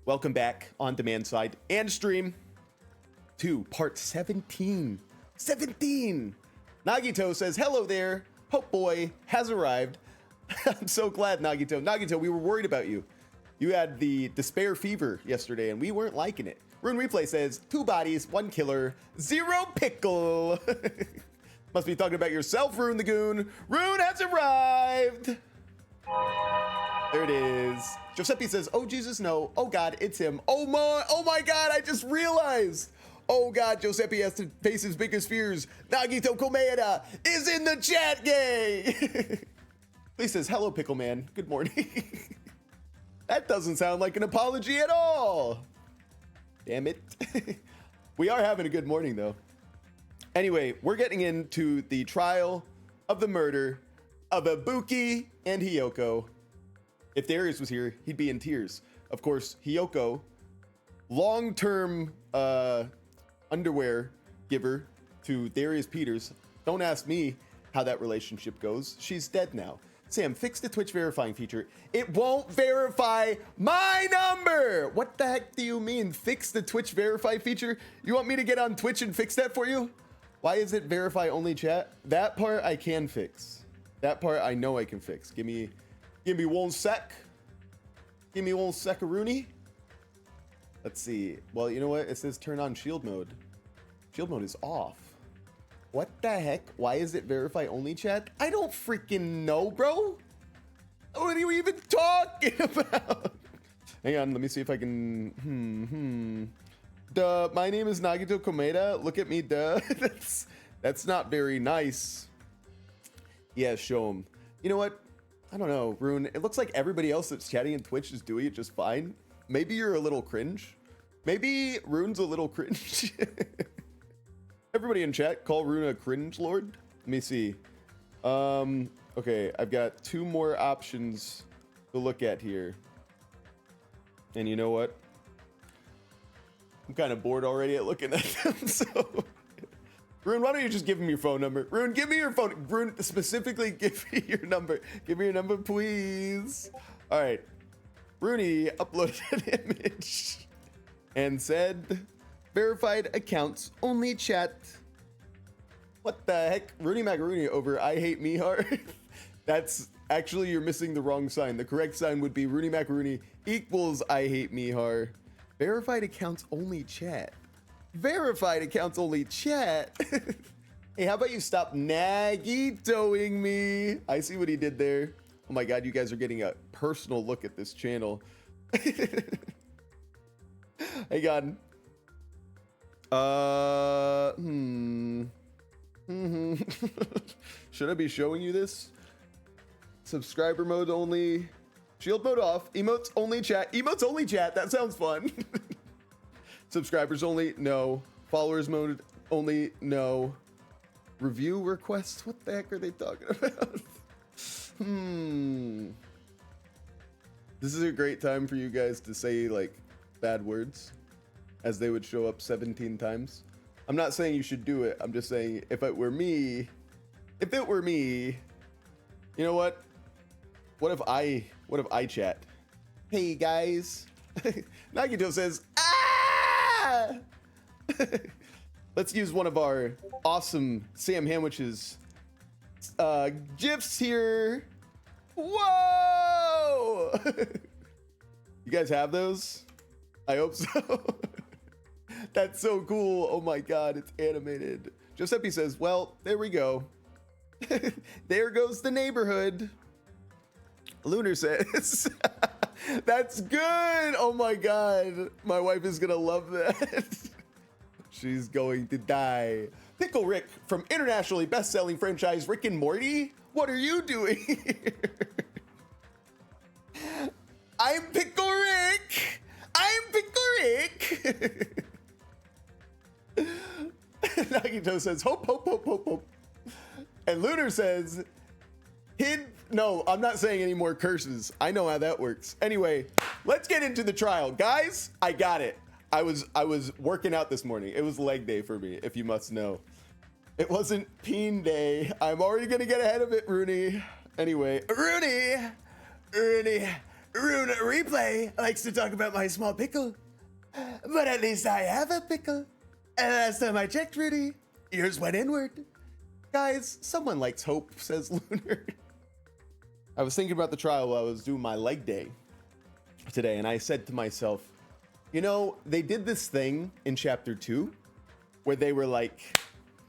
Welcome back on demand side and stream to part 17. 17! Nagito says, hello there. Hope Boy has arrived. I'm so glad, Nagito. Nagito, we were worried about you. You had the despair fever yesterday, and we weren't liking it. Rune Replay says, 2 bodies, 1 killer, 0 pickle. Must be talking about yourself, Rune the Goon. Rune has arrived. There it is. Giuseppe says, oh, Jesus, no. Oh, God, it's him. Oh, my God, I just realized. Oh, God, Giuseppe has to face his biggest fears. Nagito Komeda is in the chat, gang. He says, hello, Pickle Man. Good morning. That doesn't sound like an apology at all. Damn it. We are having a good morning, though. Anyway, we're getting into the trial of the murder of Ibuki and Hiyoko. If Darius was here, he'd be in tears. Of course, Hiyoko, long-term underwear giver to Darius Peters. Don't ask me how that relationship goes. She's dead now. Sam, fix the Twitch verifying feature. It won't verify my number. What the heck do you mean, fix the Twitch verify feature? You want me to get on Twitch and fix that for you? Why is it verify only chat? That part I can fix. That part I know I can fix. Give me 1 sec. Give me 1 sec-a-rooney. Let's see. Well, you know what? It says turn on shield mode. Shield mode is off. What the heck? Why is it verify only chat? I don't freaking know, bro. What are you even talking about? Hang on, let me see if I can. Duh, my name is Nagito Komeda. Look at me, duh. That's not very nice. Yeah, show him. You know what? I don't know, Rune. It looks like everybody else that's chatting in Twitch is doing it just fine. Maybe you're a little cringe. Maybe Rune's a little cringe. Everybody in chat, call Rune a cringe lord. Let me see. Okay, I've got 2 more options to look at here. And you know what? I'm kind of bored already at looking at them, so... Rune, why don't you just give him your phone number? Rune, give me your phone. Rune, specifically give me your number. Give me your number, please. All right. Rooney uploaded an image and said, verified accounts, only chat. What the heck? Rooney Macaroni over I hate Mihar. That's actually, you're missing the wrong sign. The correct sign would be Rooney Macaroni equals I hate Mihar. Verified accounts, only chat. Verified accounts only chat. Hey, how about you stop Nagitoing me? I see what he did there. Oh my God, you guys are getting a personal look at this channel. Hang on. Should I be showing you this? Subscriber mode only. Shield mode off. Emotes only chat. Emotes only chat. That sounds fun. Subscribers only, no. Followers mode only, no. Review requests, what the heck are they talking about? This is a great time for you guys to say like bad words as they would show up 17 times. I'm not saying you should do it. I'm just saying if it were me, you know what? What if I chat? Hey guys. Nagito says, let's use one of our awesome Sam Hamwich's gifs here. Whoa! You guys have those? I hope so. That's so cool. Oh my God, it's animated. Giuseppe says, well, there we go. There goes the neighborhood. Lunar says, that's good. Oh my God. My wife is gonna love that. She's going to die. Pickle Rick from internationally best-selling franchise Rick and Morty. What are you doing here? I'm Pickle Rick. I'm Pickle Rick. Nagito says, hope, hope, hope, hope, hope. And Lunar says, no, I'm not saying any more curses. I know how that works. Anyway, let's get into the trial. Guys, I got it. I was working out this morning. It was leg day for me, if you must know. It wasn't peen day. I'm already gonna get ahead of it, Rooney. Anyway, Rooney, Rune Replay likes to talk about my small pickle, but at least I have a pickle. And last time I checked, Rudy, yours went inward. Guys, someone likes hope, says Lunar. I was thinking about the trial while I was doing my leg day today, and I said to myself, you know, they did this thing in chapter 2 where they were like,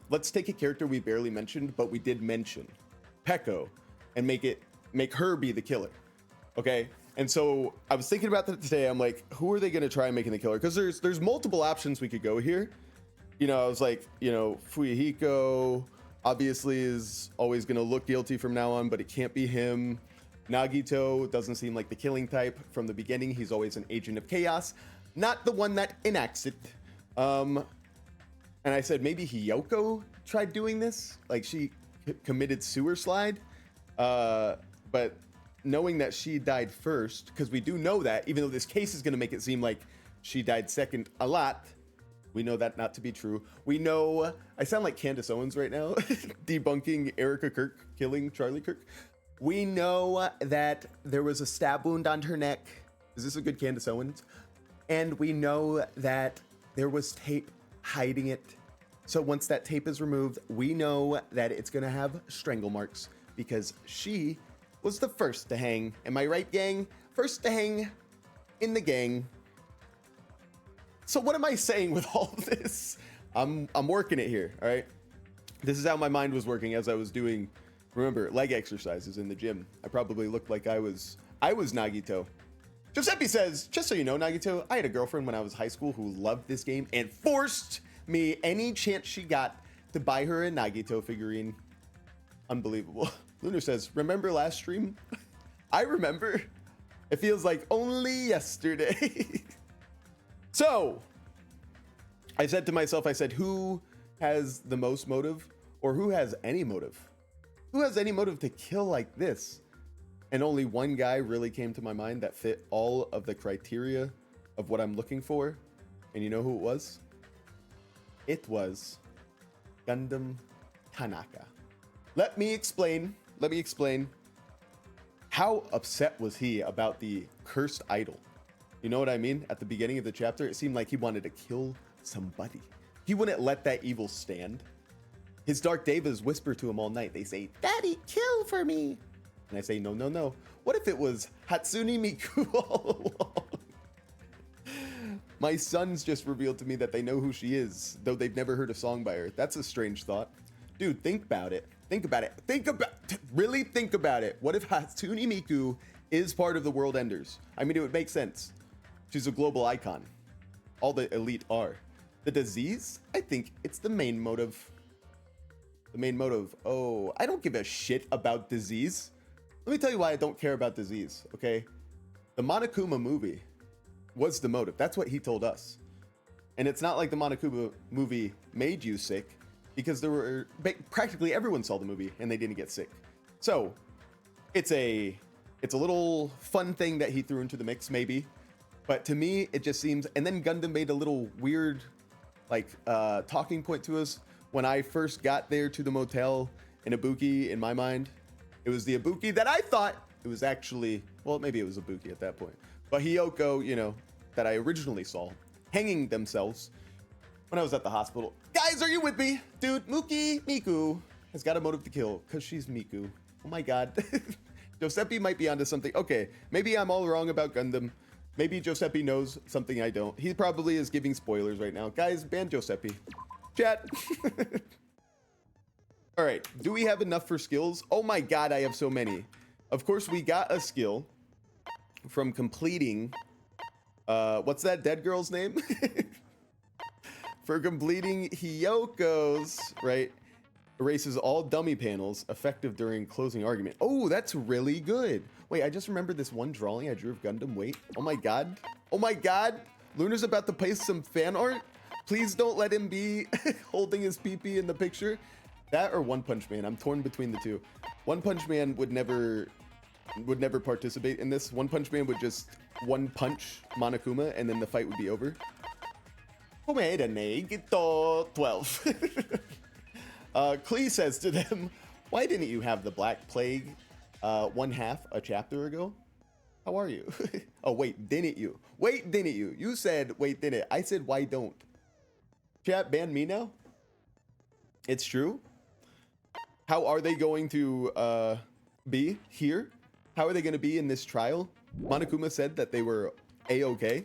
let's take a character we barely mentioned, but we did mention, Peko, and make her be the killer. Okay? And so I was thinking about that today. I'm like, who are they going to try making the killer? Because there's multiple options we could go here. You know, I was like, you know, Fuyuhiko obviously is always going to look guilty from now on, but it can't be him. Nagito doesn't seem like the killing type from the beginning. He's always an agent of chaos, not the one that enacts it. And I said maybe Hiyoko tried doing this, like she committed sewer slide. But knowing that she died first, because we do know that, even though this case is going to make it seem like she died second a lot, we know that not to be true. We know, I sound like Candace Owens right now, debunking Erica Kirk killing Charlie Kirk. We know that there was a stab wound on her neck. Is this a good Candace Owens? And we know that there was tape hiding it. So once that tape is removed, we know that it's gonna have strangle marks because she was the first to hang. Am I right, gang? First to hang in the gang. So what am I saying with all this? I'm working it here, all right? This is how my mind was working as I was doing, remember, leg exercises in the gym. I probably looked like I was Nagito. Giuseppe says, just so you know, Nagito, I had a girlfriend when I was high school who loved this game and forced me any chance she got to buy her a Nagito figurine. Unbelievable. Lunar says, remember last stream? I remember. It feels like only yesterday. So, I said to myself, I said, who has the most motive? Or who has any motive? Who has any motive to kill like this? And only one guy really came to my mind that fit all of the criteria of what I'm looking for. And you know who it was? It was Gundam Tanaka. Let me explain. How upset was he about the cursed idol? You know what I mean? At the beginning of the chapter, it seemed like he wanted to kill somebody. He wouldn't let that evil stand. His Dark Devas whisper to him all night. They say, Daddy, kill for me. And I say, no, no, no. What if it was Hatsune Miku all along? My sons just revealed to me that they know who she is, though they've never heard a song by her. That's a strange thought. Dude, think about it. Really think about it. What if Hatsune Miku is part of the World Enders? I mean, it would make sense. She's a global icon. All the elite are. The disease? I think it's the main motive. The main motive. Oh, I don't give a shit about disease. Let me tell you why I don't care about disease, okay? The Monokuma movie was the motive. That's what he told us. And it's not like the Monokuma movie made you sick, because there were practically everyone saw the movie and they didn't get sick. So it's a little fun thing that he threw into the mix, maybe. But to me, it just seems, and then Gundam made a little weird, like, talking point to us. When I first got there to the motel in Ibuki, in my mind, it was the Ibuki that I thought it was actually, well, maybe it was Ibuki at that point. But Hiyoko, you know, that I originally saw, hanging themselves when I was at the hospital. Guys, are you with me? Dude, Miku has got a motive to kill because she's Miku. Oh my God. Giuseppe might be onto something. Okay, maybe I'm all wrong about Gundam. Maybe Giuseppe knows something I don't. He probably is giving spoilers right now. Guys, ban Giuseppe. Chat. All right, do we have enough for skills? Oh my God, I have so many. Of course, we got a skill from completing, what's that dead girl's name? For completing Hiyoko's, right? Erases all dummy panels effective during closing argument. Oh, that's really good. Wait, I just remembered this one drawing I drew of Gundam. Wait, oh my God. Oh my God. Lunar's about to paste some fan art. Please don't let him be holding his pee-pee in the picture. That or One Punch Man. I'm torn between the two. One Punch Man would never participate in this. One Punch Man would just one punch Monokuma and then the fight would be over. 12. Klee says to them, why didn't you have the Black Plague 1/2 a chapter ago? How are you? Oh, wait, didn't you? Wait, didn't you? You said, wait, didn't it? I said, why don't? Chat, ban me now? It's true? How are they going to be here? How are they going to be in this trial? Monokuma said that they were a-okay.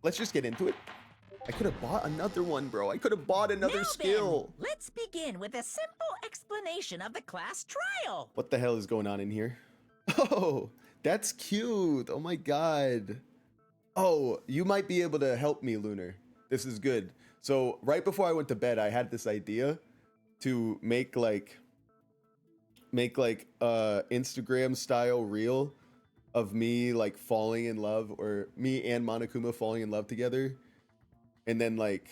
Let's just get into it. I could have bought another one, bro. I could have bought another Now skill. then, let's begin with a simple explanation of the class trial. What the hell is going on in here? Oh, that's cute. Oh my god. Oh, you might be able to help me, Lunar. This is good. So right before I went to bed, I had this idea to make like Instagram style reel of me like falling in love, or me and Monokuma falling in love together, and then like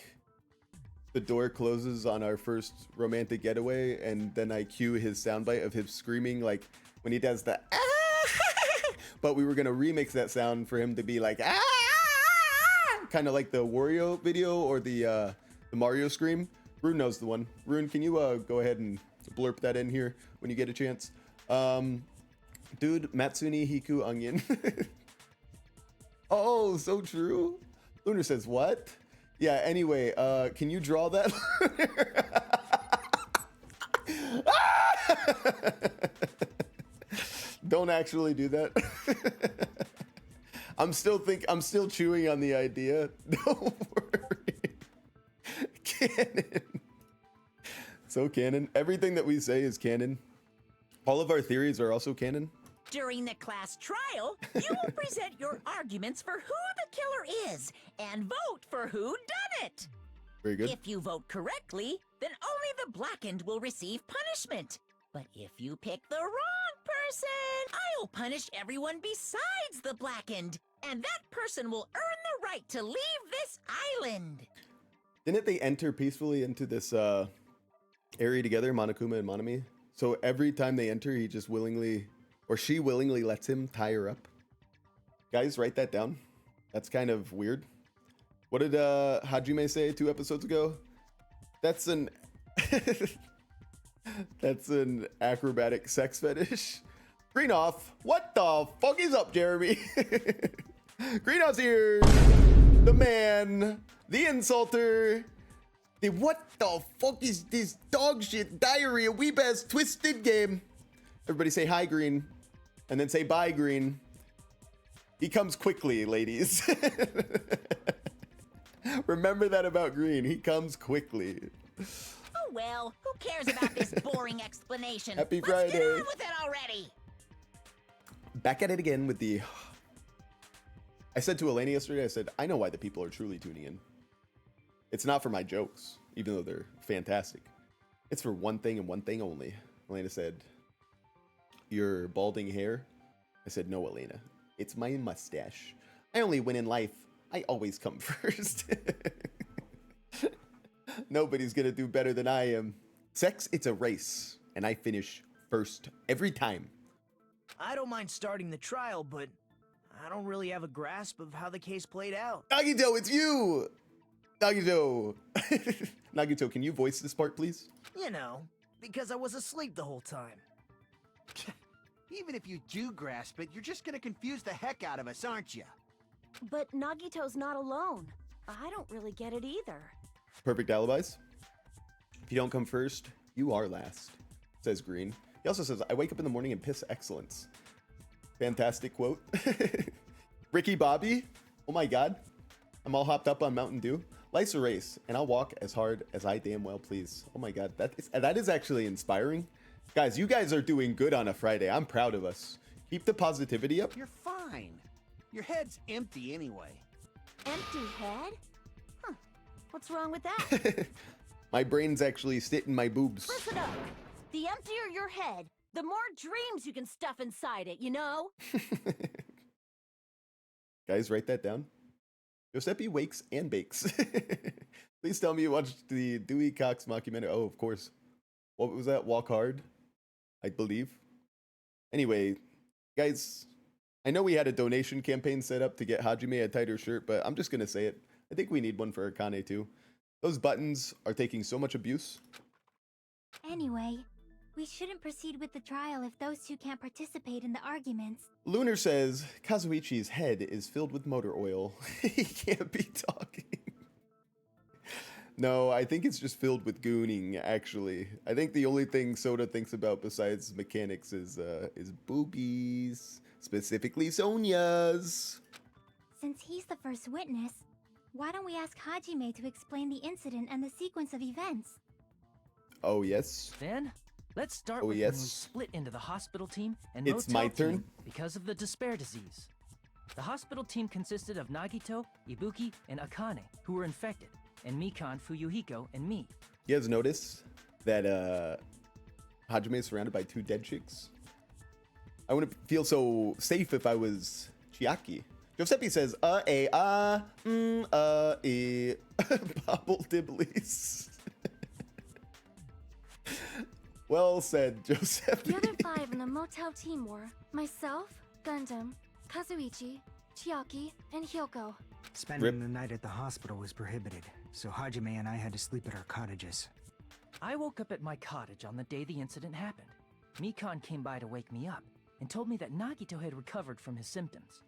the door closes on our first romantic getaway, and then I cue his soundbite of him screaming like when he does the ah! But we were gonna remix that sound for him to be like ah! Kind of like the Wario video or the Mario scream. Rune knows the one. Rune, can you go ahead and blurp that in here when you get a chance? Dude, Matsuni Hiku Onion. Oh, so true. Lunar says, what? Yeah, anyway, can you draw that? Don't actually do that. I'm still chewing on the idea. Don't worry. Canon. So canon. Everything that we say is canon. All of our theories are also canon. During the class trial, you will present your arguments for who the killer is and vote for who done it. Very good. If you vote correctly, then only the blackened will receive punishment. But if you pick the wrong person, I'll punish everyone besides the blackened, and that person will earn the right to leave this island. Didn't they enter peacefully into this area together, Monokuma and Monami? So every time they enter, he just willingly, or she willingly lets him tie her up. Guys, write that down. That's kind of weird. What did Hajime say 2 episodes ago? That's an that's an acrobatic sex fetish. Green off. What the fuck is up, Jeremy? Green off's here. The man, the insulter. What the fuck is this dog shit diarrhea weeb ass twisted game? Everybody say hi, Green, and then say bye, Green. He comes quickly, ladies. Remember that about Green. He comes quickly. Oh well, who cares about this boring explanation? Happy Let's Friday. get on with it already. Back at it again with the... I said to Elena yesterday, I said, I know why the people are truly tuning in. It's not for my jokes, even though they're fantastic. It's for one thing and one thing only. Elena said, your balding hair? I said, no, Elena. It's my mustache. I only win in life. I always come first. Nobody's gonna do better than I am. Sex, it's a race, and I finish first every time. I don't mind starting the trial, but I don't really have a grasp of how the case played out. Nagito, it's you! Nagito! Nagito, can you voice this part, please? You know, because I was asleep the whole time. Even if you do grasp it, you're just gonna confuse the heck out of us, aren't you? But Nagito's not alone. I don't really get it either. Perfect alibis. If you don't come first, you are last, says Green. He also says, I wake up in the morning and piss excellence. Fantastic quote. Ricky Bobby, oh my god. I'm all hopped up on Mountain Dew. Life's a race, and I'll walk as hard as I damn well please. Oh my god, that is actually inspiring. Guys, you guys are doing good on a Friday. I'm proud of us. Keep the positivity up. You're fine. Your head's empty anyway. Empty head? Huh. What's wrong with that? My brain's actually sitting my boobs. Listen up. The emptier your head, the more dreams you can stuff inside it, you know? Guys, write that down. Giuseppe wakes and bakes. Please tell me you watched the Dewey Cox mockumentary. Oh, of course. What was that? Walk Hard, I believe. Anyway, guys, I know we had a donation campaign set up to get Hajime a tighter shirt, but I'm just going to say it. I think we need one for Akane too. Those buttons are taking so much abuse. Anyway, We shouldn't proceed with the trial if those two can't participate in the arguments. Lunar says Kazuichi's head is filled with motor oil. He can't be talking. No, I think it's just filled with gooning, actually. I think the only thing Soda thinks about besides mechanics is boobies. Specifically Sonya's. Since he's the first witness, why don't we ask Hajime to explain the incident and the sequence of events? Oh, yes. Then, let's start Oh, with yes. when we split into the hospital team and It's motel my turn? team because of the despair disease. The hospital team consisted of Nagito, Ibuki, and Akane, who were infected, and Mikan, Fuyuhiko, and me. You guys notice that Hajime is surrounded by 2 dead chicks? I wouldn't feel so safe if I was Chiaki. Giuseppe says, bobble dibblies. Well said, Giuseppe. The other 5 in the motel team were myself, Gundam, Kazuichi, Chiaki, and Hyoko. Spending the night at the hospital was prohibited, so Hajime and I had to sleep at our cottages. I woke up at my cottage on the day the incident happened. Mikan came by to wake me up and told me that Nagito had recovered from his symptoms.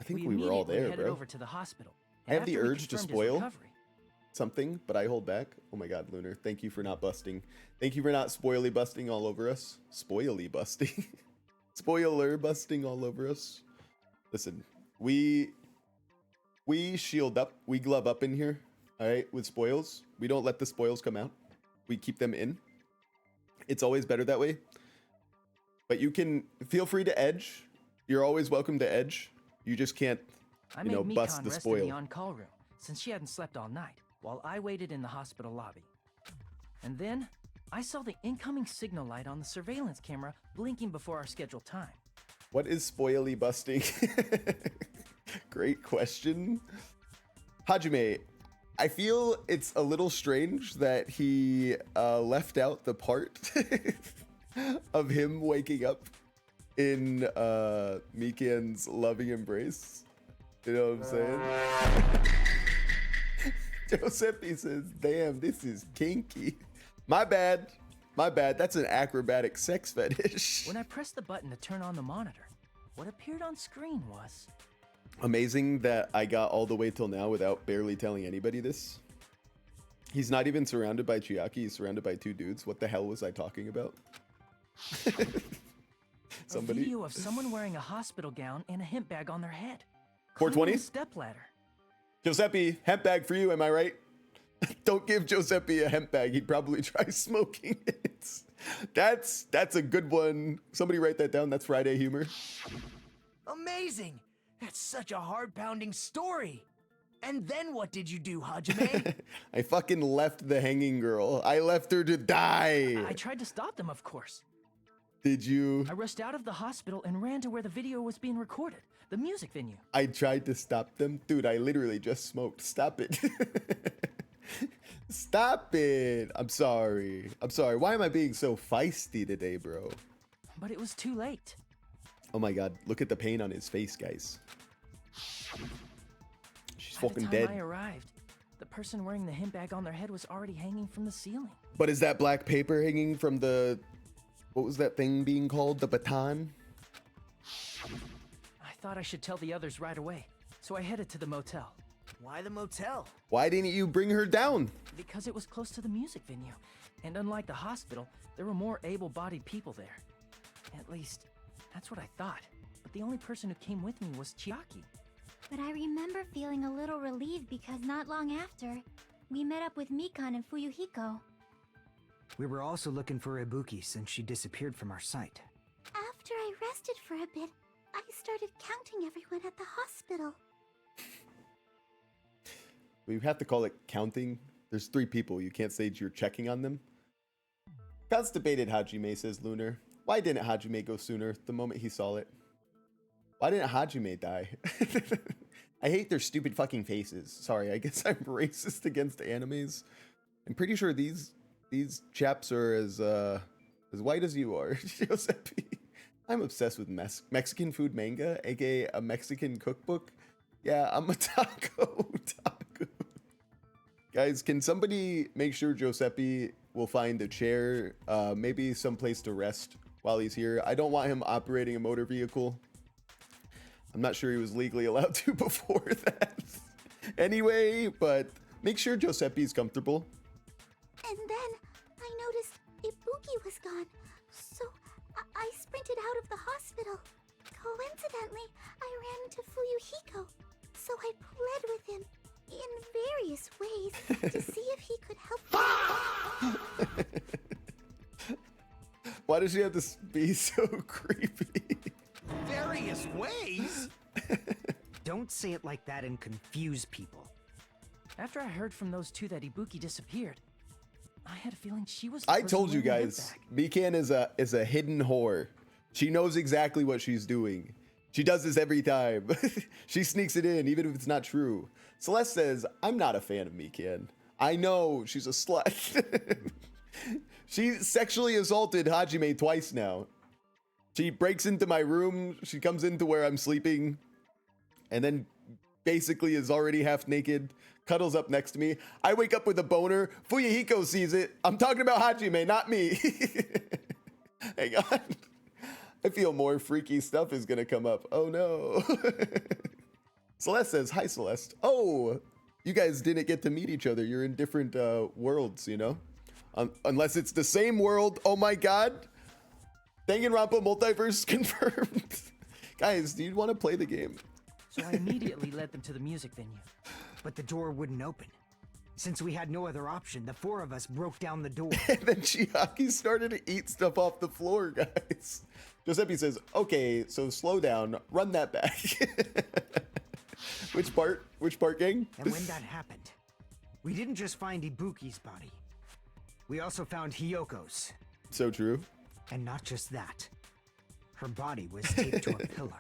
I think we were all immediately there, headed bro. over to the hospital. I have the After we urge to confirmed his spoil recovery, something, but I hold back. Oh my god, Lunar, thank you for not busting. Thank you for not spoily busting all over us. Spoily busting. Spoiler busting all over us. Listen, we shield up, we glove up in here, all right, with spoils. We don't let the spoils come out. We keep them in. It's always better that way. But you can feel free to edge. You're always welcome to edge. You just can't, I you made know, Mikan bust the rest in spoil. the on-call room since she hadn't slept all night, while I waited in the hospital lobby. And then, I saw the incoming signal light on the surveillance camera blinking before our scheduled time. What is spoily busting? Great question. Hajime, I feel it's a little strange that he left out the part of him waking up in Mikan's loving embrace. You know what I'm saying? Giuseppe says, damn, this is kinky. My bad. My bad. That's an acrobatic sex fetish. When I pressed the button to turn on the monitor, what appeared on screen was... Amazing that I got all the way till now without barely telling anybody this. He's not even surrounded by Chiaki, he's surrounded by 2 dudes. What the hell was I talking about? A video of someone wearing a hospital gown and a hemp bag on their head. 420? Climbing a stepladder. Giuseppe, hemp bag for you, am I right? Don't give Giuseppe a hemp bag. He'd probably try smoking it. That's a good one. Somebody write that down. That's Friday humor. Amazing! That's such a heart-pounding story! And then what did you do, Hajime? I fucking left the hanging girl. I left her to die. I tried to stop them, of course. Did you? I rushed out of the hospital and ran to where the video was being recorded, the music venue. I tried to stop them. Dude, I literally just smoked. Stop it. Stop it. I'm sorry. I'm sorry. Why am I being so feisty today, bro? But it was too late. Oh my god. Look at the pain on his face, guys. She's By fucking the time dead. I arrived, the person wearing the hemp bag on their head was already hanging from the ceiling. But is that black paper hanging from the... What was that thing being called? The baton? I thought I should tell the others right away, so I headed to the motel. Why the motel? Why didn't you bring her down? Because it was close to the music venue, and unlike the hospital, there were more able-bodied people there. At least, that's what I thought. But the only person who came with me was Chiaki. But I remember feeling a little relieved because not long after, we met up with Mikan and Fuyuhiko. We were also looking for Ibuki since she disappeared from our site. After I rested for a bit, I started counting everyone at the hospital. We have to call it counting. There's 3 people. You can't say you're checking on them. Constipated Hajime, says Lunar. Why didn't Hajime go sooner the moment he saw it? Why didn't Hajime die? I hate their stupid fucking faces. Sorry, I guess I'm racist against animes. I'm pretty sure these chaps are as white as you are, Giuseppe. I'm obsessed with Mexican food manga, aka a Mexican cookbook. Yeah, I'm a taco. Guys, can somebody make sure Giuseppe we'll find a chair, maybe some place to rest while he's here. I don't want him operating a motor vehicle. I'm not sure he was legally allowed to before that. Anyway, but make sure Giuseppe's comfortable. And then I noticed Ibuki was gone, so I sprinted out of the hospital. Coincidentally, I ran into Fuyuhiko, so I pled with him in various ways to see if he could help me. Why does she have to be so creepy? Various ways? Don't say it like that and confuse people. After I heard from those two that Ibuki disappeared, I had a feeling she was the I person told you holding him guys, back. Mikan is a hidden whore. She knows exactly what she's doing. She does this every time. She sneaks it in, even if it's not true. Celeste says, I'm not a fan of Mikan. I know, she's a slut. She sexually assaulted Hajime twice now. She breaks into my room, she comes into where I'm sleeping, and then basically is already half naked, cuddles up next to me. I wake up with a boner. Fuyuhiko sees it. I'm talking about Hajime, not me. Hang on. I feel more freaky stuff is gonna come up. Oh no. Celeste says, hi Celeste. Oh, you guys didn't get to meet each other. You're in different worlds, you know? Unless it's the same world. Oh my God. Danganronpa multiverse confirmed. Guys, do you want to play the game? So I immediately led them to the music venue. But the door wouldn't open. Since we had no other option, the four of us broke down the door. And then Chiaki started to eat stuff off the floor, guys. Giuseppe says, okay, so slow down, run that back. Which part? Which part, gang? And when that happened, we didn't just find Ibuki's body. We also found Hyoko's. So true. And not just that. Her body was taped to a pillar.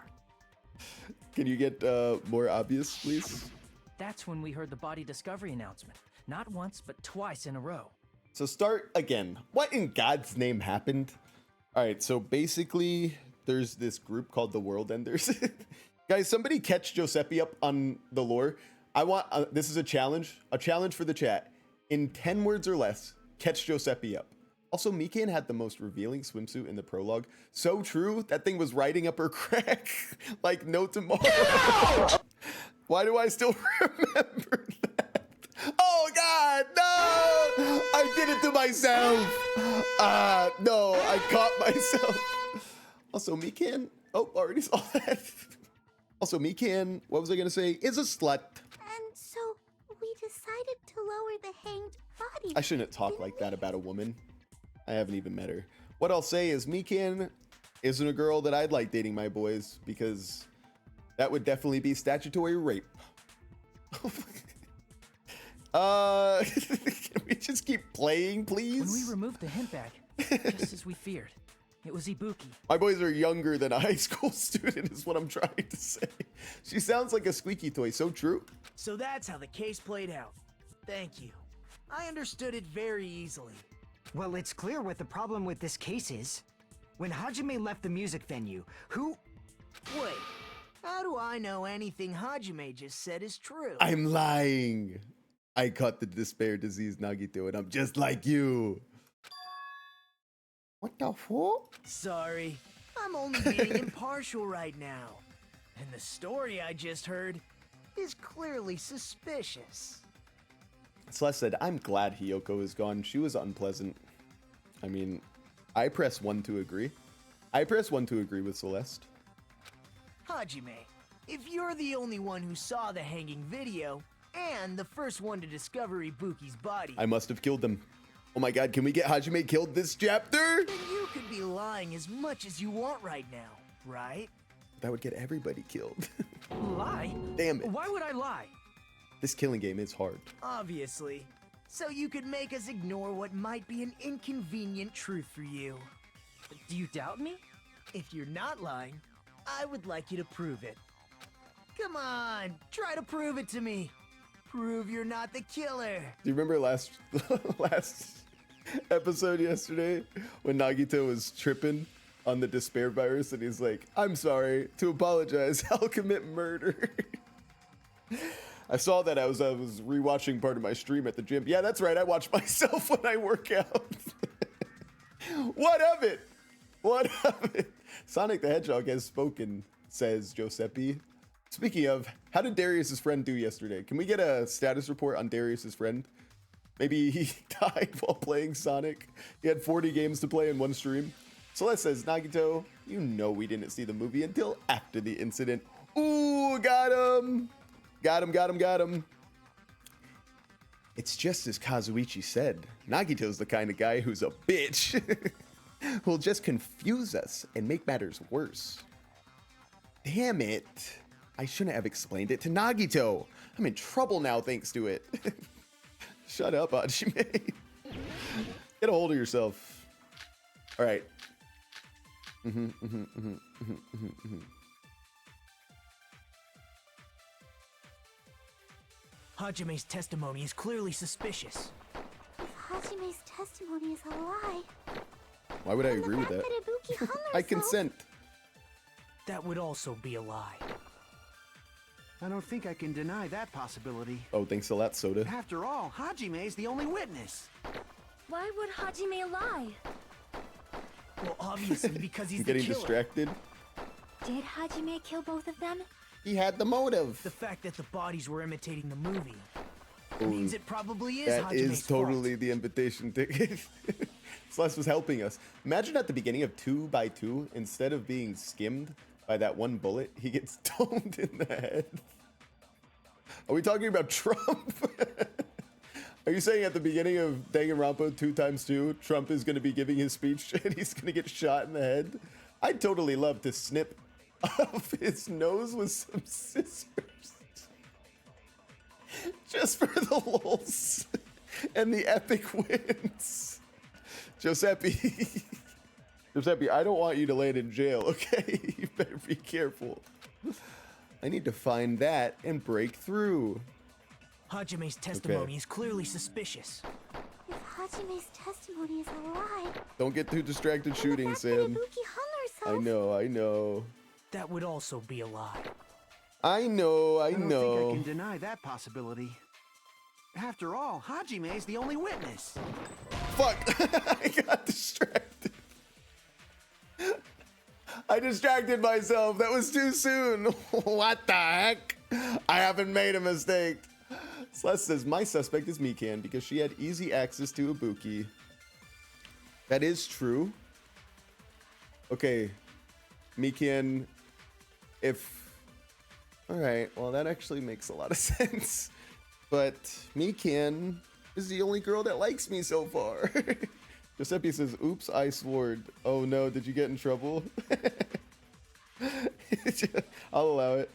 Can you get more obvious, please? That's when we heard the body discovery announcement. Not once, but twice in a row. So start again. What in God's name happened? All right, so basically there's this group called the World Enders. Guys, somebody catch Giuseppe up on the lore. I want, this is a challenge for the chat. In 10 words or less, catch Giuseppe up. Also, Mikan had the most revealing swimsuit in the prologue. So true, that thing was riding up her crack like no tomorrow. No! Why do I still remember that? Oh God, no! I did it to myself. No, I caught myself. Also, Mikan, oh, already saw that. Also, Mikan, what was I gonna say? Is a slut. And so we decided to lower the hanged body. I shouldn't talk like that about a woman. I haven't even met her. What I'll say is Mikan isn't a girl that I'd like dating my boys because that would definitely be statutory rape. Can we just keep playing, please? When we removed the hint bag, just as we feared, it was Ibuki. My boys are younger than a high school student is what I'm trying to say. She sounds like a squeaky toy, so true. So that's how the case played out. Thank you. I understood it very easily. Well, it's clear what the problem with this case is. When Hajime left the music venue, who... Wait, how do I know anything Hajime just said is true? I'm lying. I caught the despair disease, Nagito, and I'm just like you. What the fuck? Sorry, I'm only being impartial right now. And the story I just heard is clearly suspicious. Celeste said, I'm glad Hiyoko is gone. She was unpleasant. I mean, I press 1 to agree. I press 1 to agree with Celeste. Hajime, if you're the only one who saw the hanging video, and the first one to discover Ibuki's body, I must have killed him. Oh my God, can we get Hajime killed this chapter? then you could be lying as much as you want right now, right? That would get everybody killed. Lie? Damn it. Why would I lie? This killing game is hard. Obviously. So you could make us ignore what might be an inconvenient truth for you. Do you doubt me? If you're not lying, I would like you to prove it. Come on, try to prove it to me. Prove you're not the killer. Do you remember last episode yesterday when Nagito was tripping on the despair virus and he's like, I'm sorry, to apologize, I'll commit murder. I saw that I was rewatching part of my stream at the gym. Yeah, that's right. I watch myself when I work out. What of it? What of it? Sonic the Hedgehog has spoken, says Giuseppe. Speaking of, how did Darius's friend do yesterday? Can we get a status report on Darius's friend? Maybe he died while playing Sonic. He had 40 games to play in one stream. Celeste says, Nagito, you know we didn't see the movie until after the incident. Ooh, got him. Got him. It's just as Kazuichi said. Nagito's the kind of guy who's a bitch. Who'll just confuse us and make matters worse. Damn it. I shouldn't have explained it to Nagito. I'm in trouble now thanks to it. Shut up, Hajime. Get a hold of yourself. All right. Hajime's testimony is clearly suspicious. If Hajime's testimony is a lie, Why would I then agree the with fact that? that Ibuki hung herself, I consent. That would also be a lie. I don't think I can deny that possibility. Oh, thanks a lot, Soda. After all, Hajime's the only witness. Why would Hajime lie? Well, obviously because he's I'm the getting killer. distracted. Did Hajime kill both of them? He had the motive. The fact that the bodies were imitating the movie Ooh, means it probably is that Hajime's is totally fault. the invitation ticket. Celeste was helping us. Imagine at the beginning of 2x2, instead of being skimmed by that one bullet, he gets domed in the head. Are we talking about Trump? Are you saying at the beginning of Danganronpa 2x2, Trump is going to be giving his speech and he's going to get shot in the head? I'd totally love to snip off his nose with some scissors. Just for the lulz and the epic wins. Giuseppe. Giuseppe, I don't want you to land in jail, okay? You better be careful. I need to find that and break through. Hajime's testimony is clearly suspicious. if Hajime's testimony is a lie, Don't get too distracted then shooting, the fact Sam. that Ibuki hung herself, I know. That would also be a lie. I know. I don't think I can deny that possibility. After all, Hajime's the only witness. Fuck! I got distracted. I distracted myself. That was too soon. What the heck? I haven't made a mistake. Celeste says, my suspect is Mikan because she had easy access to Ibuki. That is true. Okay. Mikan, Alright, well that actually makes a lot of sense. But Mikan is the only girl that likes me so far. Giuseppe says, oops, I swore. Oh no, did you get in trouble? I'll allow it.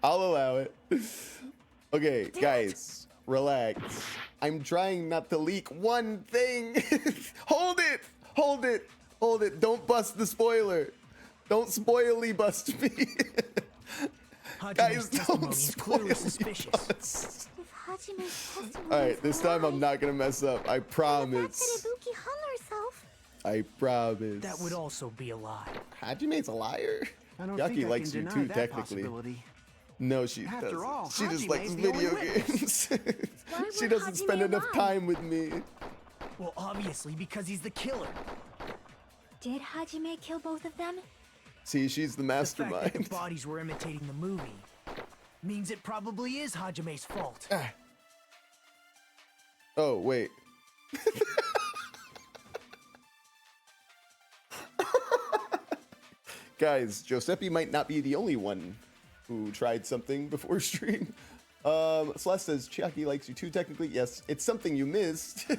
I'll allow it. Okay, guys, relax. I'm trying not to leak one thing. Hold it. Don't bust the spoiler. Don't spoily bust me. Guys, Hajime's testimony don't is clearly spoil suspicious. bust. if Hajime's testimony All right, is this a time lie, I'm not gonna mess up. I then the fact promise. that Ibuki hung herself, I promise. That would also be a lie. Hajime's a liar. I don't Yaki think likes I you can too, deny that technically. possibility. No, she After doesn't. all, She just Hajime's likes the only video witness. games. Why She would doesn't spend Hajime enough lie? time with me. Well, obviously because he's the killer. Did Hajime kill both of them? See, she's the The fact that the mastermind. bodies were imitating the movie means it probably is Hajime's fault. Oh, wait. Guys, Giuseppe might not be the only one who tried something before stream. Celeste says, Chiaki likes you too, technically. Yes, it's something you missed.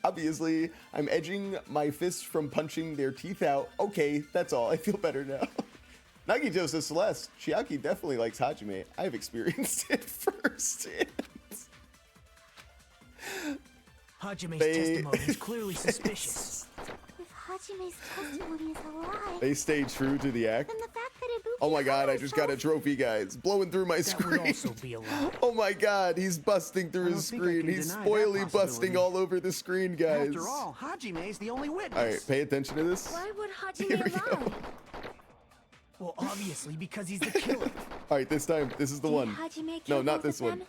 Obviously, I'm edging my fists from punching their teeth out. Okay, that's all. I feel better now. Nagito says, Celeste, Chiaki definitely likes Hajime. I've experienced it firsthand. Hajime's They- testimony is clearly suspicious. if Hajime's testimony is a lie, They stay true to the act. then the fact that Ibuki Oh my hung god, I just got a herself, trophy, guys. Blowing through my That would screen. also be a lie. Oh my god, he's busting I through don't his think I screen. can He's deny that spoily busting possibility. all over the screen, guys. After all, Hajime's the only witness. Alright, pay attention to this. Why would Here we Hajime go. lie? Well, obviously, because he's the killer. All right, this time, this is the one. Hajime No, kill not both this of one. them?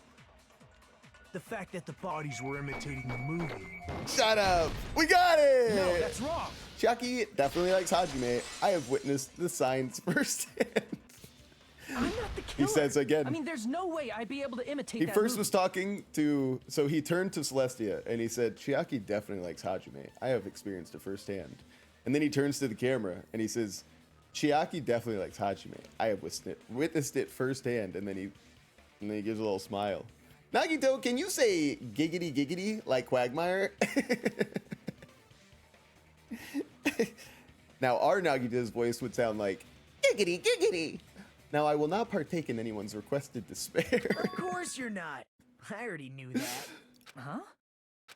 The fact that the bodies were imitating the movie. Shut up. We got it. No, that's wrong. Chucky definitely likes Hajime. I have witnessed the signs firsthand. I'm not the killer. says again. I mean, there's no way I'd be able to imitate He that first movie. was talking to, so he turned to Celestia and he said, Chiaki definitely likes Hajime. I have experienced it firsthand. And then he turns to the camera and he says, Chiaki definitely likes Hajime. I have witnessed it firsthand. And then he gives a little smile. Nagito, can you say giggity giggity like Quagmire? Now, our Nagito's voice would sound like giggity giggity. Now, I will not partake in anyone's requested despair. Of course you're not. I already knew that. Huh?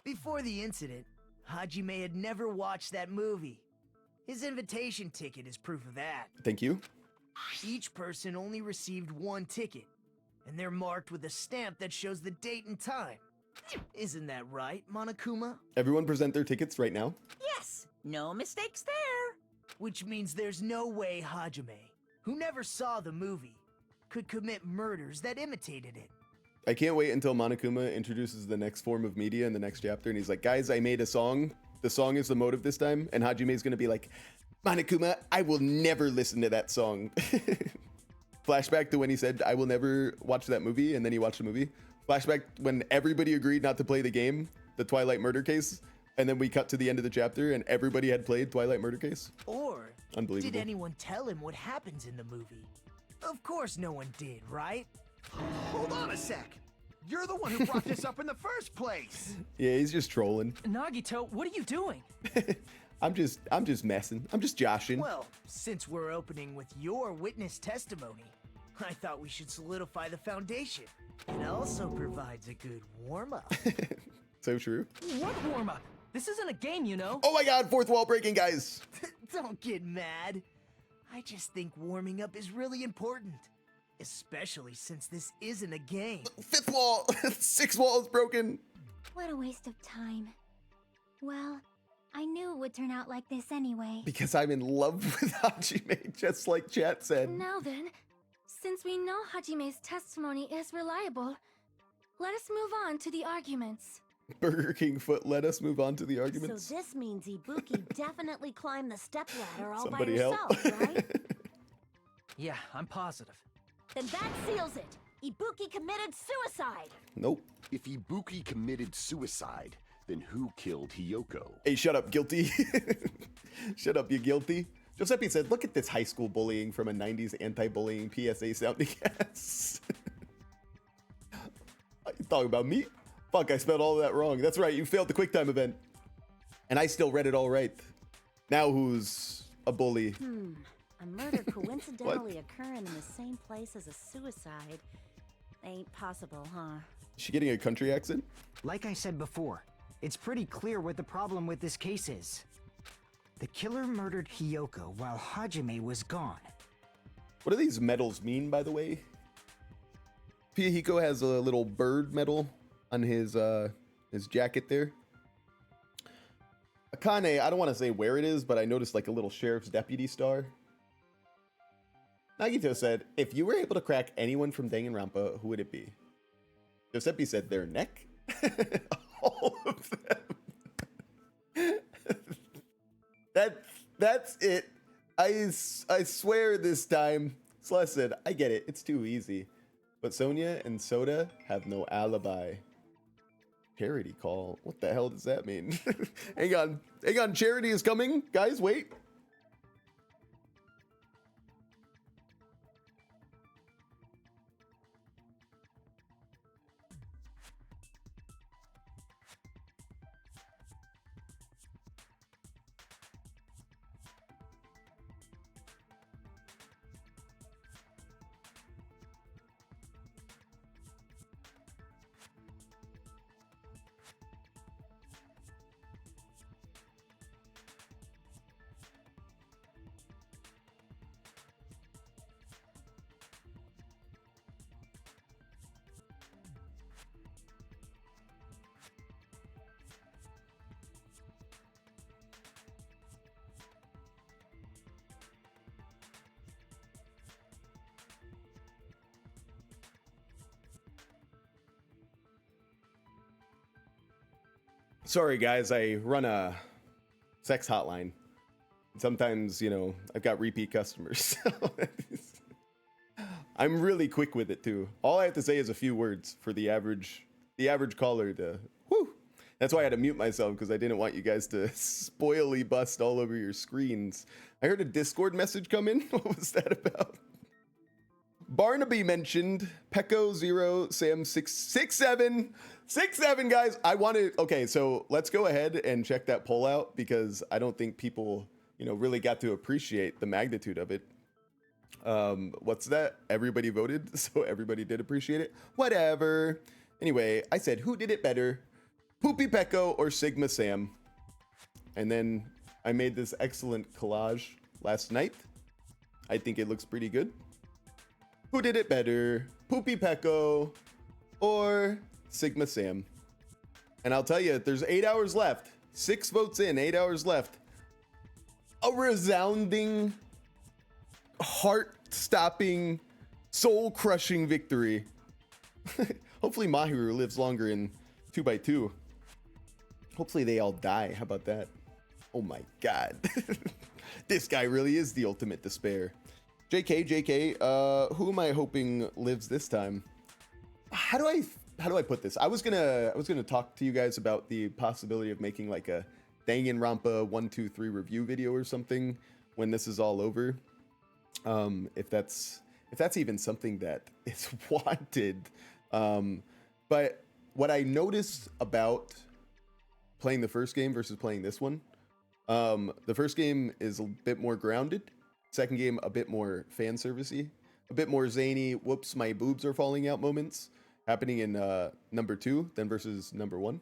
Before the incident, Hajime had never watched that movie. His invitation ticket is proof of that. Thank you. Each person only received one ticket, and they're marked with a stamp that shows the date and time. Isn't that right, Monokuma? Everyone present their tickets right now. Yes, no mistakes there. Which means there's no way Hajime, who never saw the movie, could commit murders that imitated it. I can't wait until Monokuma introduces the next form of media in the next chapter, and he's like, guys, I made a song. The song is the motive this time. And Hajime's gonna be like, Monokuma, I will never listen to that song. Flashback to when he said, I will never watch that movie, and then he watched the movie. Flashback when everybody agreed not to play the game, the Twilight Murder Case, and then we cut to the end of the chapter, and everybody had played Twilight Murder Case. Or Unbelievable. did anyone tell him what happens in the movie? Of course no one did, right? Hold on a sec. You're the one who brought this up in the first place. Yeah, he's just trolling. Nagito, what are you doing? I'm just messing. I'm just joshing. Well, since we're opening with your witness testimony, I thought we should solidify the foundation. It also provides a good warm-up. So true. What warm-up? This isn't a game, you know. Oh my god, fourth wall breaking, guys. Don't get mad. I just think warming up is really important. Especially since this isn't a game. Fifth wall. Sixth wall is broken. What a waste of time. Well, I knew it would turn out like this anyway. Because I'm in love with Hajime, just like chat said. Now then, since we know Hajime's testimony is reliable, let us move on to the arguments. Burger King foot, let us move on to the arguments. So this means Ibuki definitely climbed the stepladder all Somebody by help. herself, right? Yeah, I'm positive. Then that seals it. Ibuki committed suicide. Nope. If Ibuki committed suicide, then who killed Hiyoko? Hey, shut up, guilty. Shut up, you guilty. Giuseppe said, look at this high school bullying from a 90s anti-bullying PSA sounding ass. You talking about me? Fuck, I spelled all of that wrong. That's right, you failed the QuickTime event. And I still read it all right. Now who's a bully? A murder coincidentally occurring in the same place as a suicide. Ain't possible, huh? Is she getting a country accent? Like I said before, it's pretty clear what the problem with this case is. The killer murdered Hiyoko while Hajime was gone. What do these medals mean, by the way? Hiko has a little bird medal on his jacket there. Akane, I don't want to say where it is, but I noticed like a little sheriff's deputy star. Nagito said, if you were able to crack anyone from Danganronpa, who would it be? Giuseppe said their neck? All of them. That's it. I swear this time. Celeste said, I get it. It's too easy. But Sonia and Soda have no alibi. Charity call. What the hell does that mean? Hang on. Hang on. Charity is coming. Guys, wait. Sorry, guys, I run a sex hotline. Sometimes, you know, I've got repeat customers. I'm really quick with it too. All I have to say is a few words for the average caller to whoo. That's why I had to mute myself, because I didn't want you guys to spoily bust all over your screens. I heard a Discord message come in. What was that about? Barnaby mentioned Pecco 0 Sam 667 guys. I wanted, okay, so let's go ahead and check that poll out, because I don't think people, you know, really got to appreciate the magnitude of it. What's that? Everybody voted, so everybody did appreciate it. Whatever. Anyway, I said, who did it better? Poopy Pecco or Sigma Sam? And then I made this excellent collage last night. I think it looks pretty good. Who did it better? Poopy Pecco or Sigma Sam? And I'll tell you, there's 8 hours left. 6 votes in, 8 hours left. A resounding, heart-stopping, soul-crushing victory. Hopefully Mahiru lives longer in 2x2. Hopefully they all die. How about that? Oh my god. This guy really is the ultimate despair. JK, who am I hoping lives this time? How do I put this? I was gonna talk to you guys about the possibility of making like a Danganronpa 1, 2, 3 review video or something when this is all over. If that's even something that is wanted. But what I noticed about playing the first game versus playing this one, the first game is a bit more grounded. Second game, a bit more fan servicey, a bit more zany, whoops, my boobs are falling out moments happening in number 2 than versus number 1.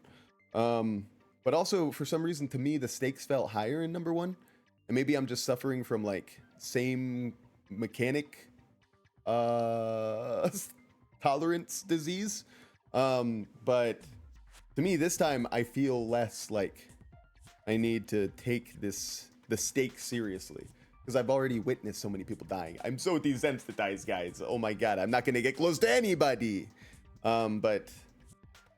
But also, for some reason, to me, the stakes felt higher in number 1. And maybe I'm just suffering from like same mechanic tolerance disease. But to me, this time, I feel less like I need to take the stakes seriously, because I've already witnessed so many people dying. I'm so desensitized, guys. Oh my god, I'm not gonna get close to anybody. But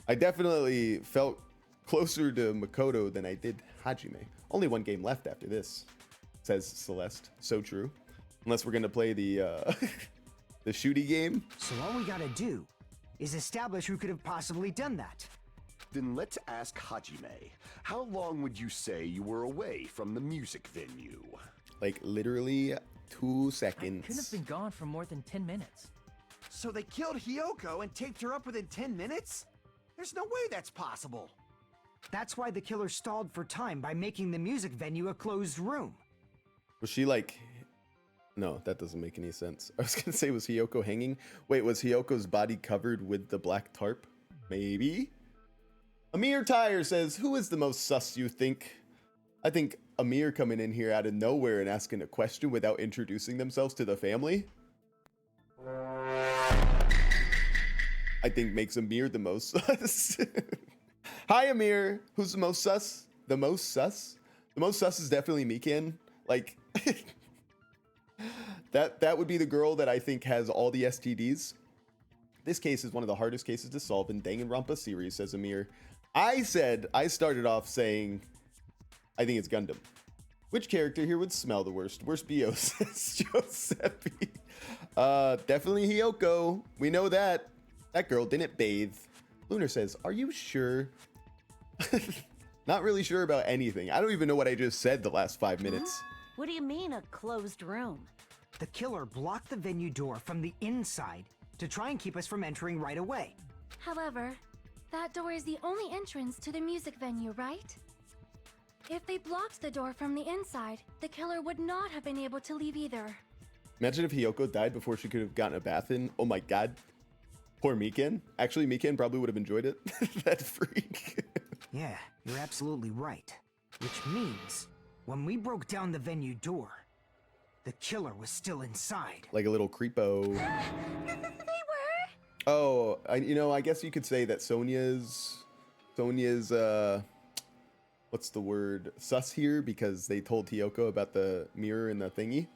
I definitely felt closer to Makoto than I did Hajime. Only one game left after this, says Celeste. So true. Unless we're gonna play the the shooty game. So all we gotta do is establish who could have possibly done that. Then let's ask Hajime. How long would you say you were away from the music venue? Like literally 2 seconds. I couldn't have been gone for more than 10 minutes. So they killed Hiyoko and taped her up within 10 minutes? There's no way that's possible. That's why the killer stalled for time by making the music venue a closed room. Was she like... No, that doesn't make any sense. I was gonna say, was Hiyoko hanging? Wait, was Hiyoko's body covered with the black tarp? Maybe? Amir Tire says, who is the most sus you think? I think Amir coming in here out of nowhere and asking a question without introducing themselves to the family, I think makes Amir the most sus. Hi, Amir. Who's the most sus? The most sus? The most sus is definitely Mikan. Like, that would be the girl that I think has all the STDs. This case is one of the hardest cases to solve in Danganronpa series, says Amir. I started off saying, I think it's Gundam. Which character here would smell the worst? Worst BO, says Giuseppe. Definitely Hiyoko. We know that. That girl didn't bathe. Lunar says, are you sure? Not really sure about anything. I don't even know what I just said the last 5 minutes. What do you mean, a closed room? The killer blocked the venue door from the inside to try and keep us from entering right away. However, that door is the only entrance to the music venue, right? If they blocked the door from the inside, the killer would not have been able to leave either. Imagine if Hiyoko died before she could have gotten a bath in. Oh my god. Poor Mikan. Actually, Mikan probably would have enjoyed it. That freak. Yeah, you're absolutely right. Which means, when we broke down the venue door, the killer was still inside. Like a little creepo. They were? Oh, I guess you could say that Sonia's, what's the word? Sus here, because they told Hiyoko about the mirror and the thingy.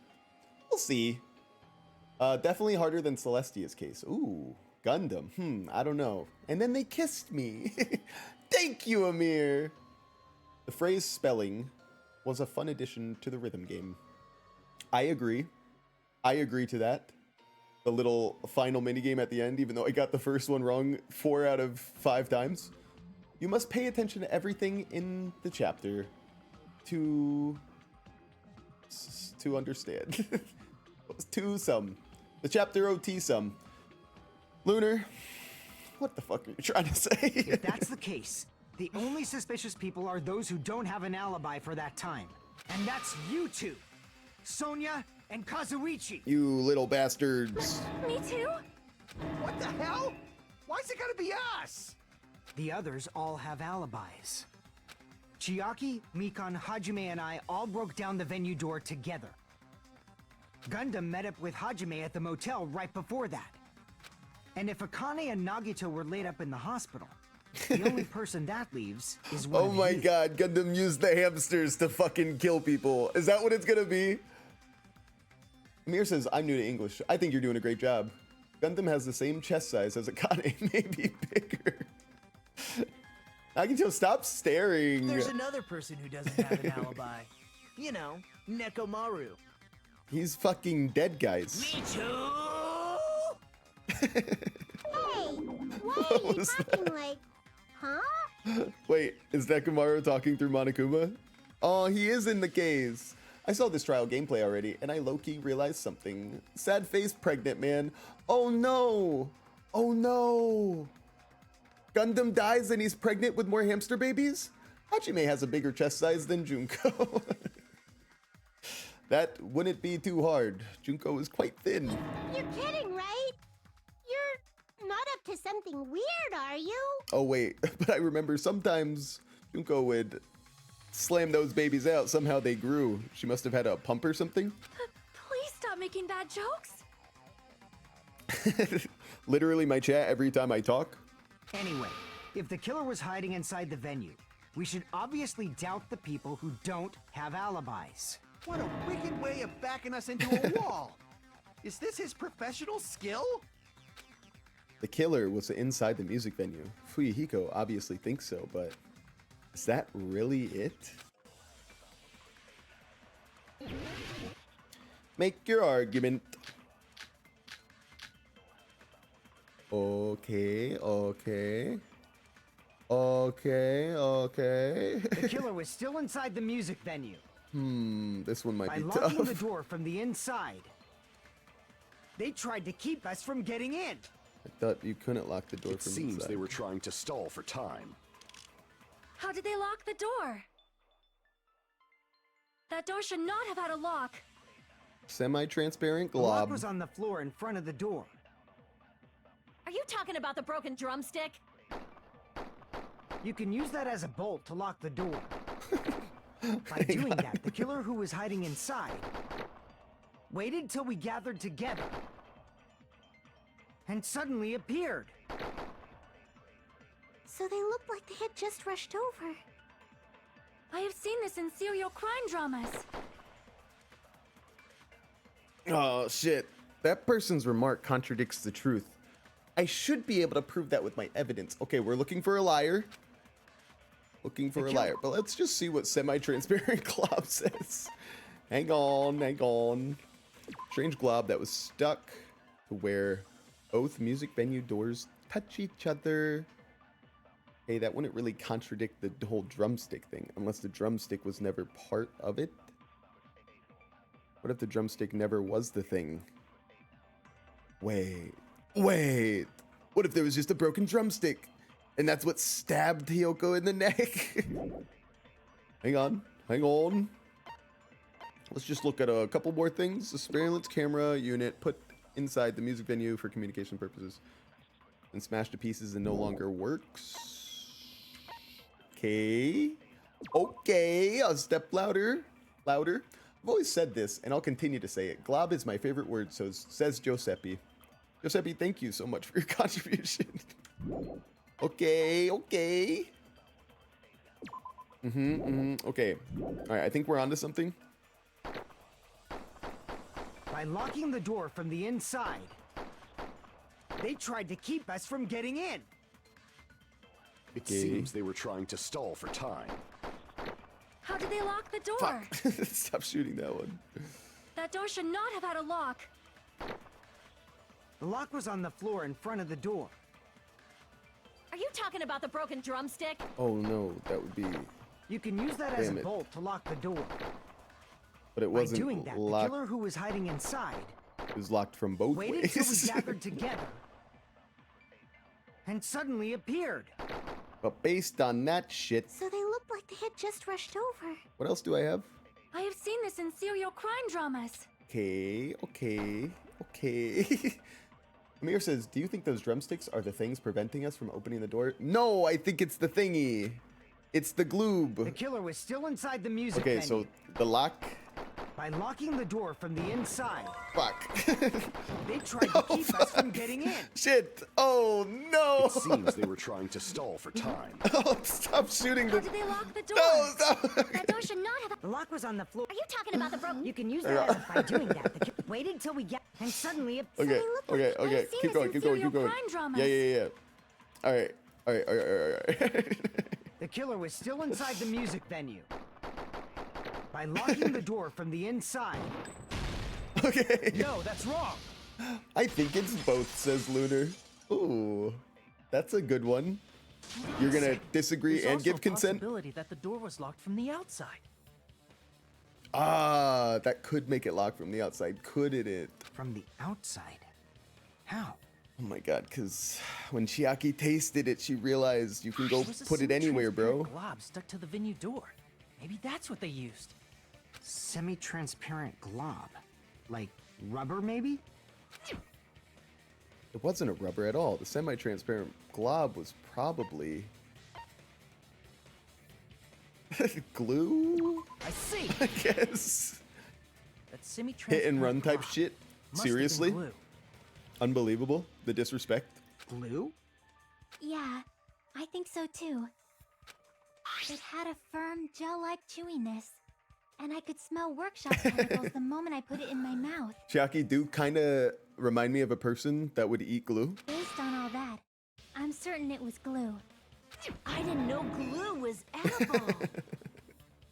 We'll see. Definitely harder than Celestia's case. Ooh, Gundam. I don't know. And then they kissed me. Thank you, Amir. The phrase spelling was a fun addition to the rhythm game. I agree. I agree to that. The little final minigame at the end, even though I got the first one wrong 4 out of 5 times. You must pay attention to everything in the chapter to understand. To some. The chapter OT some. Lunar, what the fuck are you trying to say? If that's the case, the only suspicious people are those who don't have an alibi for that time. And that's you two, Sonia and Kazuichi. You little bastards. Me too? What the hell? Why's it gotta be us? The others all have alibis. Chiaki, Mikan, Hajime, and I all broke down the venue door together. Gundam met up with Hajime at the motel right before that. And if Akane and Nagito were laid up in the hospital, the only person that leaves is one Oh of my you. god, Gundam used the hamsters to fucking kill people. Is that what it's gonna be? Mir says, I'm new to English. I think you're doing a great job. Gundam has the same chest size as Akane, maybe bigger. Nagito, stop staring. There's another person who doesn't have an alibi. You know, Nekomaru. He's fucking dead, guys. Me too! Hey, why What are you was talking like, huh? Wait, is Nekomaru talking through Monokuma? Oh, he is in the case. I saw this trial gameplay already, and I low-key realized something. Sad face pregnant man. Oh no! Oh no! Gundam dies and he's pregnant with more hamster babies? Hajime has a bigger chest size than Junko. That wouldn't be too hard. Junko is quite thin. You're kidding, right? You're not up to something weird, are you? Oh wait, but I remember sometimes Junko would slam those babies out. Somehow they grew. She must have had a pump or something. Please stop making bad jokes. Literally my chat every time I talk. Anyway, if the killer was hiding inside the venue, we should obviously doubt the people who don't have alibis. What a wicked way of backing us into a wall. Is this his professional skill? The killer was inside the music venue. Fuyuhiko obviously thinks so, but is that really it? Make your argument. Okay. The killer was still inside the music venue. This one might By be locking tough. the door from the inside, they tried to keep us from getting in. I thought you couldn't lock the door It from seems inside. they were trying to stall for time. How did they lock the door? That door should not have had a lock. Semi-transparent The lock glob. was on the floor in front of the door. Are you talking about the broken drumstick? You can use that as a bolt to lock the door. By doing that, the killer who was hiding inside waited till we gathered together and suddenly appeared. So they looked like they had just rushed over. I have seen this in serial crime dramas. Oh shit. That person's remark contradicts the truth. I should be able to prove that with my evidence. Okay, we're looking for a liar. Looking for a liar. But let's just see what semi-transparent glob says. Hang on. Strange glob that was stuck to where both music venue doors touch each other. Hey, that wouldn't really contradict the whole drumstick thing, unless the drumstick was never part of it. What if the drumstick never was the thing? Wait. What if there was just a broken drumstick? And that's what stabbed Hiyoko in the neck? Hang on. Let's just look at a couple more things. The surveillance camera unit put inside the music venue for communication purposes. And smashed to pieces and no longer works. Okay, a step louder. I've always said this, and I'll continue to say it. Glob is my favorite word, so says Giuseppe. Giuseppe, thank you so much for your contribution. Okay. Okay. All right, I think we're onto something. By locking the door from the inside, they tried to keep us from getting in. It seems they were trying to stall for time. How did they lock the door? Fuck. Stop shooting that one. That door should not have had a lock. The lock was on the floor in front of the door. Are you talking about the broken drumstick? Oh no, that would be. You can use that as a Damn it. bolt to lock the door. But it By wasn't doing that, the locked. killer who was hiding inside It was locked from both waited till we ways. gathered together and suddenly appeared. But based on that shit, So they looked like they had just rushed over. what else do I have? I have seen this in serial crime dramas. Okay. Amir says, do you think those drumsticks are the things preventing us from opening the door? No, I think it's the thingy. It's the The gloob. killer was still inside the music Okay, venue. so the lock. By locking the door from the inside, Fuck. they tried to keep us from getting in. Shit. Oh no. It seems they were trying to stall for time. Oh, stop shooting How the. did they lock the door? No, stop. That door should not have. The lock was on the floor. Are you talking about the broken? You can use that as by doing that. The killer waited till we get and suddenly it. Okay, okay. I've seen Keep this going, in keep going, serial keep going. crime dramas. Yeah. All right. The killer was still inside the music venue. By locking the door from the inside, Okay. No, that's wrong. I think it's both, says Lunar. Ooh, that's a good one. You're gonna disagree There's and also give a consent? possibility that the door was locked from the outside. Ah, that could make it locked from the outside, couldn't it? from the outside. How? Oh my god, because when Chiaki tasted it, she realized you can go There was a put it anywhere, bro. semi-transparent glob stuck to the venue door. Maybe that's what they used. Semi-transparent glob. Like rubber, maybe? It wasn't a rubber at all. The semi-transparent glob was probably glue, I see. I guess. That semi-transparent Hit and run type glob shit. must have been Seriously? glue. Unbelievable. The disrespect. Glue? Yeah, I think so too. It had a firm, gel-like chewiness. And I could smell workshop chemicals the moment I put it in my mouth. Chiaki do kind of remind me of a person that would eat glue. Based on all that, I'm certain it was glue. I didn't know glue was edible.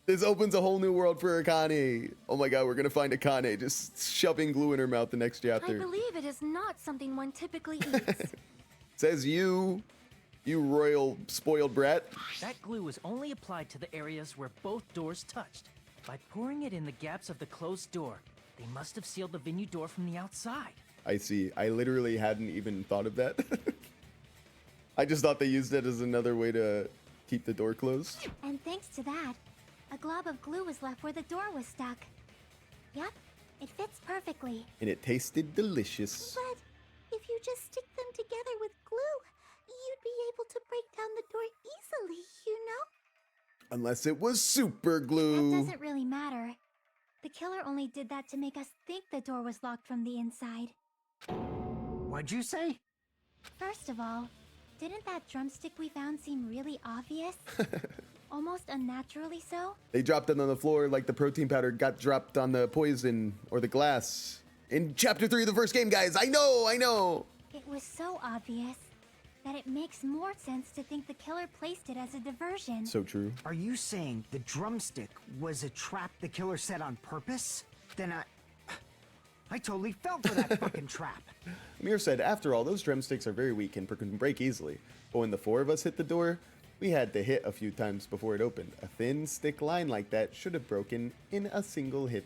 This opens a whole new world for Akane. Oh my god, we're gonna find Akane just shoving glue in her mouth the next I chapter. believe it is not something one typically eats. Says you royal spoiled brat. That glue was only applied to the areas where both doors touched. By pouring it in the gaps of the closed door, they must have sealed the venue door from the outside. I see. I literally hadn't even thought of that. I just thought they used it as another way to keep the door closed. And thanks to that, a glob of glue was left where the door was stuck. Yep, it fits perfectly. And it tasted delicious. But if you just stick them together with glue, you'd be able to break down the door easily, you know? Unless it was super That glue. doesn't really matter. The killer only did that to make us think the door was locked from the inside. What'd you say? First of all, didn't that drumstick we found seem really obvious? Almost unnaturally so? They dropped it on the floor like the protein powder got dropped on the poison or the glass. In chapter 3 of the first game, guys. I know. It was so obvious that it makes more sense to think the killer placed it as a diversion. So true. Are you saying the drumstick was a trap the killer set on purpose? Then I totally fell for that fucking trap. Amir said, after all, those drumsticks are very weak and can break easily. But when the four of us hit the door, we had to hit a few times before it opened. A thin stick line like that should have broken in a single hit.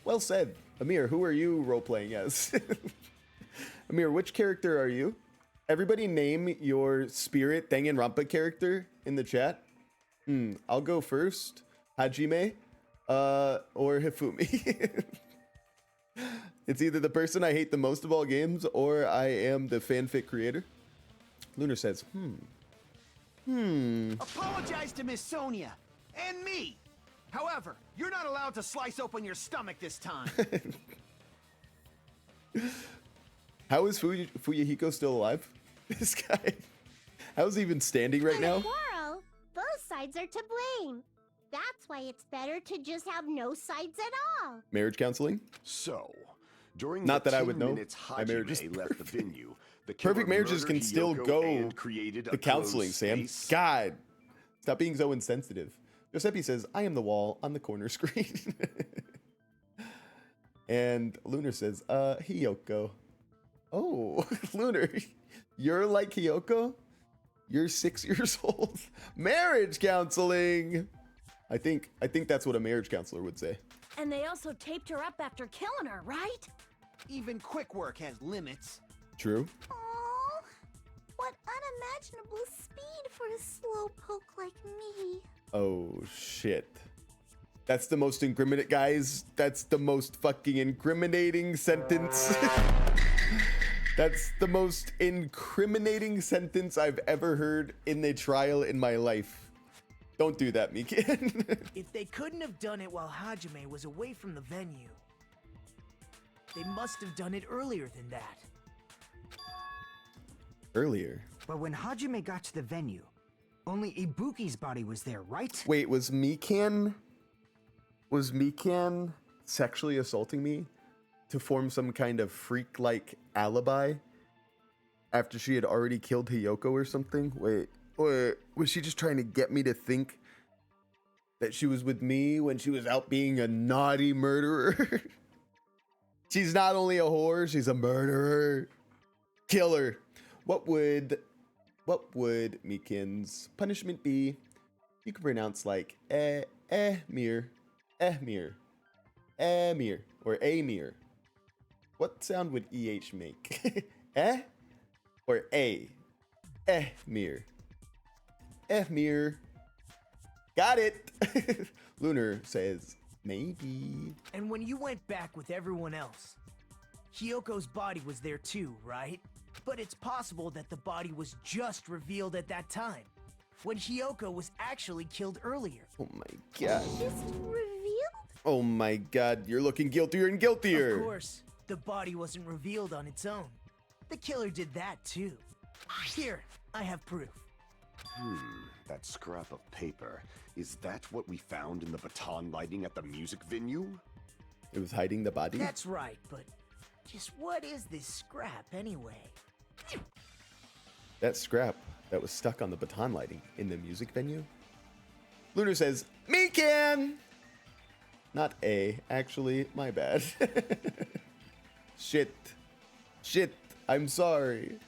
Well said. Amir, who are you role-playing as? Amir, which character are you? Everybody name your spirit Danganronpa character in the chat. I'll go first. Hajime, or Hifumi. It's either the person I hate the most of all games, or I am the fanfic creator. Lunar says, Apologize to Miss Sonia and me. However, you're not allowed to slice open your stomach this time. How is Fuyuhiko still alive? This guy. How's he even standing right now? Quarrel, both sides are to blame. That's why it's better to just have no sides at all. Marriage counseling? So, during Not the that I 10 would know. minutes My marriage is Hajime left the venue, the killer Perfect marriages murdered can still Hiyoko go and created the a counseling, closed Sam. space. God. Stop being so insensitive. Giuseppe says, I am the wall on the corner screen. And Lunar says, Hiyoko. Oh, Lunar, you're like Hiyoko? You're 6 years old. Marriage counseling. I think that's what a marriage counselor would say. And they also taped her up after killing her, right? Even quick work has limits. True. Oh, what unimaginable speed for a slowpoke like me. Oh, shit. That's the most incriminating, guys. That's the most fucking incriminating sentence. That's the most incriminating sentence I've ever heard in a trial in my life. Don't do that, Mikan. If they couldn't have done it while Hajime was away from the venue, they must have done it earlier than that. Earlier. But when Hajime got to the venue, only Ibuki's body was there, right? Wait, was Mikan sexually assaulting me to form some kind of freak-like alibi after she had already killed Hiyoko or something? Wait, was she just trying to get me to think that she was with me when she was out being a naughty murderer? She's not only a whore, she's a murderer. Killer. What would Mikan's punishment be? You could pronounce like Emir, or Amir. What sound would EH make? Or A? Emir. Emir. Got it. Lunar says, maybe. And when you went back with everyone else, Hyoko's body was there too, right? But it's possible that the body was just revealed at that time, when Hyoko was actually killed earlier. Oh my god. Just revealed? Oh my god, you're looking guiltier and guiltier. Of course, the body wasn't revealed on its own. The killer did that too. Here, I have proof. That scrap of paper. Is that what we found in the baton lighting at the music venue? It was hiding the body? That's right, but just what is this scrap anyway? That scrap that was stuck on the baton lighting in the music venue? Lunar says, Mikan! Not A, actually, my bad. Shit. I'm sorry.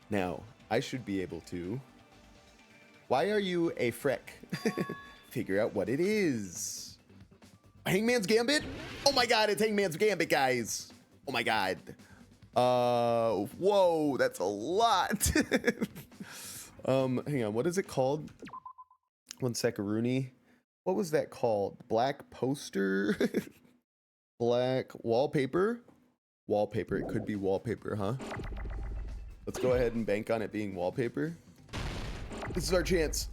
Now, I should be able to. Why are you a freck? Figure out what it is. Hangman's Gambit? Oh my god, it's Hangman's Gambit, guys. Oh my god. Whoa, that's a lot. Hang on, what is it called? One sec, Rooney. What was that called? Black poster? Black wallpaper? Wallpaper, it could be wallpaper, huh? Let's go ahead and bank on it being wallpaper. This is our chance.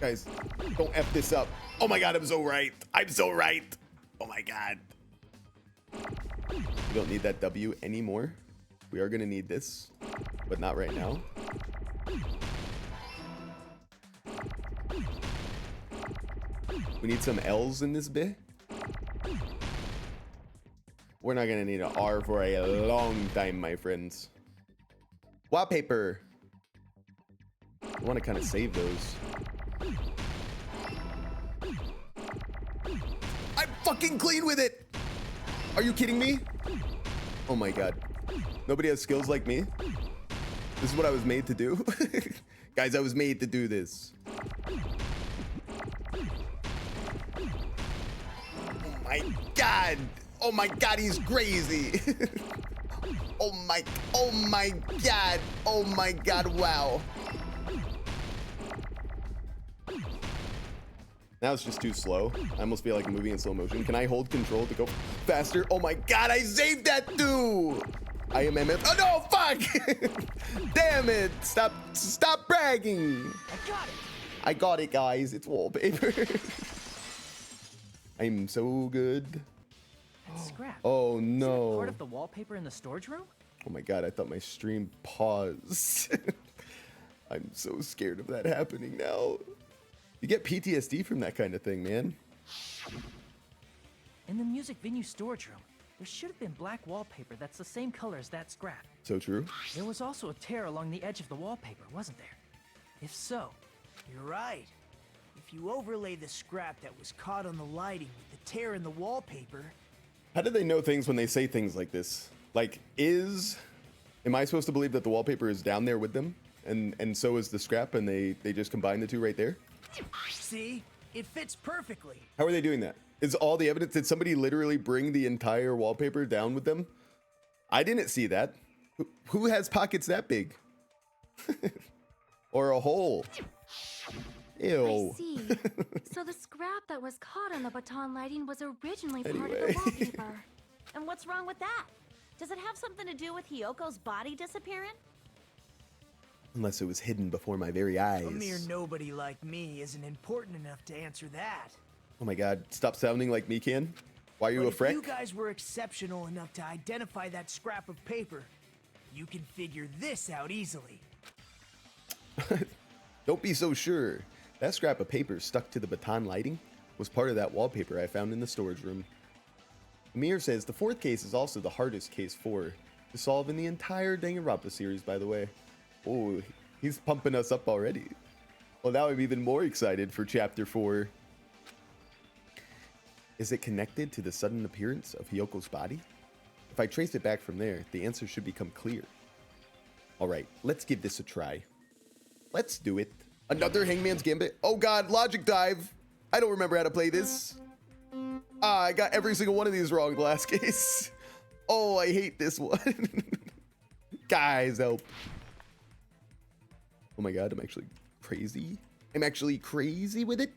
Guys, don't F this up. Oh my god, I'm so right. Oh my god. We don't need that W anymore. We are gonna need this, but not right now. We need some L's in this bit. We're not gonna need an R for a long time, my friends. Wallpaper. I want to kind of save those. I'm fucking clean with it. Are you kidding me? Oh my god. Nobody has skills like me. This is what I was made to do. Guys, I was made to do this. Oh my god. Oh my god, he's crazy. Oh my god. Oh my god, wow. Now it's just too slow. I almost feel like moving in slow motion. Can I hold control to go faster? Oh my god, I saved that too! I am MF. Oh no, fuck! Damn it! Stop bragging! I got it, guys. It's wallpaper. I'm so good. That's scrap. Oh Is no. it part of the wallpaper in the storage room? Oh my god, I thought my stream paused. I'm so scared of that happening now. You get PTSD from that kind of thing, man. In the music venue storage room, there should have been black wallpaper that's the same color as that scrap. So true. There was also a tear along the edge of the wallpaper, wasn't there? If so, You're right. If you overlay the scrap that was caught on the lighting with the tear in the wallpaper... How do they know things when they say things like this? Like, am I supposed to believe that the wallpaper is down there with them? And so is the scrap, and they just combine the two right there? See? It fits perfectly. How are they doing that? Is all the evidence, did somebody literally bring the entire wallpaper down with them? I didn't see that. Who has pockets that big? Or a hole? Ew. I see. So the scrap that was caught on the baton lighting was originally part of Anyway. the wallpaper. And what's wrong with that? Does it have something to do with Hyoko's body disappearing? Unless it was hidden before my very eyes. A mere nobody like me isn't important enough to answer that. Oh my god, stop sounding like me, Ken. Why are you But a if freak? you guys were exceptional enough to identify that scrap of paper, you can figure this out easily. Don't be so sure. That scrap of paper stuck to the baton lighting was part of that wallpaper I found in the storage room. Amir says the fourth case is also the hardest case 4 to solve in the entire Danganronpa series, by the way. Oh, he's pumping us up already. Well, now I'm even more excited for chapter 4. Is it connected to the sudden appearance of Hyoko's body? If I trace it back from there, the answer should become clear. Alright, let's give this a try. Let's do it. Another Hangman's Gambit. Oh god, Logic Dive. I don't remember how to play this. I got every single one of these wrong the last case. Oh, I hate this one. Guys, help. Oh my god, I'm actually crazy. I'm actually crazy with it.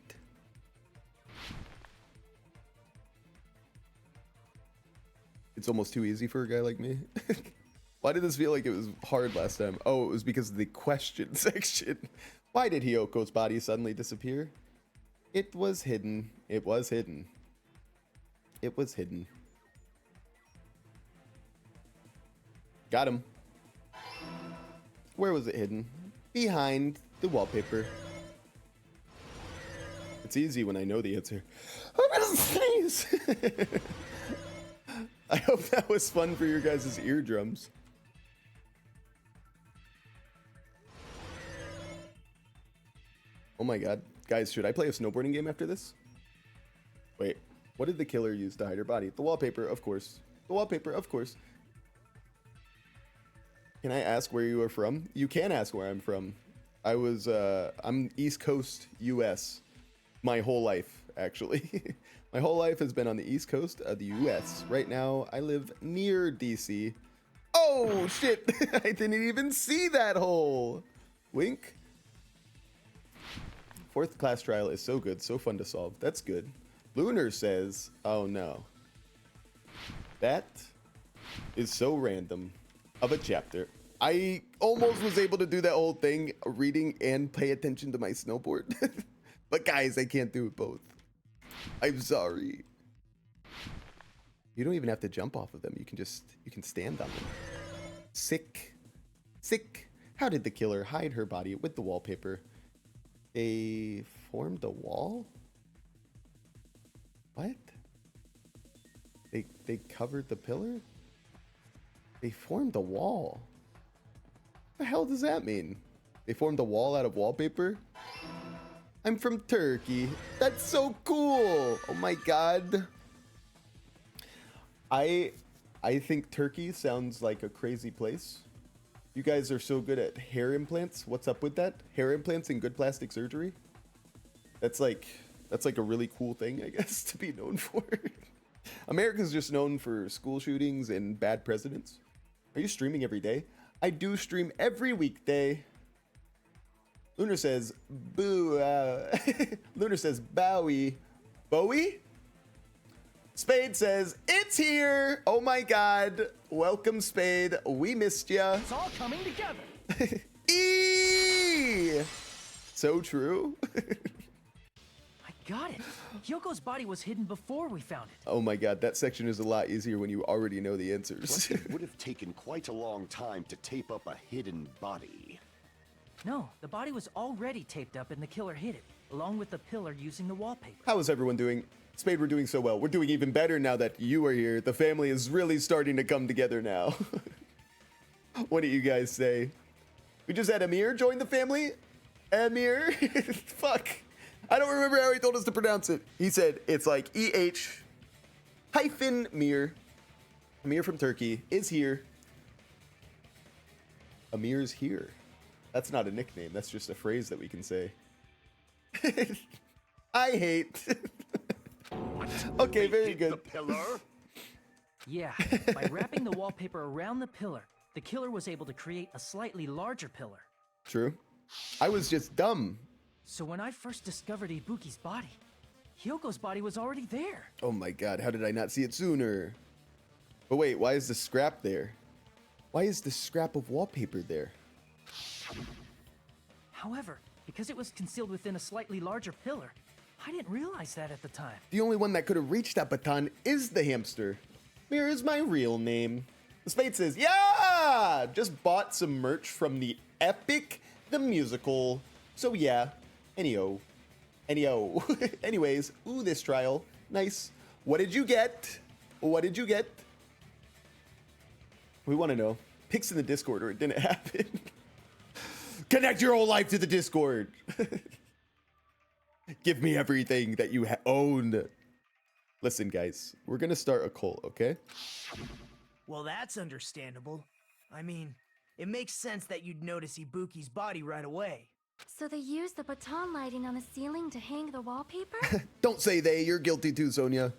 It's almost too easy for a guy like me. Why did this feel like it was hard last time? Oh, it was because of the question section. Why did Hyoko's body suddenly disappear? It was hidden. It was hidden. It was hidden. Got him. Where was it hidden? Behind the wallpaper. It's easy when I know the answer. I'm gonna sneeze. I hope that was fun for your guys' eardrums. Oh my god. Guys, should I play a snowboarding game after this? Wait, what did the killer use to hide her body? The wallpaper, of course. The wallpaper, of course. Can I ask where you are from? You can ask where I'm from. I'm East Coast, US. My whole life, actually. My whole life has been on the East Coast of the US. Right now, I live near DC. Oh, shit! I didn't even see that hole! Wink. Fourth class trial is so good, so fun to solve. That's good. Lunar says, oh no. That is so random of a chapter. I almost was able to do that whole thing, reading and pay attention to my snowboard. But guys, I can't do it both. I'm sorry. You don't even have to jump off of them. You can stand on them. Sick. Sick. How did the killer hide her body with the wallpaper? They formed a wall? What? They covered the pillar? They formed a wall. What the hell does that mean? They formed a wall out of wallpaper? I'm from Turkey. That's so cool. Oh my god. I think Turkey sounds like a crazy place. You guys are so good at hair implants. What's up with that? Hair implants and good plastic surgery? That's like a really cool thing, I guess, to be known for. America's just known for school shootings and bad presidents. Are you streaming every day? I do stream every weekday. Lunar says, boo. Lunar says, Bowie. Bowie? Spade says, it's here. Oh my god. Welcome, Spade. We missed ya. It's all coming together. Eee! So true. I got it. Hyoko's body was hidden before we found it. Oh my god, that section is a lot easier when you already know the answers. But it would have taken quite a long time to tape up a hidden body. No, the body was already taped up and the killer hid it, along with the pillar using the wallpaper. How is everyone doing? Spade, we're doing so well. We're doing even better now that you are here. The family is really starting to come together now. What do you guys say? We just had Amir join the family? Amir? Fuck. I don't remember how he told us to pronounce it. He said it's like EH hyphen Mir. Amir from Turkey is here. Amir's here. That's not a nickname. That's just a phrase that we can say. I hate. Okay, very good. The pillar? Yeah, by wrapping the wallpaper around the pillar, the killer was able to create a slightly larger pillar. True. I was just dumb. So when I first discovered Ibuki's body, Hyoko's body was already there. Oh my god, how did I not see it sooner? But wait, why is the scrap there? Why is the scrap of wallpaper there? However, because it was concealed within a slightly larger pillar, I didn't realize that at the time. The only one that could have reached that baton is the hamster. Mir is my real name. The Spade says, yeah! Just bought some merch from the Epic the Musical. So yeah, anyhow. Anyways, ooh, this trial. Nice. What did you get? What did you get? We want to know. Pics in the Discord or it didn't happen. Connect your whole life to the Discord. Give me everything that you own. Listen, guys, we're going to start a cult, okay? Well, that's understandable. I mean, it makes sense that you'd notice Ibuki's body right away. So they used the baton lighting on the ceiling to hang the wallpaper? Don't say they. You're guilty too, Sonia.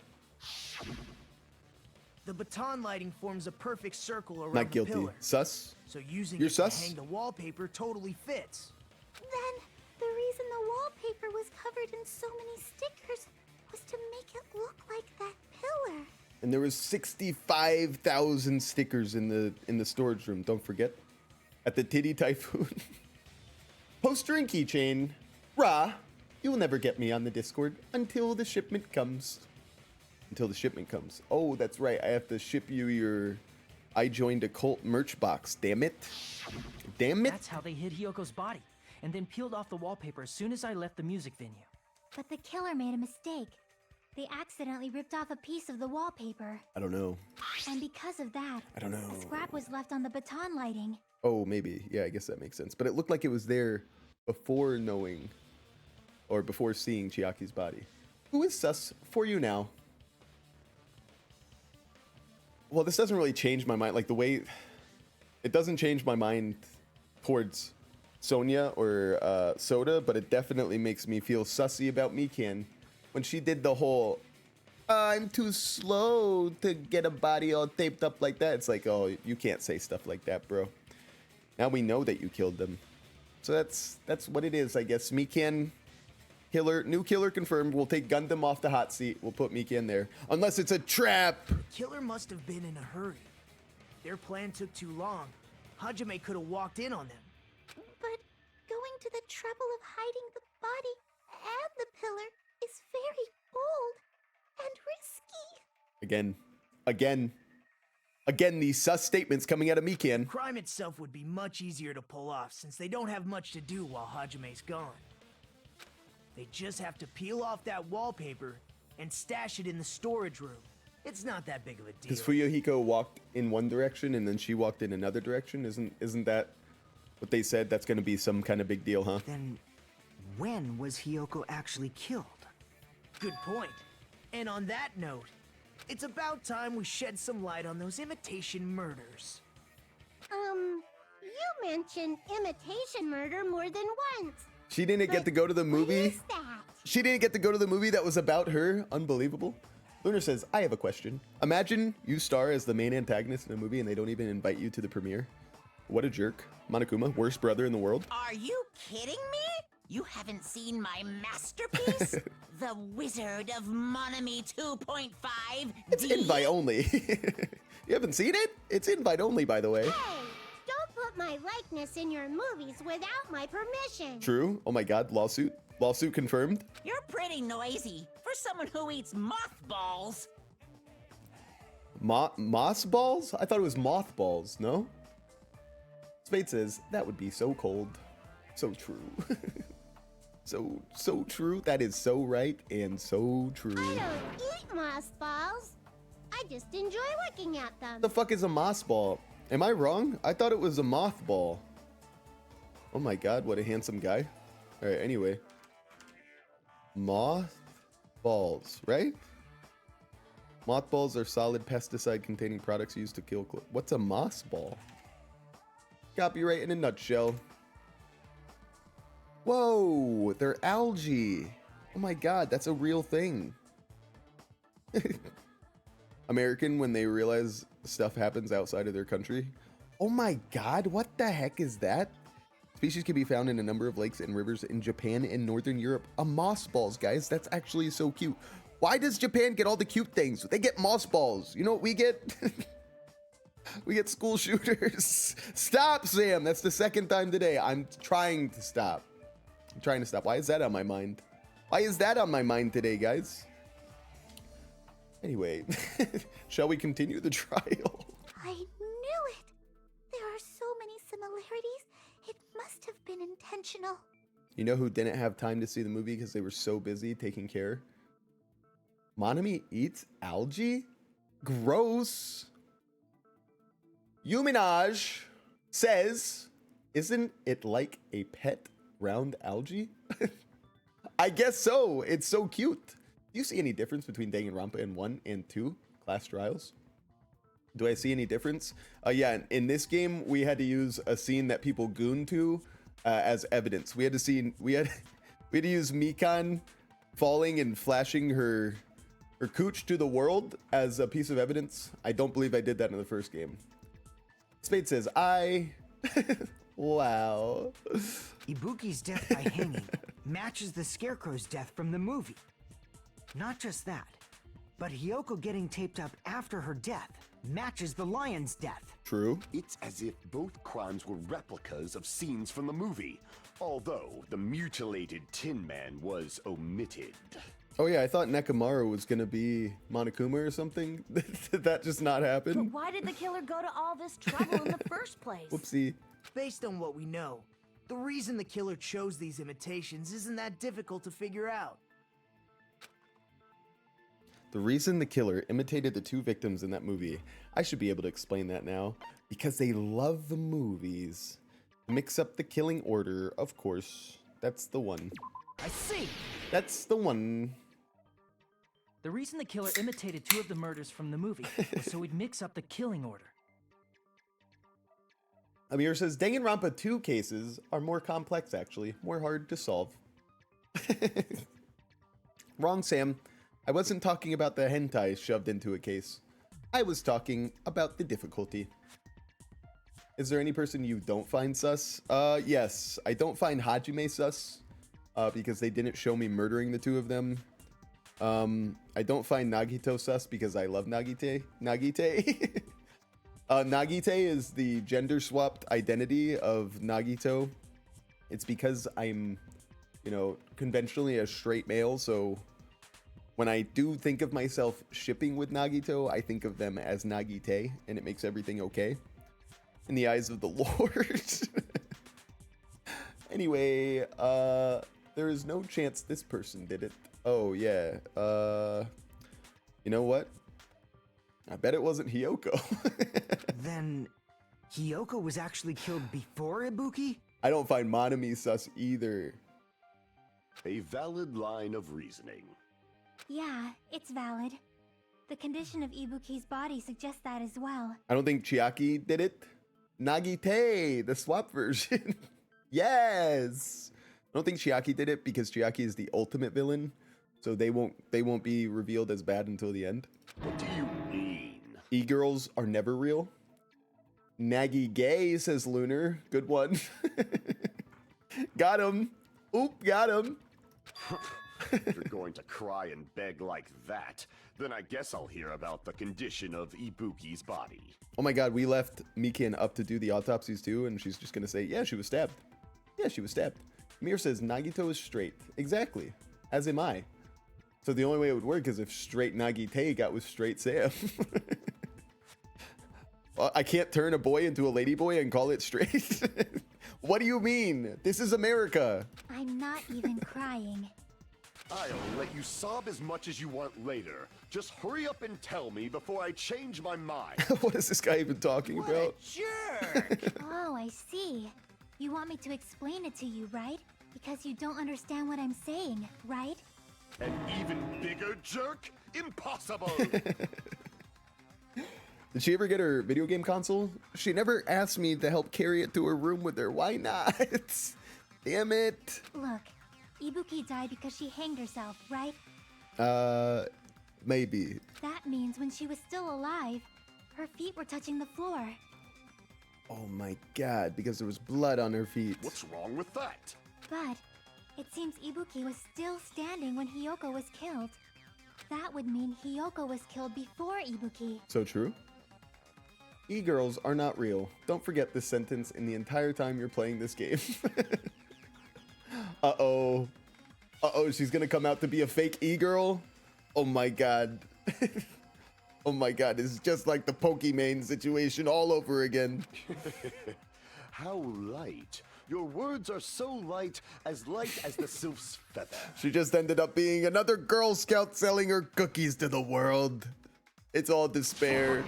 The baton lighting forms a perfect circle around Not guilty. the pillar. Sus? So using You're it sus? to hang the wallpaper totally fits. Then, the reason the wallpaper was covered in so many stickers was to make it look like that pillar. And there was 65,000 stickers in the storage room. Don't forget. At the Titty Typhoon. Poster and keychain. Rah. You will never get me on the Discord until the shipment comes. Until the shipment comes. Oh, that's right. I have to ship you your I joined a cult merch box. Damn it. Damn it. That's how they hid Hyoko's body, and then peeled off the wallpaper as soon as I left the music venue. But the killer made a mistake. They accidentally ripped off a piece of the wallpaper. I don't know. And because of that, I don't know. a scrap was left on the baton lighting. Oh, maybe. Yeah, I guess that makes sense. But it looked like it was there before knowing or before seeing Chiaki's body. Who is sus for you now? Well, this doesn't really change my mind. Like the way it doesn't change my mind towards Sonia or Soda, but it definitely makes me feel sussy about Mikan when she did the whole I'm too slow to get a body all taped up like that. It's like, oh, you can't say stuff like that, bro. Now we know that you killed them. So that's what it is, I guess. Mikan, killer, new killer confirmed. We'll take Gundam off the hot seat. We'll put Mikan there. Unless it's a trap. Killer must have been in a hurry. Their plan took too long. Hajime could have walked in on them. But going to the trouble of hiding the body and the pillar is very bold and risky. Again, these sus statements coming out of Mikan. Crime itself would be much easier to pull off since they don't have much to do while Hajime's gone. They just have to peel off that wallpaper and stash it in the storage room. It's not that big of a deal. Because Fuyuhiko walked in one direction and then she walked in another direction. Isn't that what they said? That's going to be some kind of big deal, huh? Then, when was Hyoko actually killed? Good point. And on that note, it's about time we shed some light on those imitation murders. You mentioned imitation murder more than once. She didn't get to go to the movie. What is that? She didn't get to go to the movie that was about her. Unbelievable. Lunar says, I have a question. Imagine you star as the main antagonist in a movie and they don't even invite you to the premiere. What a jerk. Monokuma, worst brother in the world. Are you kidding me? You haven't seen my masterpiece? The Wizard of Monami 2.5? It's invite only. You haven't seen it? It's invite only, by the way. Hey, don't put my likeness in your movies without my permission. True. Oh my god, lawsuit. Lawsuit confirmed. You're pretty noisy for someone who eats mothballs. Moss balls? I thought it was mothballs, no? Spade says, that would be so cold. So true. So true. That is so right and so true. I don't eat moss balls. I just enjoy looking at them. The fuck is a moss ball? Am I wrong? I thought it was a mothball. Oh my god, what a handsome guy. Alright, anyway. Mothballs, right? Mothballs are solid pesticide-containing products used to kill. What's a mothball? Copyright in a nutshell. Whoa, they're algae. Oh my god, that's a real thing. American when they realize stuff happens outside of their country. Oh my god, what the heck is that? Species can be found in a number of lakes and rivers in Japan and Northern Europe. A mothballs, guys. That's actually so cute. Why does Japan get all the cute things? They get mothballs. You know what we get? We get school shooters. Stop, Sam. That's the second time today. I'm trying to stop. I'm trying to stop. Why is that on my mind? Why is that on my mind today, guys? Anyway, shall we continue the trial? I knew it! There are so many similarities. It must have been intentional. You know who didn't have time to see the movie because they were so busy taking care? Monami eats algae? Gross. Yuminage says, isn't it like a pet round algae? I guess so. It's so cute. Do you see any difference between Danganronpa in 1 and 2 class trials? Do I see any difference? Yeah, in this game, we had to use a scene that people goon to as evidence. We had to use Mikan falling and flashing her cooch to the world as a piece of evidence. I don't believe I did that in the first game. Spade says, wow. Ibuki's death by hanging matches the Scarecrow's death from the movie. Not just that, but Hiyoko getting taped up after her death matches the lion's death. True. It's as if both crimes were replicas of scenes from the movie, although the mutilated Tin Man was omitted. Oh yeah, I thought Nekomaru was gonna be Monokuma or something. Did that just not happen? But why did the killer go to all this trouble in the first place? Whoopsie. Based on what we know, the reason the killer chose these imitations isn't that difficult to figure out. The reason the killer imitated the two victims in that movie, I should be able to explain that now. Because they love the movies. Mix up the killing order, of course. That's the one. I see. That's the one. The reason the killer imitated two of the murders from the movie was so he'd mix up the killing order. Amir says, Danganronpa 2 cases are more complex, actually. More hard to solve. Wrong, Sam. I wasn't talking about the hentai shoved into a case. I was talking about the difficulty. Is there any person you don't find sus? Yes. I don't find Hajime sus, because they didn't show me murdering the two of them. I don't find Nagito sus because I love Nagite. Nagite is the gender-swapped identity of Nagito. It's because I'm, conventionally a straight male, so when I do think of myself shipping with Nagito, I think of them as Nagite, and it makes everything okay in the eyes of the Lord. Anyway, there is no chance this person did it. Oh, yeah. You know what? I bet it wasn't Hiyoko. Then, Hiyoko was actually killed before Ibuki? I don't find Monami sus either. A valid line of reasoning. Yeah, it's valid. The condition of Ibuki's body suggests that as well. I don't think Chiaki did it. Nagite, the swap version. Yes. I don't think Chiaki did it because Chiaki is the ultimate villain, so they won't be revealed as bad until the end. What do you mean? E-girls are never real. Nagi gay, says Lunar. Good one. Got him. Oop, got him. If you're going to cry and beg like that, then I guess I'll hear about the condition of Ibuki's body. Oh my god, we left Mikan up to do the autopsies too, and she's just gonna say, yeah, she was stabbed. Yeah, she was stabbed. Mir says, Nagito is straight. Exactly. As am I. So the only way it would work is if straight Nagite got with straight Sam. Well, I can't turn a boy into a lady boy and call it straight. What do you mean? This is America. I'm not even crying. I'll let you sob as much as you want later. Just hurry up and tell me before I change my mind. What is this guy even talking about? Jerk! Oh, I see. You want me to explain it to you, right? Because you don't understand what I'm saying, right? An even bigger jerk? Impossible! Did she ever get her video game console? She never asked me to help carry it to her room with her. Why not? Damn it. Look, Ibuki died because she hanged herself, right? Maybe. That means when she was still alive, her feet were touching the floor. Oh my god, because there was blood on her feet. What's wrong with that? But it seems Ibuki was still standing when Hiyoko was killed. That would mean Hiyoko was killed before Ibuki. So true. E-girls are not real. Don't forget this sentence in the entire time you're playing this game. Uh-oh. Uh-oh, she's gonna come out to be a fake E-girl? Oh my god. Oh my god, it's just like the Pokimane situation all over again. How light. Your words are so light as the sylph's feather. She just ended up being another Girl Scout selling her cookies to the world. It's all despair.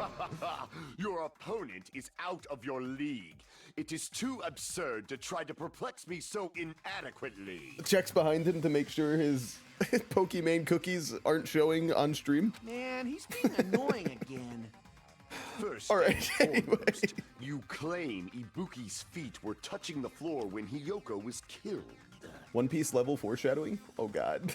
Your opponent is out of your league. It is too absurd to try to perplex me so inadequately. Checks behind him to make sure his Pokimane cookies aren't showing on stream. Man, he's being annoying again. First, All right, and foremost, you claim Ibuki's feet were touching the floor when Hiyoko was killed. One Piece level foreshadowing? Oh god.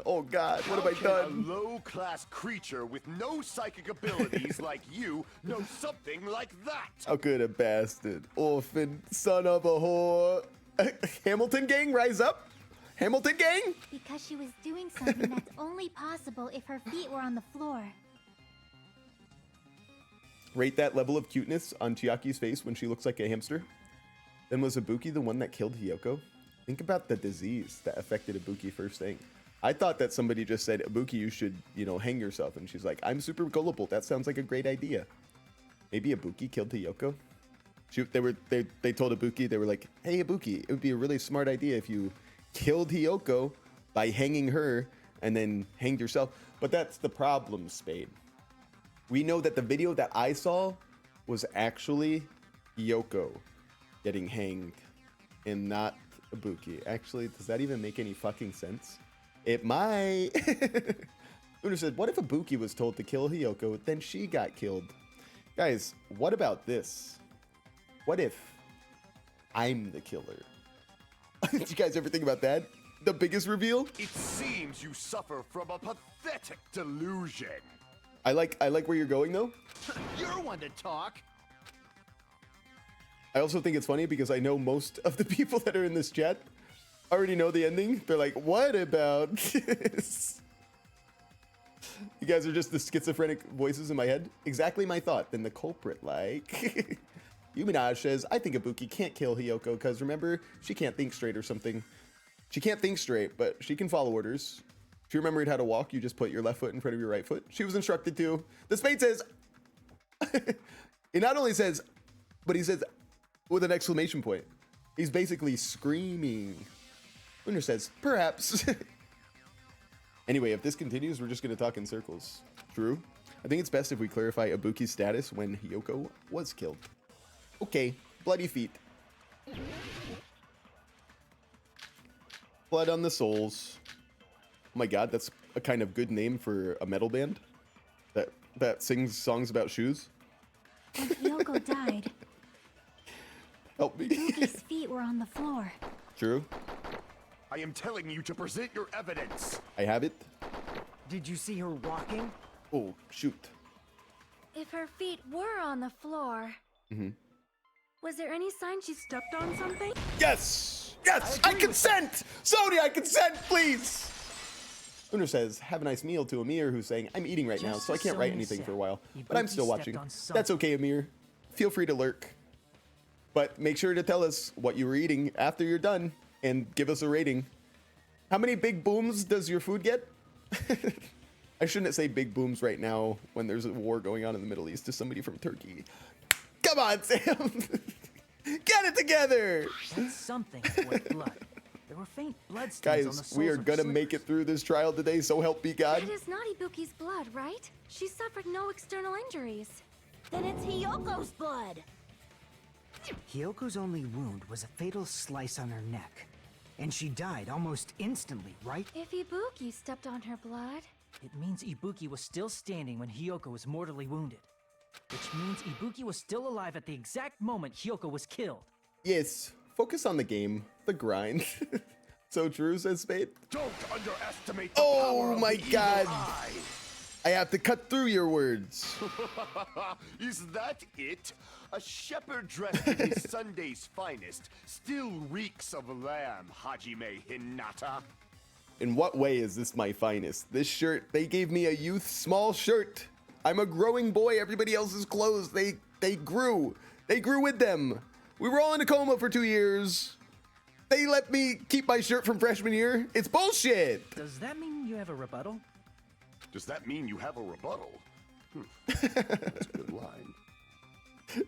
Oh god, what have I How done? can a low-class creature with no psychic abilities like you know something like that? How could a bastard, orphan, son of a whore? Hamilton gang, rise up! Hamilton gang? Because she was doing something that's only possible if her feet were on the floor. Rate that level of cuteness on Chiaki's face when she looks like a hamster. Then was Ibuki the one that killed Hiyoko? Think about the disease that affected Ibuki first thing. I thought that somebody just said, Ibuki, you should, hang yourself. And she's like, I'm super gullible. That sounds like a great idea. Maybe Ibuki killed Hiyoko? They told Ibuki, they were like, hey, Ibuki, it would be a really smart idea if you killed Hiyoko by hanging her and then hanged yourself. But that's the problem, Spade. We know that the video that I saw was actually Hiyoko getting hanged and not Ibuki. Actually, does that even make any fucking sense? It might. Una said, what if Ibuki was told to kill Hiyoko, then she got killed? Guys, what about this? What if I'm the killer? Did you guys ever think about that? The biggest reveal? It seems you suffer from a pathetic delusion. I like where you're going though. You're one to talk. I also think it's funny because I know most of the people that are in this chat already know the ending. They're like, what about this? You guys are just the schizophrenic voices in my head. Exactly my thought. Then the culprit, like... Yuminaj says, I think Ibuki can't kill Hiyoko because remember, she can't think straight or something. She can't think straight, but she can follow orders. If you remembered how to walk, you just put your left foot in front of your right foot. She was instructed to. The Spade says... He not only says, but he says... with an exclamation point. He's basically screaming. Lunar says, perhaps. Anyway, if this continues, we're just going to talk in circles. True. I think it's best if we clarify Ibuki's status when Hiyoko was killed. Okay, bloody feet. Blood on the soles. Oh my god, that's a kind of good name for a metal band that sings songs about shoes. When Hiyoko died, Help me. Ibuki's feet were on the floor. True. I am telling you to present your evidence. I have it. Did you see her walking? Oh, shoot. If her feet were on the floor, was there any sign she stepped on something? Yes! Yes! I consent! Sony, I consent, please! Uner says, have a nice meal to Amir, who's saying, I'm eating right now, Just so I as can't write Sony anything said, for a while. Ibuki But I'm still stepped watching. on something. That's okay, Amir. Feel free to lurk. But make sure to tell us what you were eating after you're done and give us a rating. How many big booms does your food get? I shouldn't say big booms right now when there's a war going on in the Middle East to somebody from Turkey. Come on, Sam! Get it together! That's something with blood. There were faint blood stains on the Guys, soles we are of gonna slippers. make it through this trial today, so help me God. It is not Ibuki's blood, right? She suffered no external injuries. Then it's Hiyoko's blood. Hiyoko's only wound was a fatal slice on her neck. and she died almost instantly, right? If Ibuki stepped on her blood, It means Ibuki was still standing when Hyoko was mortally wounded. Which means Ibuki was still alive at the exact moment Hyoko was killed. Yes, focus on the game, the grind. So true, says Spade. Don't underestimate the Oh power of my the evil God. eye. I have to cut through your words. Is that it? A shepherd dressed in his Sunday's finest still reeks of lamb, Hajime Hinata. In what way is this my finest? This shirt, they gave me a youth small shirt. I'm a growing boy. Everybody else's clothes, they grew. They grew with them. We were all in a coma for 2 years. They let me keep my shirt from freshman year. It's bullshit. Does that mean you have a rebuttal? Does that mean you have a rebuttal? That's a good line.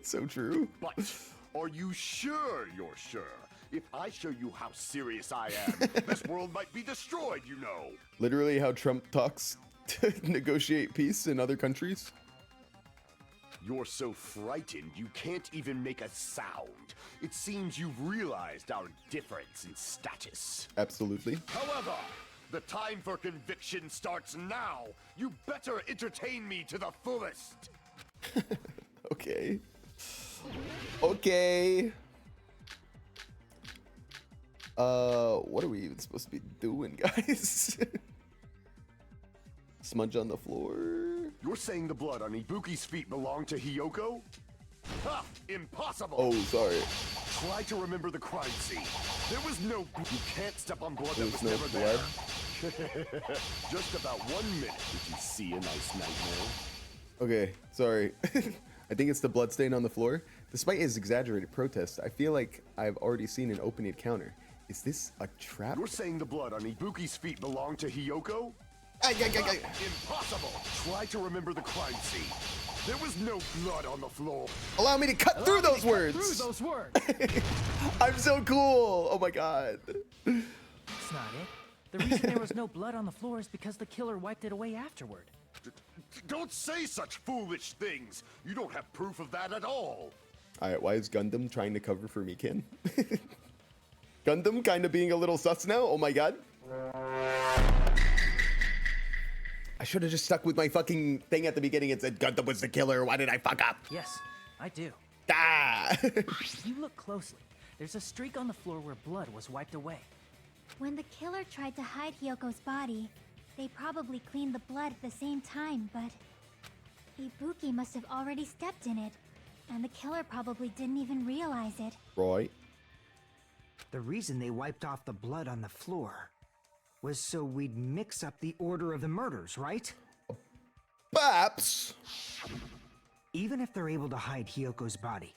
So true. But are you sure you're sure? If I show you how serious I am, this world might be destroyed, you know. Literally how Trump talks to negotiate peace in other countries. You're so frightened you can't even make a sound. It seems you've realized our difference in status. Absolutely. However, the time for conviction starts now. You better entertain me to the fullest. Okay. Okay. What are we even supposed to be doing, guys? Smudge on the floor. You're saying the blood on Ibuki's feet belonged to Hyoko? Ha! Impossible! Oh, sorry. Try to remember the crime scene. There was no... You can't step on blood that was no never blood. there. Just about 1 minute. Did you see a nice nightmare? Okay, sorry. I think it's the blood stain on the floor. Despite his exaggerated protest, I feel like I've already seen an open encounter. Is this a trap? You're saying the blood on Ibuki's feet belonged to Hyoko? Impossible! Try to remember the crime scene. There was no blood on the floor. Allow me to cut through those words. Through those words. I'm so cool. Oh my god. That's not it. The reason there was no blood on the floor is because the killer wiped it away afterward. Don't say such foolish things. You don't have proof of that at all. All right, why is Gundam trying to cover for Mikan? Gundam kind of being a little sus now. Oh my god. I should have just stuck with my fucking thing at the beginning and said Gundam was the killer. Why did I fuck up? Yes, I do. Ah! If you look closely, there's a streak on the floor where blood was wiped away. When the killer tried to hide Hyoko's body, they probably cleaned the blood at the same time, but Ibuki must have already stepped in it, and the killer probably didn't even realize it. Right. The reason they wiped off the blood on the floor was so we'd mix up the order of the murders, right? Perhaps. Even if they're able to hide Hyoko's body,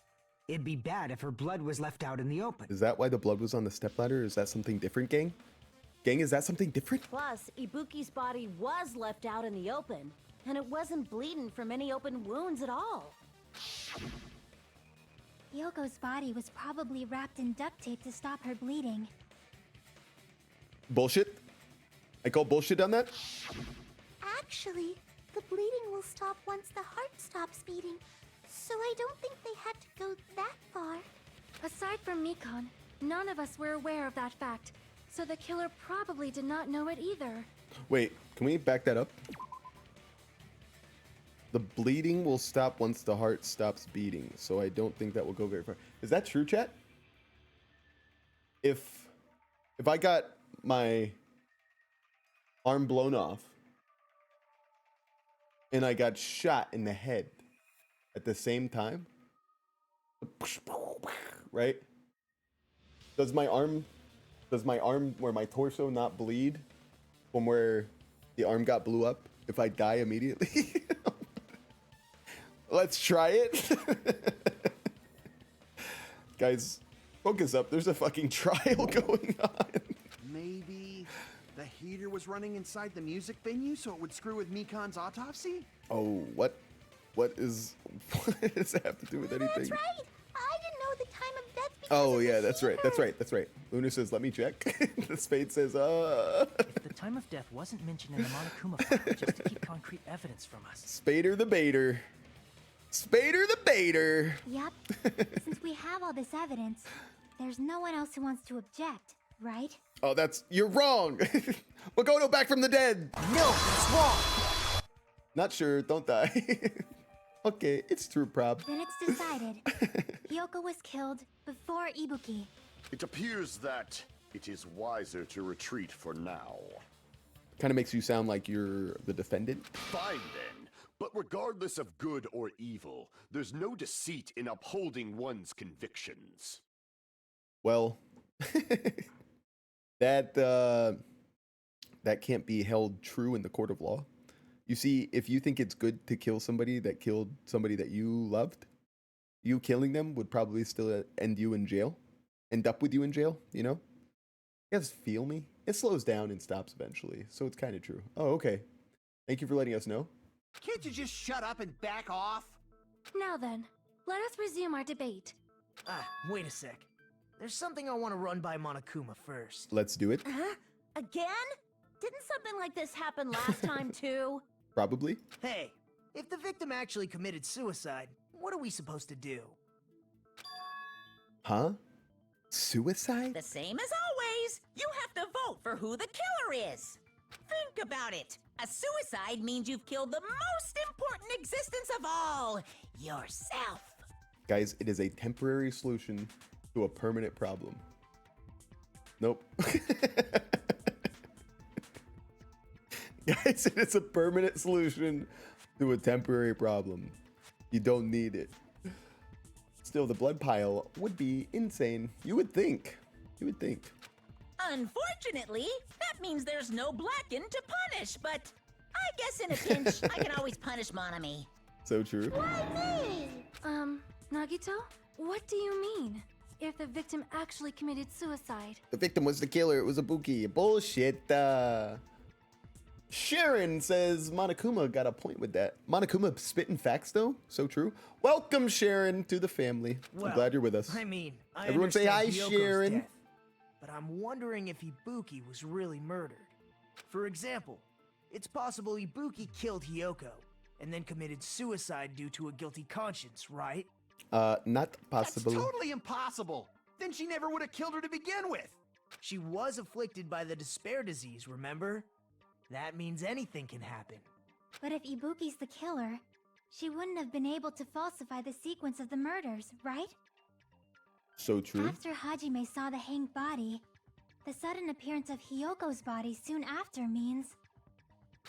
it'd be bad if her blood was left out in the open. Is that why the blood was on the stepladder? Is that something different, gang? Gang, is that something different? Plus, Ibuki's body was left out in the open, and it wasn't bleeding from any open wounds at all. Hyoko's body was probably wrapped in duct tape to stop her bleeding. Bullshit? I call bullshit on that? Actually, the bleeding will stop once the heart stops beating, so I don't think they had to go that far. aside from Mikon, none of us were aware of that fact, so the killer probably did not know it either. Wait, can we back that up? The bleeding will stop once the heart stops beating, so I don't think that will go very far. Is that true, chat? If I got my arm blown off and I got shot in the head at the same time, right? Does my arm where my torso not bleed from where the arm got blew up if I die immediately? Let's try it. Guys, focus up. There's a fucking trial going on. Maybe the heater was running inside the music venue so it would screw with Mikon's autopsy? Oh, what does that have to do with anything? That's right. I didn't know the time of death because Oh of yeah, the that's right. heater. That's right. Luna says, "Let me check." The Spade says, If the time of death wasn't mentioned in the Monokuma file just to keep concrete evidence from us. Spader the baiter. Spader the baiter. Yep. Since we have all this evidence, there's no one else who wants to object, right? Oh, you're wrong. Makoto back from the dead. No, that's wrong. Not sure, don't die. Okay, it's true, prob. Then it's decided. Hyoko was killed before Ibuki. It appears that it is wiser to retreat for now. Kind of makes you sound like you're the defendant. Fine then. But regardless of good or evil, there's no deceit in upholding one's convictions. Well, that can't be held true in the court of law. You see, if you think it's good to kill somebody that killed somebody that you loved, you killing them would probably still end up with you in jail, you know? You guys feel me? It slows down and stops eventually, so it's kind of true. Oh, okay. Thank you for letting us know. Can't you just shut up and back off? Now then, let us resume our debate. Wait a sec. There's something I want to run by Monokuma first. Let's do it. Huh? Again? Didn't something like this happen last time too? Probably. Hey, if the victim actually committed suicide, what are we supposed to do? Huh? Suicide? The same as always. You have to vote for who the killer is. Think about it. A suicide means you've killed the most important existence of all, yourself. Guys, it is a temporary solution to a permanent problem. Nope. Guys, it is a permanent solution to a temporary problem. You don't need it. Still, the blood pile would be insane. You would think. You would think. Unfortunately, that means there's no Blackened to punish, but I guess in a pinch, I can always punish Monami. So true. Nagito? What do you mean? If the victim actually committed suicide? The victim was the killer. It was Ibuki. Bullshit. Sharon says Monokuma got a point with that. Monokuma spitting facts, though. So true. Welcome, Sharon, to the family. I'm glad you're with us. I mean, I Everyone say hi, understand Hyoko's Sharon. death, but I'm wondering if Ibuki was really murdered. For example, it's possible Ibuki killed Hyoko and then committed suicide due to a guilty conscience, right? Not possible. That's totally impossible. Then she never would have killed her to begin with. She was afflicted by the despair disease, remember? That means anything can happen. But if Ibuki's the killer, she wouldn't have been able to falsify the sequence of the murders, right? So true. After Hajime saw the hanged body, the sudden appearance of Hyoko's body soon after means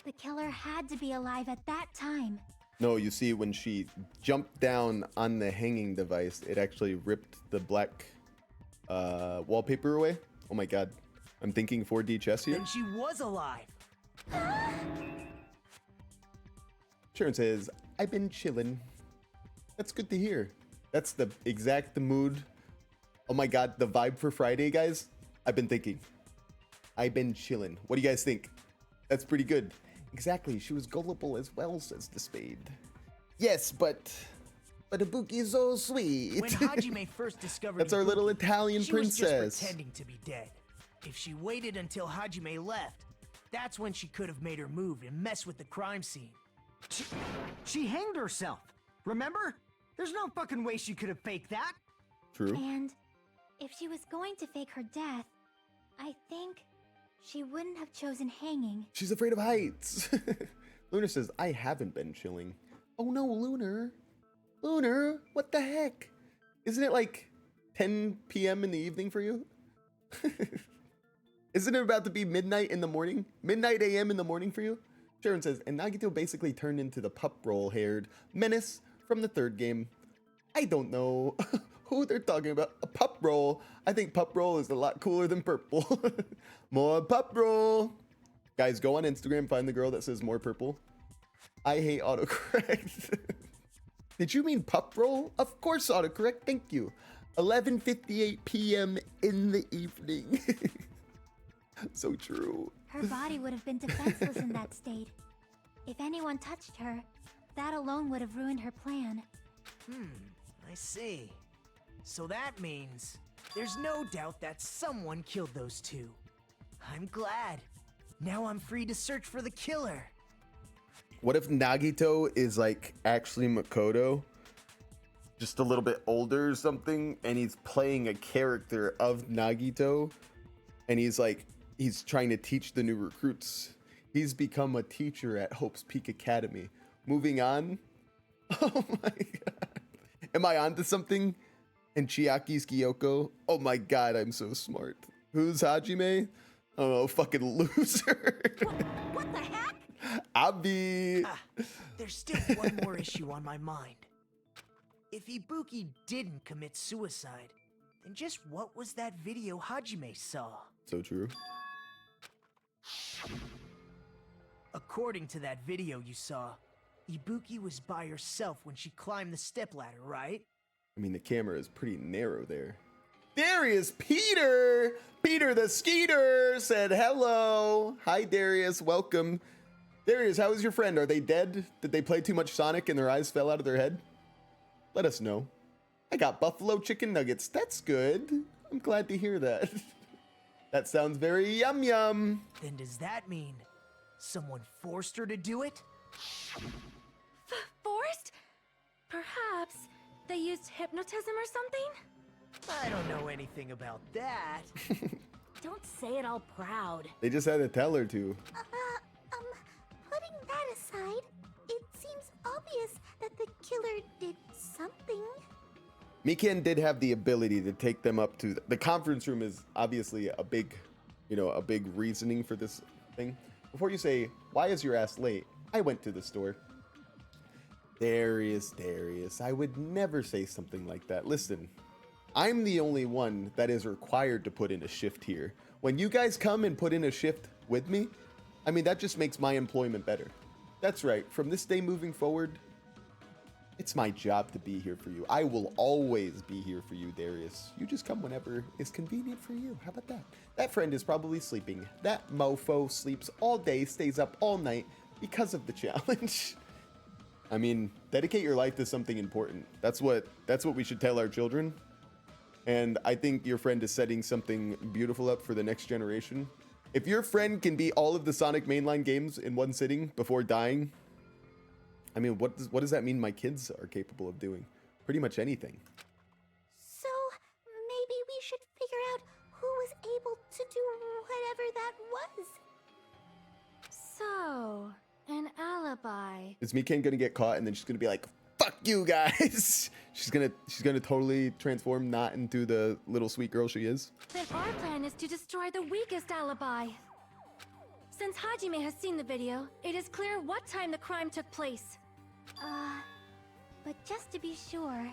the killer had to be alive at that time. No, you see, when she jumped down on the hanging device, it actually ripped the black wallpaper away. Oh my god. I'm thinking 4D chess here. Then she was alive. Sharon says, I've been chillin'. That's good to hear. That's the exact mood. Oh my god, the vibe for Friday, guys. I've been thinking. I've been chillin'. What do you guys think? That's pretty good. Exactly, she was gullible as well, says the spade. Yes, but Ibuki is so sweet. When Hajime first discovered That's our Ibuki, little Italian she was princess. just pretending to be dead. If she waited until Hajime left, that's when she could have made her move and mess with the crime scene. She hanged herself. Remember? There's no fucking way she could have faked that. True. And if she was going to fake her death, I think she wouldn't have chosen hanging. She's afraid of heights. Lunar says, I haven't been chilling. Oh no, Lunar. Lunar, what the heck? Isn't it like 10 p.m. in the evening for you? Isn't it about to be midnight in the morning? Midnight a.m. in the morning for you? Sharon says, and Nagito basically turned into the pup roll-haired menace from the third game. I don't know who they're talking about. A pup roll. I think pup roll is a lot cooler than purple. More pup roll. Guys, go on Instagram, find the girl that says more purple. I hate autocorrect. Did you mean pup roll? Of course autocorrect, thank you. 11:58 p.m. in the evening. So true. Her body would have been defenseless in that state. If anyone touched her, that alone would have ruined her plan. I see. So that means there's no doubt that someone killed those two. I'm glad. Now I'm free to search for the killer. What if Nagito is like actually Makoto, just a little bit older or something, and he's playing a character of Nagito, and he's trying to teach the new recruits. He's become a teacher at Hope's Peak Academy. Moving on. Oh my god. Am I onto something? And Chiaki's Gyoko. Oh my god, I'm so smart. Who's Hajime? I don't know, fucking loser. What the heck? Abi. There's still one more issue on my mind. If Ibuki didn't commit suicide, then just what was that video Hajime saw? So true. According to that video you saw, Ibuki was by herself when she climbed the stepladder, right? I mean, the camera is pretty narrow there. Darius Peter! Peter the Skeeter said hello. Hi, Darius. Welcome. Darius, how is your friend? Are they dead? Did they play too much Sonic and their eyes fell out of their head? Let us know. I got buffalo chicken nuggets. That's good. I'm glad to hear that. That sounds very yum yum. Then does that mean someone forced her to do it? Forced? Perhaps they used hypnotism or something? I don't know anything about that. Don't say it all proud. They just had to tell her to. Putting that aside, it seems obvious that the killer did something. Mikan did have the ability to take them up to the conference room. Is obviously a big, a big reasoning for this thing. Before you say, why is your ass late? I went to the store. Darius, I would never say something like that. Listen, I'm the only one that is required to put in a shift here. When you guys come and put in a shift with me, I mean, that just makes my employment better. That's right. From this day moving forward, it's my job to be here for you. I will always be here for you, Darius. You just come whenever is convenient for you. How about that? That friend is probably sleeping. That mofo sleeps all day, stays up all night because of the challenge. I mean, dedicate your life to something important. That's what we should tell our children. And I think your friend is setting something beautiful up for the next generation. If your friend can beat all of the Sonic mainline games in one sitting before dying, I mean, what does that mean my kids are capable of doing? Pretty much anything. So, maybe we should figure out who was able to do whatever that was. So, an alibi. Is Mikan gonna get caught and then she's gonna be like, fuck you guys? she's gonna totally transform not into the little sweet girl she is. Then our plan is to destroy the weakest alibi. Since Hajime has seen the video, it is clear what time the crime took place. But just to be sure,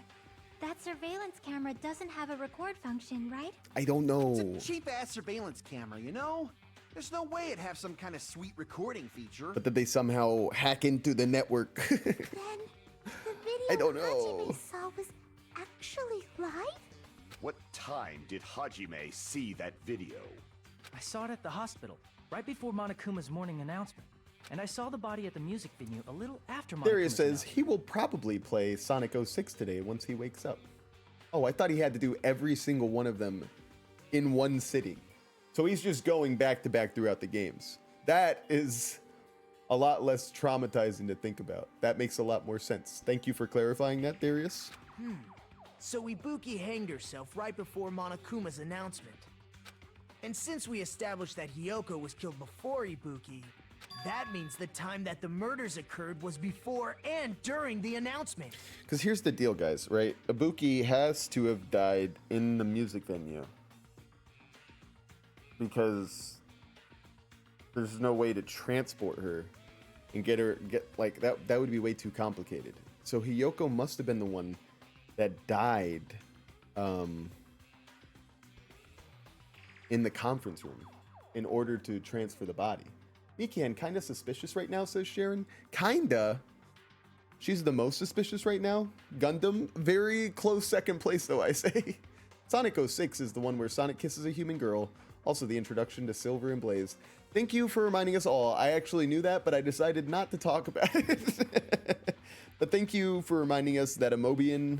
that surveillance camera doesn't have a record function, right? I don't know. It's a cheap-ass surveillance camera, you know? There's no way it'd have some kind of sweet recording feature. But did they somehow hack into the network? Then, the video I don't know. Hajime saw was actually live? What time did Hajime see that video? I saw it at the hospital, right before Monokuma's morning announcement. And I saw the body at the music venue a little after Monokuma's Darius says announcement. he will probably play Sonic 06 today once he wakes up. Oh, I thought he had to do every single one of them in one sitting. So he's just going back to back throughout the games. That is a lot less traumatizing to think about. That makes a lot more sense. Thank you for clarifying that, Darius. So Ibuki hanged herself right before Monokuma's announcement. And since we established that Hiyoko was killed before Ibuki, that means the time that the murders occurred was before and during the announcement. Because here's the deal, guys, right? Ibuki has to have died in the music venue. Because there's no way to transport her and get like that would be way too complicated. So Hiyoko must have been the one that died in the conference room in order to transfer the body. Mikan, kinda suspicious right now, says Sharon. Kinda. She's the most suspicious right now. Gundam, very close second place though, I say. Sonic 06 is the one where Sonic kisses a human girl. Also the introduction to Silver and Blaze. Thank you for reminding us all. I actually knew that, but I decided not to talk about it. But thank you for reminding us that a Mobian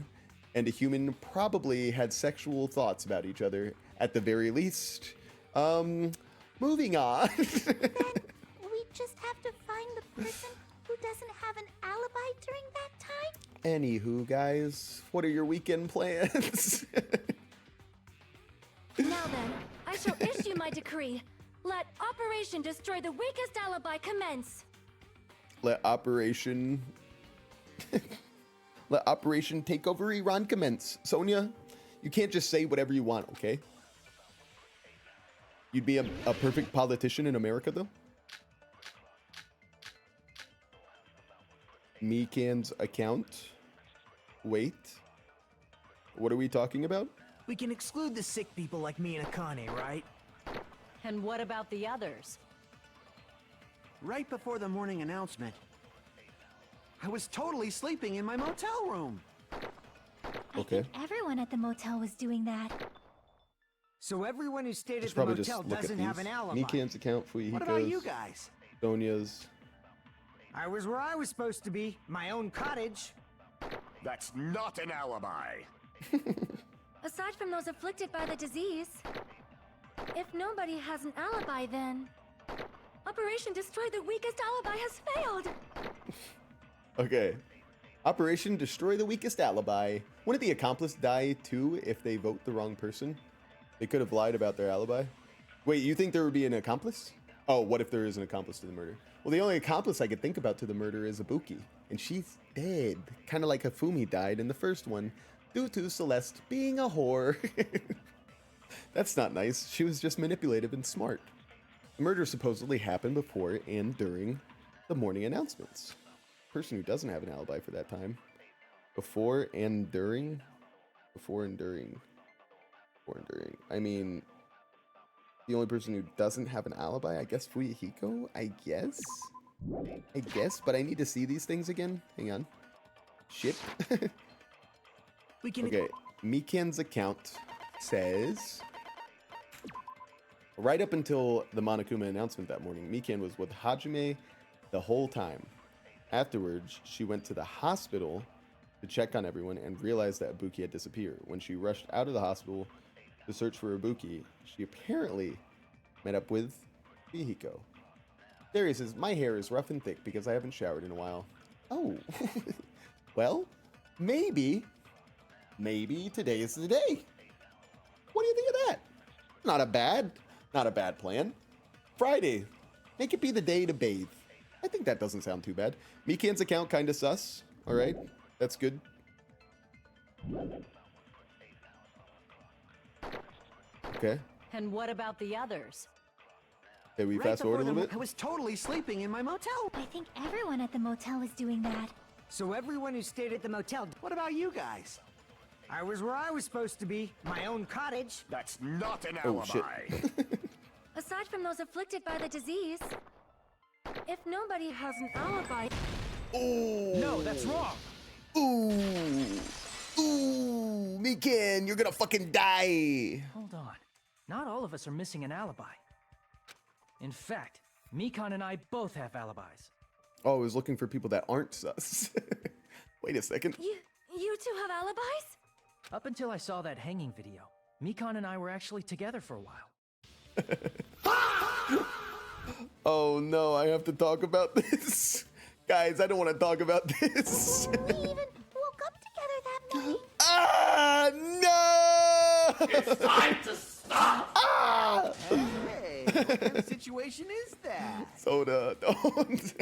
and a human probably had sexual thoughts about each other, at the very least. Moving on. Then we just have to find the person who doesn't have an alibi during that time? Anywho, guys, what are your weekend plans? Now then, I shall issue my decree. Let Operation Destroy the Weakest Alibi commence. Let Operation Take Over Iran commence. Sonia, you can't just say whatever you want, okay? You'd be a perfect politician in America, though. Mikan's account. Wait. What are we talking about? We can exclude the sick people like me and Akane, right? And what about the others? Right before the morning announcement, I was totally sleeping in my motel room. Okay. Everyone at the motel was doing that. So everyone who stayed Let's at the probably just motel look at doesn't have these. an alibi. Mikan's account, What about you Fuyuhiko's, guys? Sonia's. I was where I was supposed to be, my own cottage. That's not an alibi. Aside from those afflicted by the disease, if nobody has an alibi, then Operation Destroy the Weakest Alibi has failed. Okay. Operation Destroy the Weakest Alibi. Wouldn't the accomplice die too if they vote the wrong person? They could have lied about their alibi. Wait, you think there would be an accomplice? Oh, what if there is an accomplice to the murder? Well, the only accomplice I could think about to the murder is Ibuki, and she's dead. Kind of like Hifumi died in the first one, due to Celeste being a whore. That's not nice. She was just manipulative and smart. The murder supposedly happened before and during the morning announcements. Person who doesn't have an alibi for that time. Before and during. Before and during. I mean, the only person who doesn't have an alibi, I guess Fuyuhiko, I guess, but I need to see these things again. Hang on. Shit. We can. Okay, Mikan's account says, right up until the Monokuma announcement that morning, Mikan was with Hajime the whole time. Afterwards, she went to the hospital to check on everyone and realized that Ibuki had disappeared. When she rushed out of the hospital to search for Ibuki, she apparently met up with Fuyuhiko. There he says, my hair is rough and thick because I haven't showered in a while. Oh, well, maybe today is the day. What do you think of that? Not a bad plan. Friday, make it be the day to bathe. I think that doesn't sound too bad. Mikan's account kinda sus. All right, that's good. Okay. And what about the others? Okay, we Right fast forward a before little the bit. I was totally sleeping in my motel. I think everyone at the motel was doing that. So everyone who stayed at the motel, What about you guys? I was where I was supposed to be, my own cottage. That's not an Oh, shit. alibi. Aside from those afflicted by the disease, if nobody has an alibi, No, that's wrong. Ooh, Mikan, you're gonna fucking die. Hold on. Not all of us are missing an alibi. In fact, Mikan and I both have alibis. Oh, I was looking for people that aren't sus. Wait a second. you two have alibis? Up until I saw that hanging video, Mikan and I were actually together for a while. Oh no, I have to talk about this. Guys, I don't want to talk about this. We even woke up together that morning. Ah, no! It's time to stop! Ah! Hey, what kind of situation is that? Soda, don't.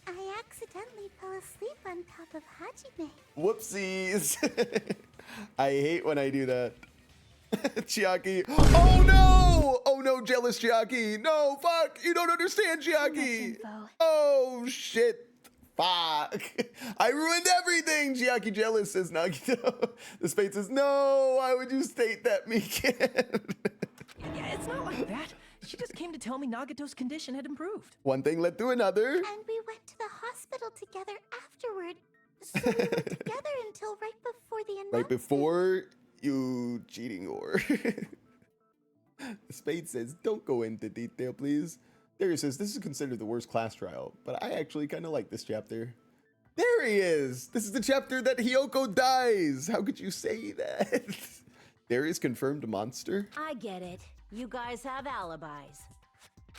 I accidentally fell asleep on top of Hajime. Whoopsies. I hate when I do that. Chiaki. Oh no! Oh no, jealous Chiaki. No, fuck. You don't understand, Chiaki. info. Oh shit. Fuck. I ruined everything. Chiaki jealous, says Nagito. The spade says, no, why would you state that, Mikan? Yeah, it's not like that. She just came to tell me Nagito's condition had improved. One thing led to another. And we went to the hospital together afterward. So we were together until right before the announcement. Right before you cheating whore. The spade says, don't go into detail, please. Darius says, this is considered the worst class trial, but I actually kind of like this chapter. There he is. This is the chapter that Hiyoko dies. How could you say that? Darius confirmed a monster. I get it. You guys have alibis.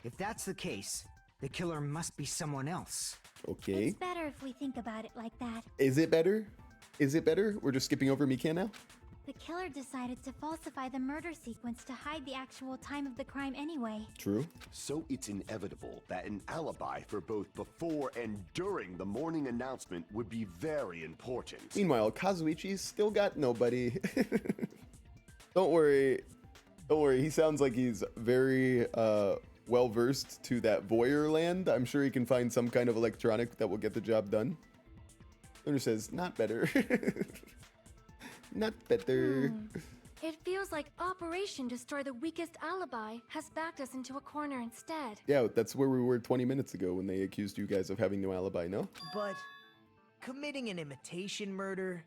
If that's the case, the killer must be someone else. Okay. It's better if we think about it like that. Is it better? Is it better? We're just skipping over Mikan now? The killer decided to falsify the murder sequence to hide the actual time of the crime anyway. True. So it's inevitable that an alibi for both before and during the morning announcement would be very important. Meanwhile, Kazuichi's still got nobody. Don't worry. Don't worry. He sounds like he's very well versed to that voyeur land. I'm sure he can find some kind of electronic that will get the job done. Lunar says, not better. Not better. It feels like Operation Destroy the Weakest Alibi has backed us into a corner instead. Yeah, that's where we were 20 minutes ago when they accused you guys of having no alibi, no? But committing an imitation murder,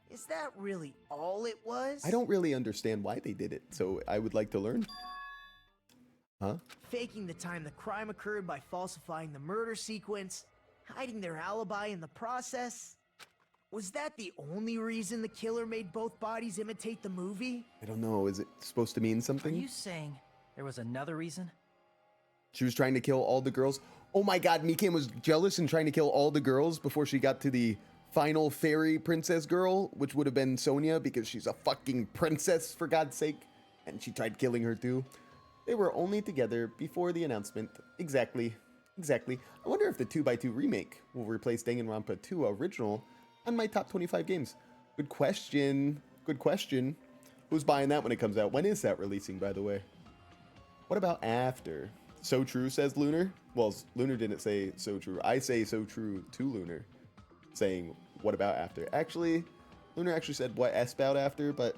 is that really all it was? I don't really understand why they did it, so I would like to learn. Huh? Faking the time the crime occurred by falsifying the murder sequence, hiding their alibi in the process. Was that the only reason the killer made both bodies imitate the movie? I don't know. Is it supposed to mean Are something? you saying there was another reason? She was trying to kill all the girls. Oh my god, Mikan was jealous and trying to kill all the girls before she got to the final fairy princess girl, which would have been Sonia because she's a fucking princess, for God's sake. And she tried killing her too. They were only together before the announcement. Exactly. Exactly. I wonder if the 2x2 remake will replace Danganronpa 2 original on my top 25 games. Good question. Good question. Who's buying that when it comes out? When is that releasing, by the way? What about after? So true, says Lunar. Well, Lunar didn't say so true. I say so true to Lunar, saying, what about after? Actually, Lunar actually said what S about after, but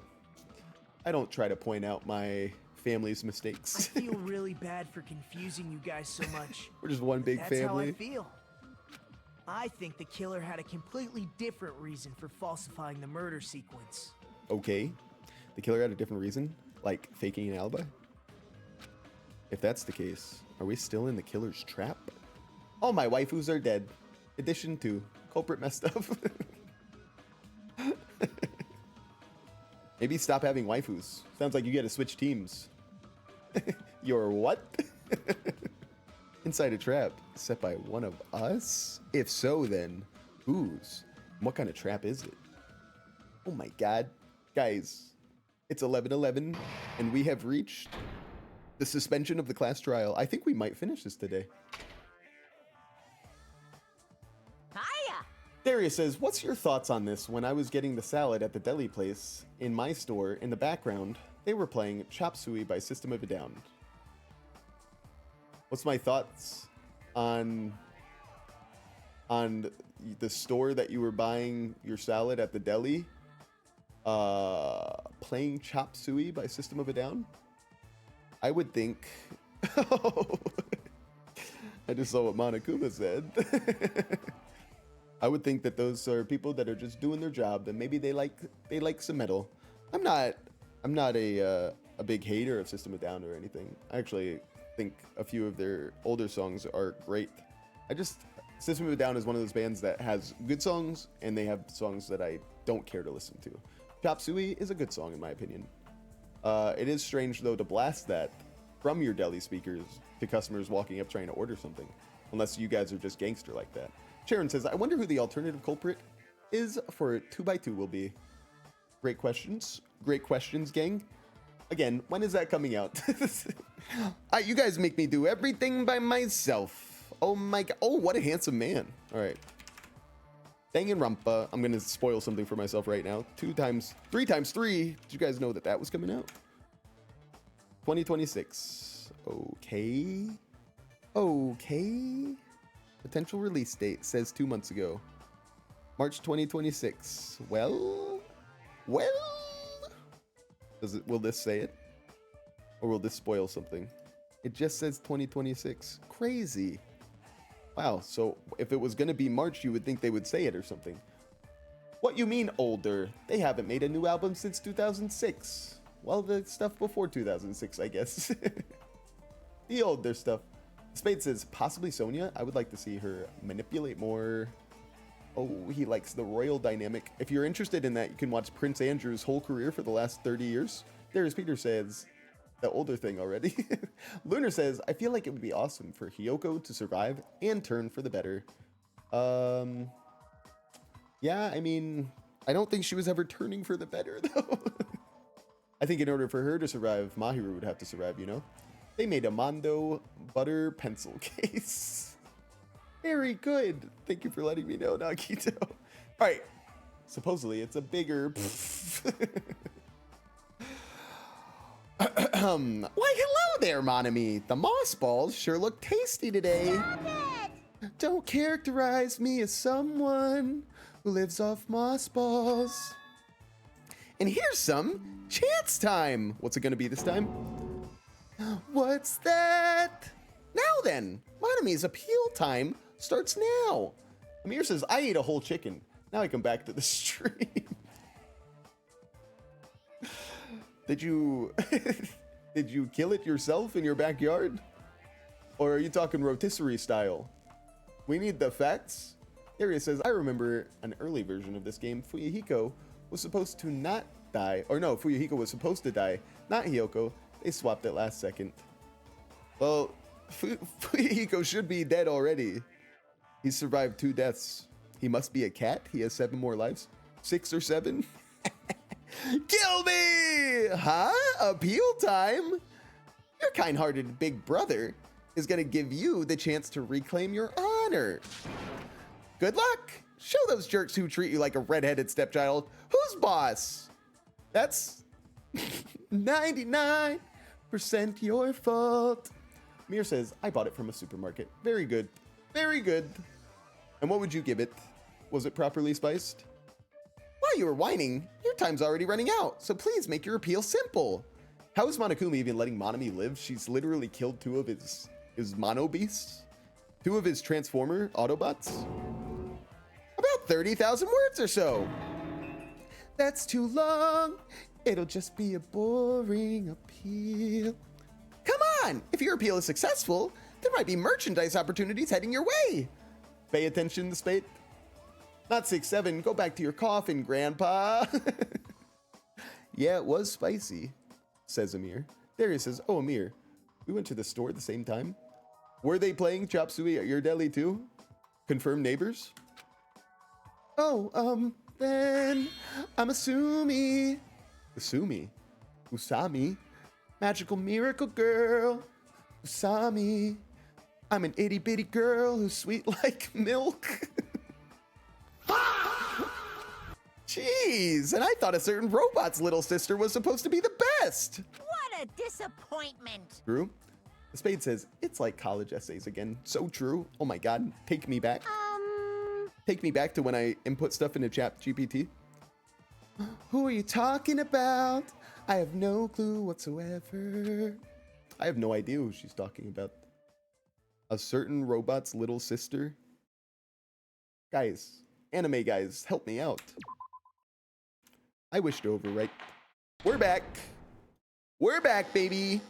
I don't try to point out my family's mistakes. I feel really bad for confusing you guys so much. We're just one big That's family. how I feel. I think the killer had a completely different reason for falsifying the murder sequence. Okay. The killer had a different reason? Like faking an alibi? If that's the case, are we still in the killer's trap? All my waifus are dead. Edition 2. Culprit messed up. Maybe stop having waifus. Sounds like you gotta switch teams. Your what? Inside a trap set by one of us? If so, then whose? What kind of trap is it? Oh my god. Guys, it's 11:11 and we have reached the suspension of the class trial. I think we might finish this today. Hiya! Darius says, what's your thoughts on this? When I was getting the salad at the deli place in my store, in the background, they were playing Chop Suey by System of a Down. What's my thoughts on the store that you were buying your salad at the deli? Playing Chop Suey by System of a Down? I would think... I just saw what Monokuma said. I would think that those are people that are just doing their job and maybe they like some metal. I'm not a big hater of System of a Down or anything. I actually think a few of their older songs are great. System of a Down is one of those bands that has good songs and they have songs that I don't care to listen to. Chop Suey is a good song in my opinion. It is strange though to blast that from your deli speakers to customers walking up trying to order something, unless you guys are just gangster like that. Sharon says, I wonder who the alternative culprit is for 2x2 will be. Great questions, gang. Again, when is that coming out? You guys make me do everything by myself. Oh my god. Oh, what a handsome man. All right. Danganronpa. I'm going to spoil something for myself right now. 3 times 3. Did you guys know that was coming out? 2026. Okay. Potential release date says 2 months ago. March 2026. Well. Will this say it? Or will this spoil something? It just says 2026. Crazy. Wow, so if it was gonna be March, you would think they would say it or something. What you mean older? They haven't made a new album since 2006. Well, the stuff before 2006, I guess. The older stuff. Spade says, possibly Sonia. I would like to see her manipulate more. Oh, he likes the royal dynamic. If you're interested in that, you can watch Prince Andrew's whole career for the last 30 years. Darius Peter says, the older thing already. Lunar says, I feel like it would be awesome for Hiyoko to survive and turn for the better. Yeah, I mean, I don't think she was ever turning for the better, though. I think in order for her to survive, Mahiru would have to survive, you know? They made a Mondo butter pencil case. Very good. Thank you for letting me know, Nagito. All right. Supposedly, it's a bigger... Why, hello there, Monami. The moss balls sure look tasty today. Don't characterize me as someone who lives off moss balls. And here's some chance time. What's it gonna be this time? What's that? Now then, Monami's appeal time starts now. Amir says, I ate a whole chicken. Now I come back to the stream. Did you kill it yourself in your backyard? Or are you talking rotisserie style? We need the facts. Aria says, I remember an early version of this game. Fuyuhiko was supposed to not die. Or no, Fuyuhiko was supposed to die, not Hiyoko. They swapped it last second. Well, Fuyuhiko should be dead already. He survived 2 deaths. He must be a cat. He has 7 more lives. 6 or 7? Kill me! Huh? Appeal time? Your kind-hearted big brother is gonna give you the chance to reclaim your honor. Good luck. Show those jerks who treat you like a redheaded stepchild who's boss. That's 99% your fault. Mir says, I bought it from a supermarket. Very good. Very good. And what would you give it? Was it properly spiced? While you were whining, your time's already running out, so please make your appeal simple. How is Monokuma even letting Monami live? She's literally killed 2 of his mono beasts, 2 of his transformer Autobots. About 30,000 words or so. That's too long. It'll just be a boring appeal. Come on, if your appeal is successful, there might be merchandise opportunities heading your way. Pay attention, the spade. Not 6-7, go back to your coffin, Grandpa. Yeah, it was spicy, says Amir. Darius says, oh, Amir, we went to the store at the same time. Were they playing chop suey at your deli too? Confirmed neighbors? Oh, then I'm Asumi. Asumi? Usami? Magical miracle girl. Usami. I'm an itty bitty girl who's sweet like milk. Jeez, and I thought a certain robot's little sister was supposed to be the best. What a disappointment. True. The spade says, it's like college essays again. So true. Oh my god, take me back. Take me back to when I input stuff into Chat GPT. Who are you talking about? I have no clue whatsoever. I have no idea who she's talking about. A certain robot's little sister? Guys, anime guys, help me out. I wish to overwrite. We're back. We're back, baby.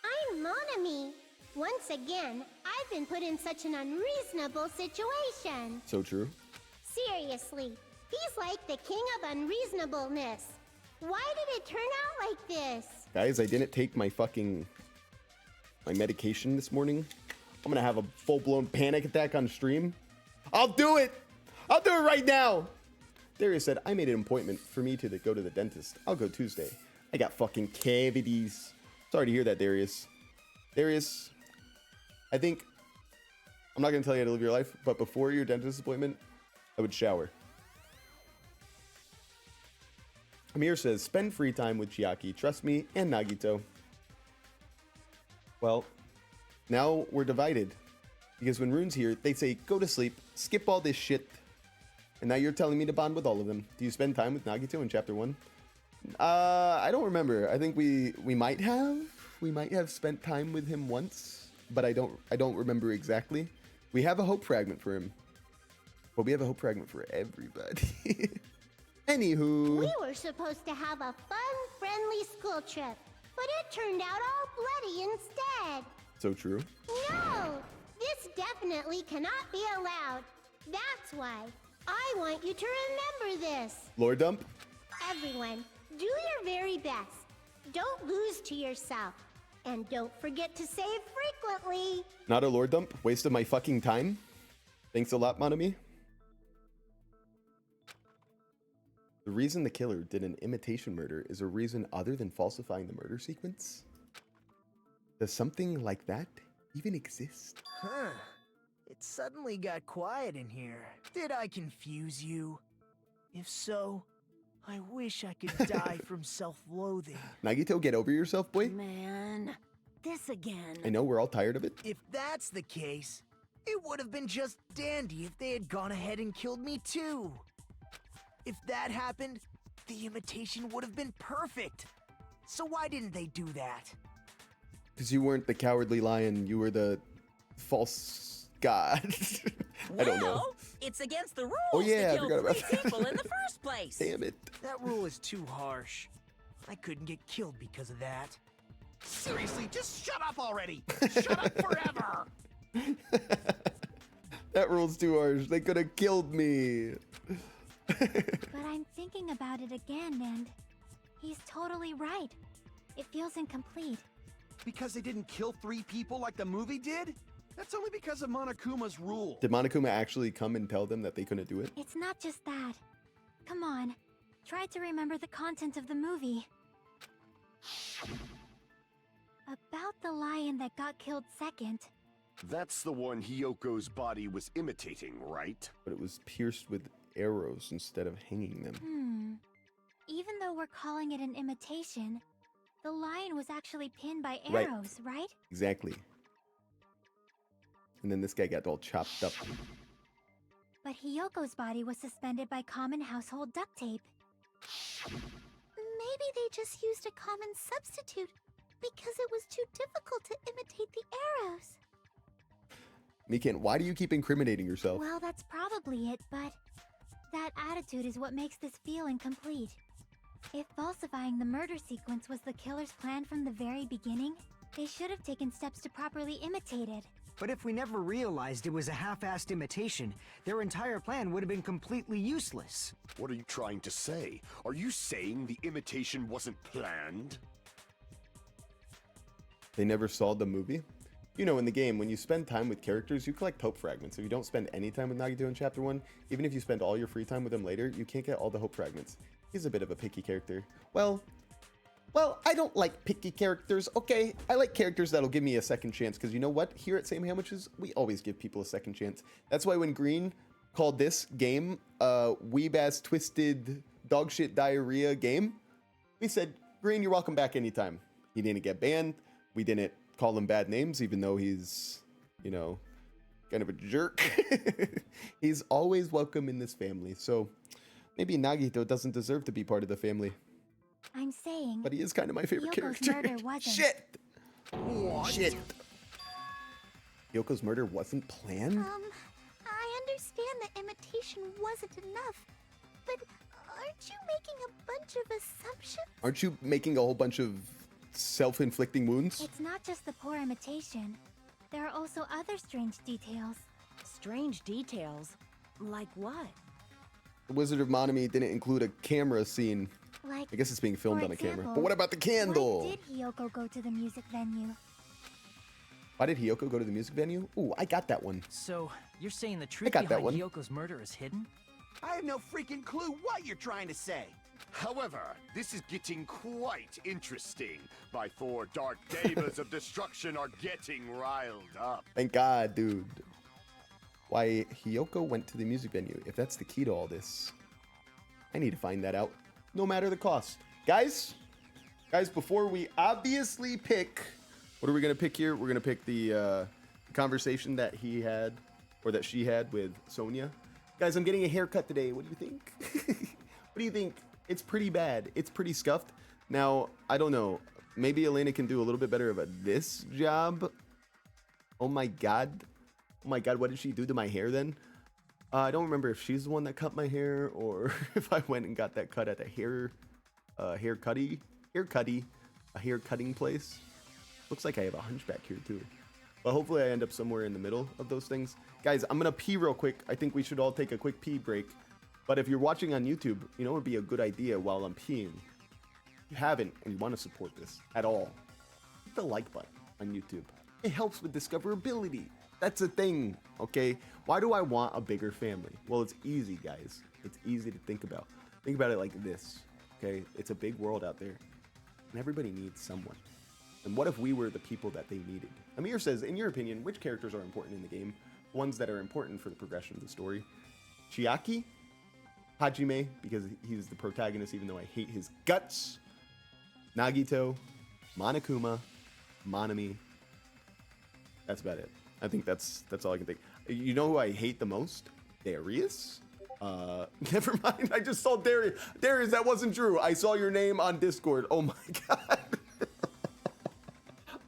I'm Monami. Once again, I've been put in such an unreasonable situation. So true. Seriously, he's like the king of unreasonableness. Why did it turn out like this? Guys, I didn't take my medication this morning. I'm gonna have a full-blown panic attack on stream. I'll do it! I'll do it right now! Darius said, I made an appointment for me to go to the dentist. I'll go Tuesday. I got fucking cavities. Sorry to hear that, Darius. Darius, I think, I'm not gonna tell you how to live your life, but before your dentist appointment, I would shower. Amir says, spend free time with Chiaki, trust me, and Nagito. Well, now we're divided. Because when Rune's here, they say, go to sleep, skip all this shit. And now you're telling me to bond with all of them. Do you spend time with Nagito in Chapter 1? I don't remember. I think we might have. We might have spent time with him once, but I don't remember exactly. We have a hope fragment for him. But we have a hope fragment for everybody. Anywho. We were supposed to have a fun, friendly school trip, but it turned out all bloody instead. So true. No, this definitely cannot be allowed. That's why I want you to remember this. Lore dump? Everyone, do your very best. Don't lose to yourself. And don't forget to save frequently. Not a lore dump? Waste of my fucking time? Thanks a lot, Monami. The reason the killer did an imitation murder is a reason other than falsifying the murder sequence? Does something like that even exist? Huh. It suddenly got quiet in here. Did I confuse you? If so, I wish I could die from self-loathing. Nagito, get over yourself, boy. Man, this again. I know we're all tired of it. If that's the case, it would have been just dandy if they had gone ahead and killed me too. If that happened, the imitation would have been perfect. So why didn't they do that? Because you weren't the cowardly lion, you were the false god. I don't know. Well, it's against the rules Oh, yeah, I to kill forgot about three that. people in the first place. Damn it. That rule is too harsh. I couldn't get killed because of that. Seriously, just shut up already! Shut up forever! That rule's too harsh. They could have killed me. But I'm thinking about it again, and he's totally right. It feels incomplete. Because they didn't kill 3 people like the movie did? That's only because of Monokuma's rule. Did Monokuma actually come and tell them that they couldn't do it? It's not just that. Come on, try to remember the content of the movie. About the lion that got killed second. That's the one Hyoko's body was imitating, right? But it was pierced with arrows instead of hanging them. Even though we're calling it an imitation, the lion was actually pinned by Right. arrows, right? Exactly. And then this guy got all chopped up. But Hiyoko's body was suspended by common household duct tape. Maybe they just used a common substitute because it was too difficult to imitate the arrows. Mikan, why do you keep incriminating yourself? Well, that's probably it, but that attitude is what makes this feel incomplete. If falsifying the murder sequence was the killer's plan from the very beginning, they should have taken steps to properly imitate it. But if we never realized it was a half-assed imitation, their entire plan would have been completely useless. What are you trying to say? Are you saying the imitation wasn't planned? They never saw the movie? You know, in the game, when you spend time with characters, you collect hope fragments. If you don't spend any time with Nagito in Chapter 1, even if you spend all your free time with him later, you can't get all the hope fragments. He's a bit of a picky character. Well, I don't like picky characters, okay? I like characters that'll give me a second chance, because you know what? Here at Same Sandwiches, we always give people a second chance. That's why when Green called this game Weeb-ass Twisted Dogshit Diarrhea game, we said, Green, you're welcome back anytime. He didn't get banned. We didn't call him bad names, even though he's, you know, kind of a jerk. He's always welcome in this family, so maybe Nagito doesn't deserve to be part of the family. I'm saying, But he is kind of my favorite Yoko's character. murder wasn't. Shit! What? Shit! Yoko's murder wasn't planned? I understand that imitation wasn't enough, but aren't you making a bunch of assumptions? Aren't you making a whole bunch of self-inflicting wounds? It's not just the poor imitation. There are also other strange details. Strange details? Like what? The Wizard of Monami didn't include a camera scene. Like, I guess it's being filmed for on a camera. example, But what about the candle? why did Hiyoko go to the music venue? Why did Hiyoko go to the music venue? Ooh, I got that one. So, you're saying the truth got that behind one. Hiyoko's murder is hidden? I have no freaking clue what you're trying to say. However, this is getting quite interesting. My 4 dark devas of destruction are getting riled up. Thank God, dude. Why Hiyoko went to the music venue. If that's the key to all this, I need to find that out, no matter the cost. Guys, before we obviously pick, what are we gonna pick here? We're gonna pick the conversation that he had, or that she had with Sonia. Guys, I'm getting a haircut today. What do you think? What do you think? It's pretty bad. It's pretty scuffed. Now, I don't know. Maybe Elena can do a little bit better of this job. Oh my God. Oh my God, what did she do to my hair then? I don't remember if she's the one that cut my hair or if I went and got that cut at a hair cutting place. Looks like I have a hunchback here too. But hopefully I end up somewhere in the middle of those things. Guys, I'm gonna pee real quick. I think we should all take a quick pee break. But if you're watching on YouTube, you know it would be a good idea while I'm peeing. If you haven't and you want to support this at all, hit the like button on YouTube. It helps with discoverability. That's a thing, okay? Why do I want a bigger family? Well, it's easy, guys. It's easy to think about. Think about it like this, okay? It's a big world out there, and everybody needs someone. And what if we were the people that they needed? Amir says, in your opinion, which characters are important in the game? Ones that are important for the progression of the story. Chiaki, Hajime, because he's the protagonist, even though I hate his guts. Nagito, Monokuma, Monami. That's about it. I think that's all I can think. You know who I hate the most? Darius? Never mind. I just saw Darius. Darius, that wasn't true. I saw your name on Discord. Oh my god.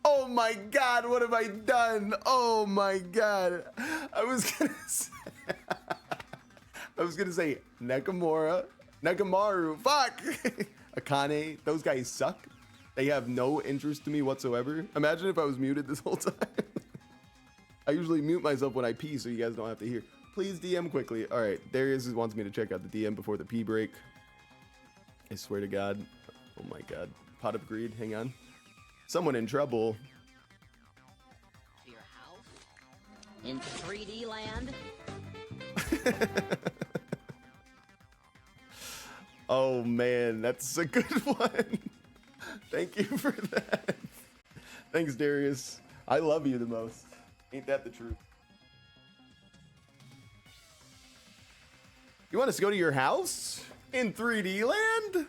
Oh my god, what have I done? Oh my god. I was gonna say Nekamaru. Fuck. Akane. Those guys suck. They have no interest to me whatsoever. Imagine if I was muted this whole time. I usually mute myself when I pee so you guys don't have to hear. Please DM quickly. All right, Darius wants me to check out the DM before the pee break. I swear to God. Oh my God. Pot of greed. Hang on. Someone in trouble. Your house? In 3D land? Oh man, that's a good one. Thank you for that. Thanks, Darius. I love you the most. Ain't that the truth? You want us to go to your house in 3D land?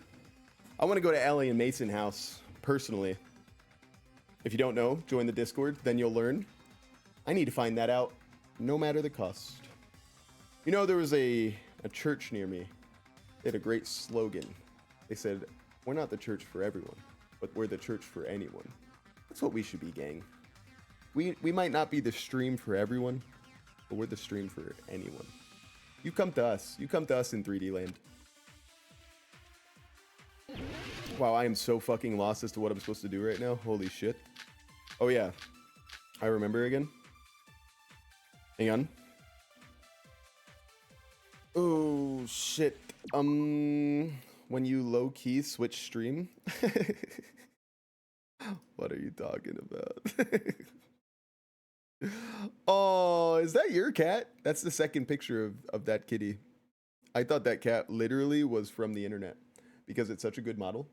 I want to go to Ellie and Mason house, personally. If you don't know, join the Discord, then you'll learn. I need to find that out, no matter the cost. You know, there was a church near me. They had a great slogan. They said, we're not the church for everyone, but we're the church for anyone. That's what we should be, gang. We might not be the stream for everyone, but we're the stream for anyone. You come to us. You come to us in 3D land. Wow, I am so fucking lost as to what I'm supposed to do right now. Holy shit. Oh yeah. I remember again. Hang on. Oh shit. When you low-key switch stream? What are you talking about? Oh, is that your cat? That's the second picture of that kitty. I thought that cat literally was from the internet because it's such a good model.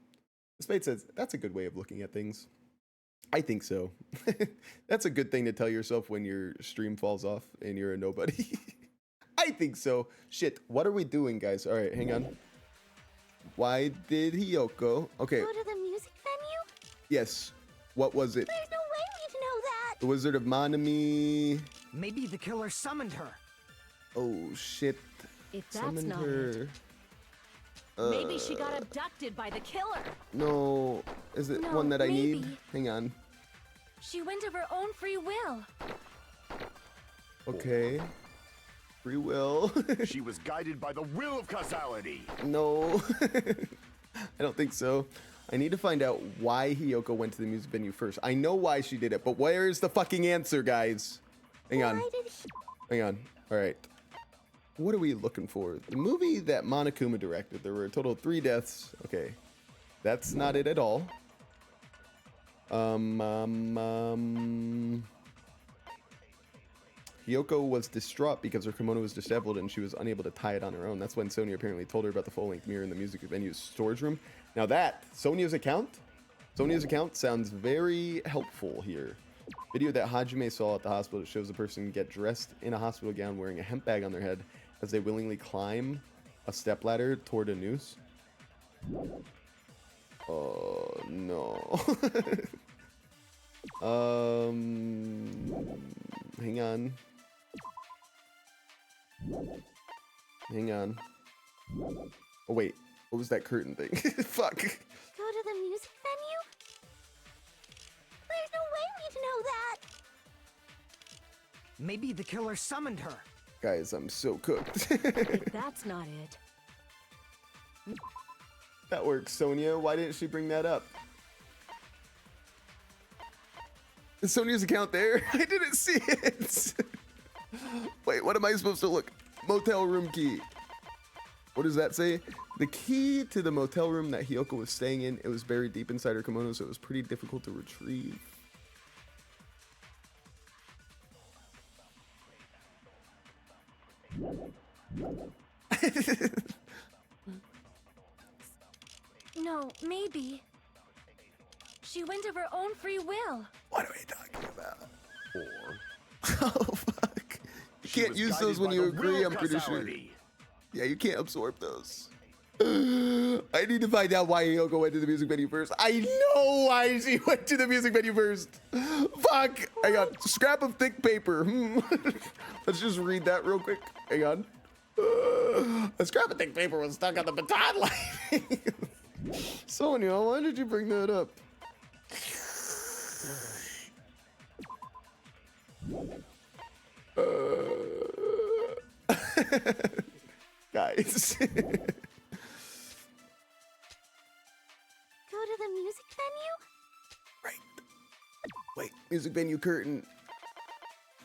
Spade says, that's a good way of looking at things. I think so. That's a good thing to tell yourself when your stream falls off and you're a nobody. I think so. Shit, what are we doing, guys? All right, hang on. Why did Hiyoko? Okay. Go to the music venue? Yes. What was it? There's no way we'd know that. The Wizard of Monami. Maybe the killer summoned her. Oh shit. If that's Summoned not her. it. Maybe she got abducted by the killer. No. Is it No, one that I need? maybe. Hang on. She went of her own free will. Okay. Free will. She was guided by the will of causality. No. I don't think so. I need to find out why Hiyoko went to the music venue first. I know why she did it, but where is the fucking answer, guys? Hang on. Hang on. All right. What are we looking for? The movie that Monokuma directed. There were a total of 3 deaths. Okay. That's not it at all. Hiyoko was distraught because her kimono was disheveled and she was unable to tie it on her own. That's when Sonia apparently told her about the full-length mirror in the music venue's storage room. Now that, Sonia's account sounds very helpful here. Video that Hajime saw at the hospital shows a person get dressed in a hospital gown wearing a hemp bag on their head as they willingly climb a stepladder toward a noose. Oh, no. Hang on. Hang on. Oh, wait. What was that curtain thing? Fuck. Go to the music venue? There's no way we'd know that. Maybe the killer summoned her. Guys, I'm so cooked. If that's not it. That works, Sonia. Why didn't she bring that up? Is Sonia's account there? I didn't see it. Wait, what am I supposed to look? Motel room key. What does that say? The key to the motel room that Hiyoko was staying in, it was buried deep inside her kimono, so it was pretty difficult to retrieve. No, maybe. She went of her own free will. What are we talking about? Or Oh, fuck. You she can't was use guided those when by you the agree, will I'm pretty sure. causality. Yeah, you can't absorb those. I need to find out why Yoko went to the music venue first. I know why she went to the music venue first. Fuck. Hang on. Scrap of thick paper. Let's just read that real quick. Hang on. A scrap of thick paper was stuck on the baton line. Sonia, why did you bring that up? Guys. Go to the music venue? Right. Wait, music venue curtain.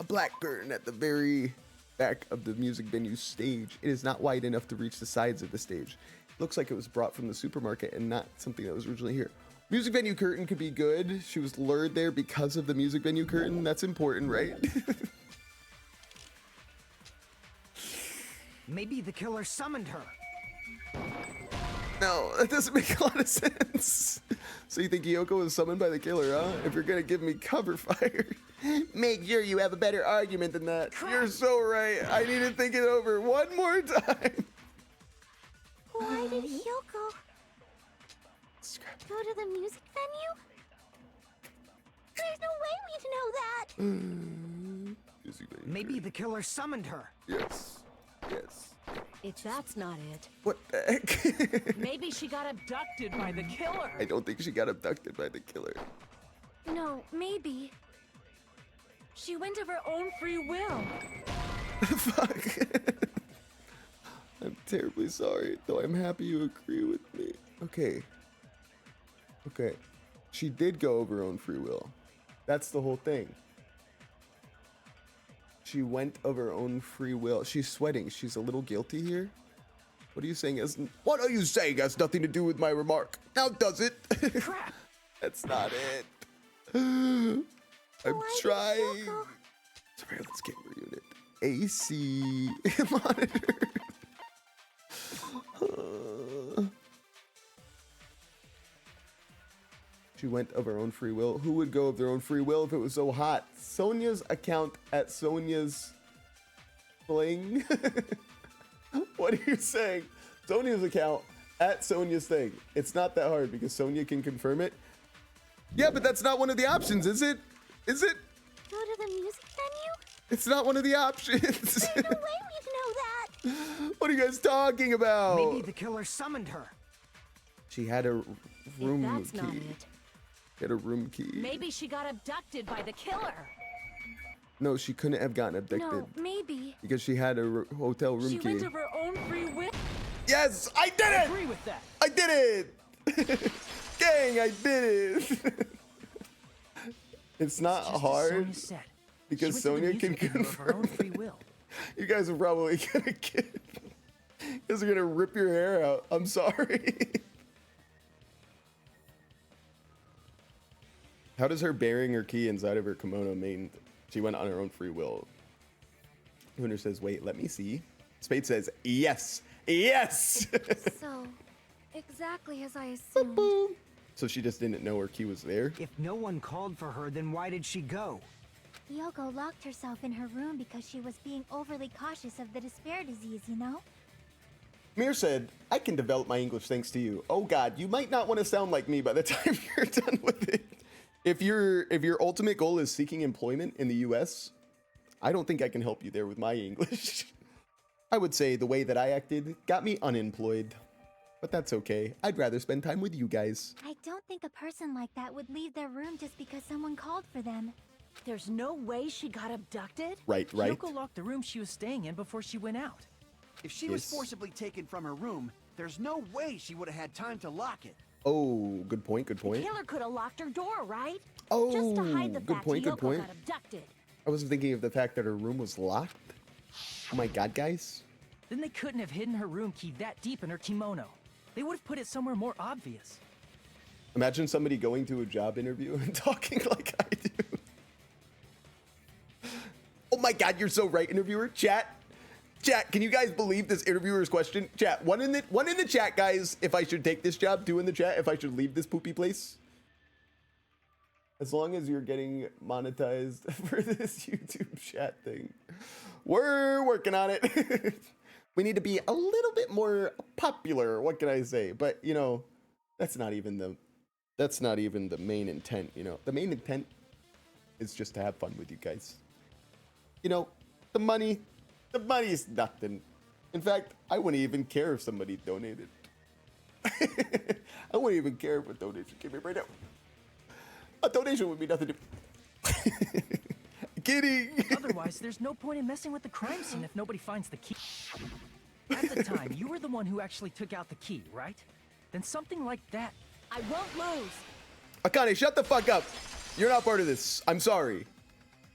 A black curtain at the very back of the music venue stage. It is not wide enough to reach the sides of the stage. It looks like it was brought from the supermarket and not something that was originally here. Music venue curtain could be good. She was lured there because of the music venue curtain. That's important, right? Maybe the killer summoned her. No, that doesn't make a lot of sense. So you think Yoko was summoned by the killer, huh? If you're gonna give me cover fire, make sure you have a better argument than that. You're so right. I need to think it over one more time. Why did Hyoko go to the music venue? There's no way we'd know that. Music venue. Maybe the killer summoned her. Yes. Yes. If that's not it, What the heck? Maybe she got abducted by the killer. I don't think she got abducted by the killer. No, maybe. She went of her own free will. Fuck. I'm terribly sorry, though I'm happy you agree with me. Okay. Okay. She did go of her own free will. That's the whole thing. She went of her own free will. She's sweating. She's a little guilty here. What are you saying? What are you saying has nothing to do with my remark? Now does it? Crap. That's not it. I'm trying. Surveillance camera unit. AC monitor. She went of her own free will. Who would go of their own free will if it was so hot? Sonia's account at Sonia's Fling. What are you saying? Sonia's account at Sonia's thing. It's not that hard because Sonia can confirm it. Yeah, but that's not one of the options, is it? Is it? Go to the music venue? It's not one of the options. There's no way we'd know that. What are you guys talking about? Maybe the killer summoned her. She had a room that's key. not it. She had a room key. Maybe she got abducted by the killer. No, she couldn't have gotten abducted No, maybe. because she had a hotel room She key. went of her own free will. Yes, I did it! Agree with that. I did it! Gang, I did it! It's not Just as hard Sonia said. because She went to the Sonia can music venue of her own confirm. free will. You guys are probably gonna get. You guys are gonna rip your hair out. I'm sorry. How does her burying her key inside of her kimono mean she went on her own free will? Winner says, wait, let me see. Spade says, yes, yes. So, exactly as I assumed. So she just didn't know her key was there? If no one called for her, then why did she go? Yoko locked herself in her room because she was being overly cautious of the despair disease, you know? Mir said, I can develop my English thanks to you. Oh God, you might not want to sound like me by the time you're done with it. If your ultimate goal is seeking employment in the US, I don't think I can help you there with my English. I would say the way that I acted got me unemployed. But that's okay. I'd rather spend time with you guys. I don't think a person like that would leave their room just because someone called for them. There's no way she got abducted? Right, right. Yoko locked the room she was staying in before she went out. If she was Yes. forcibly taken from her room, there's no way she would have had time to lock it. Oh, good point, good The point. killer could have locked her door, right? Oh, Just to hide the good fact point, good Hyoko point. got abducted. I wasn't thinking of the fact that her room was locked. Oh my God, guys. Then they couldn't have hidden her room key that deep in her kimono. They would have put it somewhere more obvious. Imagine somebody going to a job interview and talking like I do. Oh my God, you're so right, interviewer. Chat, Chat, can you guys believe this interviewer's question? Chat, one in the chat, guys, if I should take this job. Two in the chat, if I should leave this poopy place. As long as you're getting monetized for this YouTube chat thing. We're working on it. We need to be a little bit more popular. What can I say? But, you know, that's not even the main intent, you know. The main intent is just to have fun with you guys. You know, the money is nothing. In fact, I wouldn't even care if somebody donated. I wouldn't even care if a donation came in right now. A donation would be nothing to... Kidding. Otherwise, there's no point in messing with the crime scene if nobody finds the key. At the time, you were the one who actually took out the key, right? Then something like that. I won't lose. Akane, shut the fuck up. You're not part of this. I'm sorry.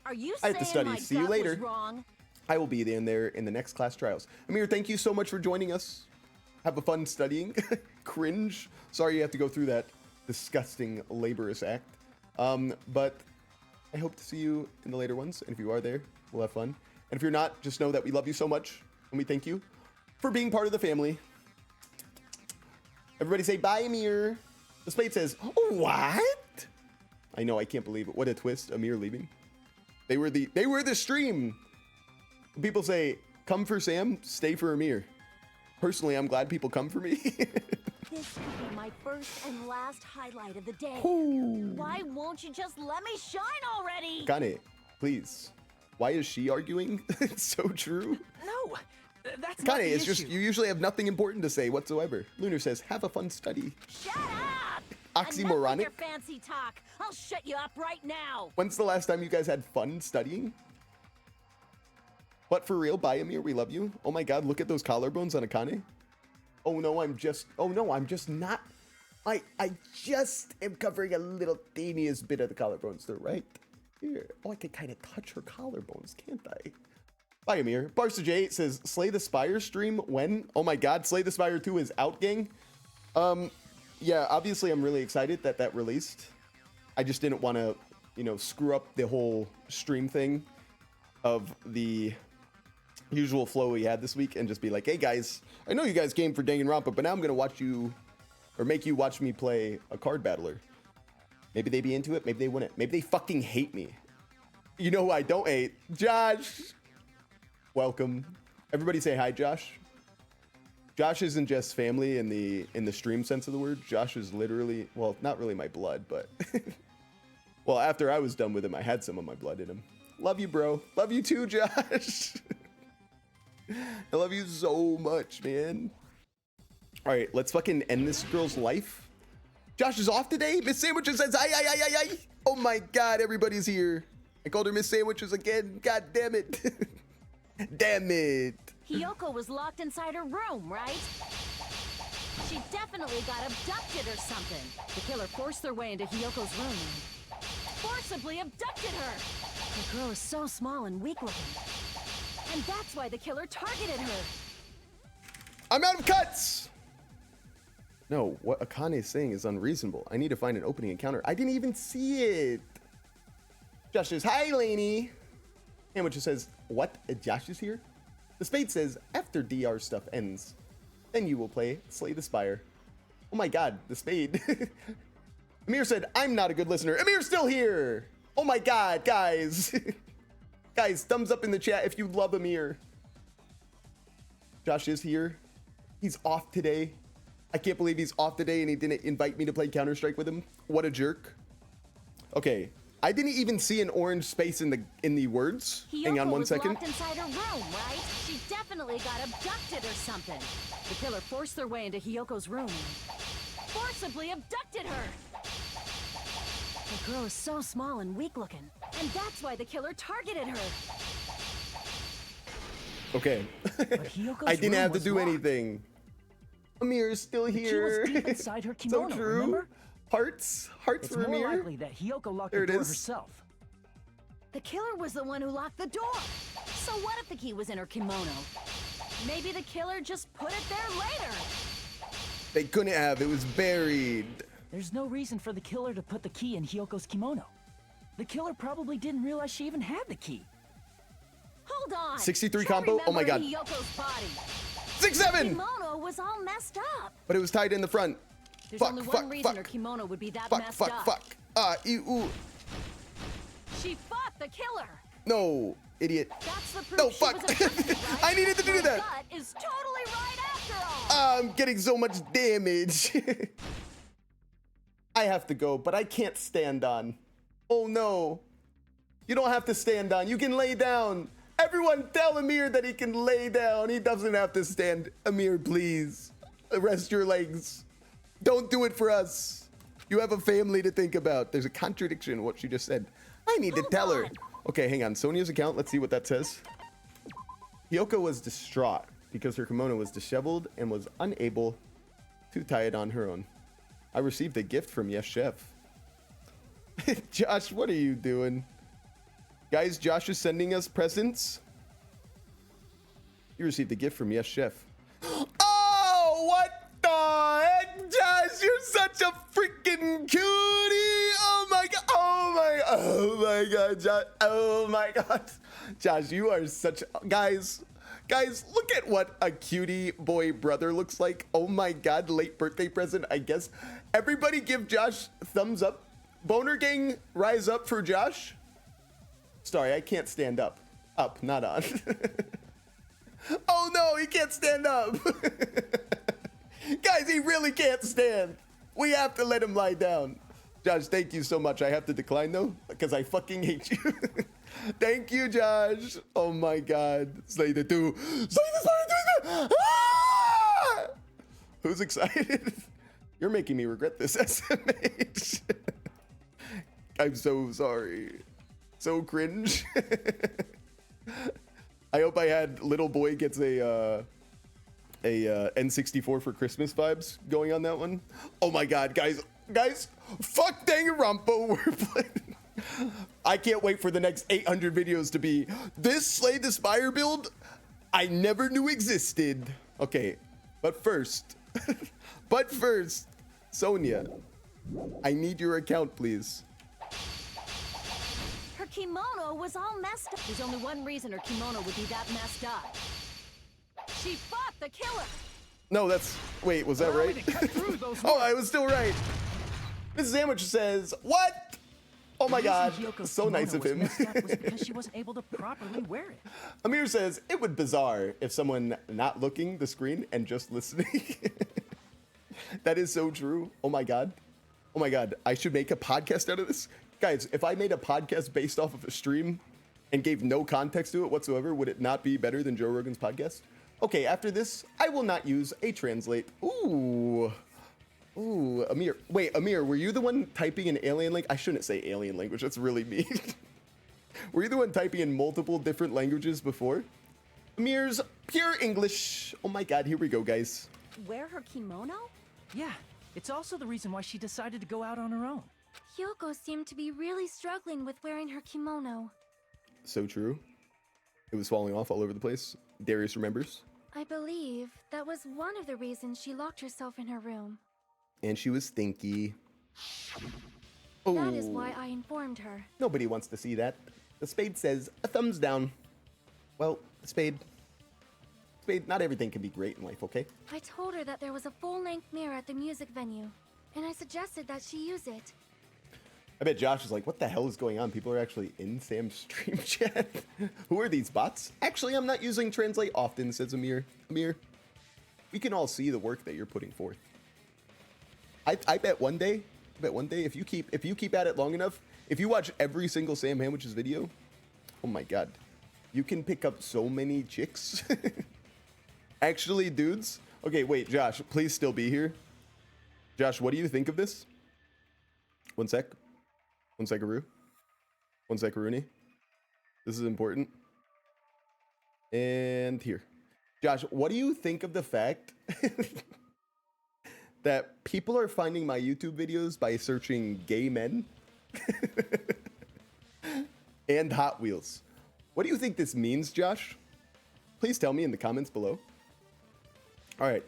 Are you I saying have to study. my See you gut later. was wrong? I will be in there in the next class trials. Amir, thank you so much for joining us. Have a fun studying. Cringe. Sorry you have to go through that disgusting, laborious act. But I hope to see you in the later ones. And if you are there, we'll have fun. And if you're not, just know that we love you so much. And we thank you for being part of the family. Everybody say bye, Amir. The Spade says, what? I know, I can't believe it. What a twist. Amir leaving. They were the stream. People say, come for Sam, stay for Amir. Personally, I'm glad people come for me. This could be my first and last highlight of the day. Ooh. Why won't you just let me shine already? Kane, please. Why is she arguing? It's so true. No, that's not Kane, the it's issue. just, you usually have nothing important to say whatsoever. Lunar says, have a fun study. Shut up! Oxymoronic? Enough with your fancy talk. I'll shut you up right now. When's the last time you guys had fun studying? But for real, bye, Amir, we love you. Oh my god, look at those collarbones on Akane. Oh no, I'm just not. I just am covering a little teeniest bit of the collarbones. They're right here. Oh, I can kind of touch her collarbones, can't I? Bye, Amir. Barca J says, Slay the Spire stream when? Oh my god, Slay the Spire 2 is out, gang. Yeah, obviously I'm really excited that that released. I just didn't want to, you know, screw up the whole stream thing of the usual flow we had this week and just be like, hey guys, I know you guys came for Danganronpa, but now I'm gonna watch you, or make you watch me play a card battler. Maybe they'd be into it, maybe they wouldn't. Maybe they fucking hate me. You know who I don't hate? Josh! Welcome. Everybody say hi, Josh. Josh isn't just family in the stream sense of the word. Josh is literally, well, not really my blood, but well, after I was done with him, I had some of my blood in him. Love you, bro. Love you too, Josh. I love you so much, man. All right, let's fucking end this girl's life. Josh is off today. Miss Sandwiches says, ay. Oh my God, everybody's here. I called her Miss Sandwiches again. God damn it. Damn it. Hiyoko was locked inside her room, right? She definitely got abducted or something. The killer forced their way into Hiyoko's room and forcibly abducted her. The girl is so small and weak looking. And that's why the killer targeted her. I'm out of cuts. No, what Akane is saying is unreasonable. I need to find an opening encounter. I didn't even see it. Josh says, hi, Lainey. Sandwiches says, what? Josh is here? The Spade says, after DR stuff ends, then you will play Slay the Spire. Oh my God, the Spade. Amir said, I'm not a good listener. Amir's still here. Oh my God, guys. Guys, thumbs up in the chat if you love Amir. Josh is here. He's off today. I can't believe he's off today and he didn't invite me to play Counter-Strike with him. What a jerk. Okay, I didn't even see an orange space in the words. Hang on 1 second. Hiyoko was locked inside her room, right? She definitely got abducted or something. The killer forced their way into Hiyoko's room and forcibly abducted her. The girl is so small and weak looking, and that's why the killer targeted her. Okay. I didn't have to do anything. Amir is still here. She was deep inside her kimono, so true. remember? Hearts It's for more Amir. likely that Hiyoko locked There the it door is. herself. The killer was the one who locked the door. So what if the key was in her kimono? Maybe the killer just put it there later. They couldn't have. It was buried. There's no reason for the killer to put the key in Hiyoko's kimono. The killer probably didn't realize she even had the key. Hold on. 63 Try combo? Oh my god. remembering Hiyoko's body. 6-7! Kimono was all messed up. But it was tied in the front. There's Fuck, only fuck, one reason fuck. her kimono would be that Fuck, messed fuck, up. fuck. Ooh. She fought the killer. No, idiot. That's the proof No, she fuck. was a person, right? I needed to do My that. gut is totally right after all. I'm getting so much damage. I have to go, but I can't stand on. Oh no. You don't have to stand on. You can lay down. Everyone tell Amir that he can lay down. He doesn't have to stand. Amir, please. Rest your legs. Don't do it for us. You have a family to think about. There's a contradiction in what she just said. I need to tell her. Okay, hang on. Sonia's account. Let's see what that says. Hiyoko was distraught because her kimono was disheveled and was unable to tie it on her own. I received a gift from Yes Chef. Josh, what are you doing? Guys, Josh is sending us presents. You received a gift from Yes Chef. Oh, what the heck, Josh? You're such a freaking cutie. Oh my god. Oh my god, Josh. Oh my god. Josh, you are such guys, look at what a cutie boy brother looks like. Oh my god, late birthday present, I guess. Everybody give Josh thumbs up. Boner gang, rise up for Josh. Sorry, I can't stand up. Up, not on. Oh no, he can't stand up. Guys, he really can't stand. We have to let him lie down. Josh, thank you so much. I have to decline though, because I fucking hate you. Thank you, Josh. Oh my god. Slay the 2. Slay the 2. Ah! Who's excited? You're making me regret this, SMH. I'm so sorry. So cringe. I hope I had little boy gets a N64 for Christmas vibes going on that one. Oh my god, guys, fuck Danganronpa. We're playing. I can't wait for the next 800 videos to be this Slay the Spire build I never knew existed. Okay, but first, Sonia, I need your account, please. Her kimono was all messed up. There's only one reason her kimono would be that messed up. She fought the killer. No, that's wait, was that right? Oh, I was still right. Mrs. Sandwich says, what? Oh my god, so nice of him. Was because she wasn't able to properly wear it. Amir says, it would be bizarre if someone not looking the screen and just listening. That is so true. Oh my god. Oh my god, I should make a podcast out of this. Guys, if I made a podcast based off of a stream and gave no context to it whatsoever, would it not be better than Joe Rogan's podcast? Okay, after this, I will not use a translate. Ooh, Amir. Wait, Amir, were you the one typing in alien language? I shouldn't say alien language, that's really mean. Were you the one typing in multiple different languages before? Amir's pure English. Oh my god, here we go, guys. Wear her kimono? Yeah, it's also the reason why she decided to go out on her own. Hyoko seemed to be really struggling with wearing her kimono. So true. It was falling off all over the place. Darius remembers. I believe that was one of the reasons she locked herself in her room. And she was stinky. That is why I informed her. Nobody wants to see that. The Spade says a thumbs down. Well, Spade, not everything can be great in life, okay? I told her that there was a full-length mirror at the music venue, and I suggested that she use it. I bet Josh is like, what the hell is going on? People are actually in Sam's stream chat. Who are these bots? Actually, I'm not using Translate often, says Amir. Amir, we can all see the work that you're putting forth. I bet one day, if you keep at it long enough, if you watch every single Sam Hamwich's video, oh my god, you can pick up so many chicks. Actually, dudes. Okay, wait, Josh, please still be here. Josh, what do you think of this? One sec. One seckaroo. One seckaroony. This is important. And here. Josh, what do you think of the fact that people are finding my YouTube videos by searching gay men and Hot Wheels? What do you think this means, Josh? Please tell me in the comments below. All right.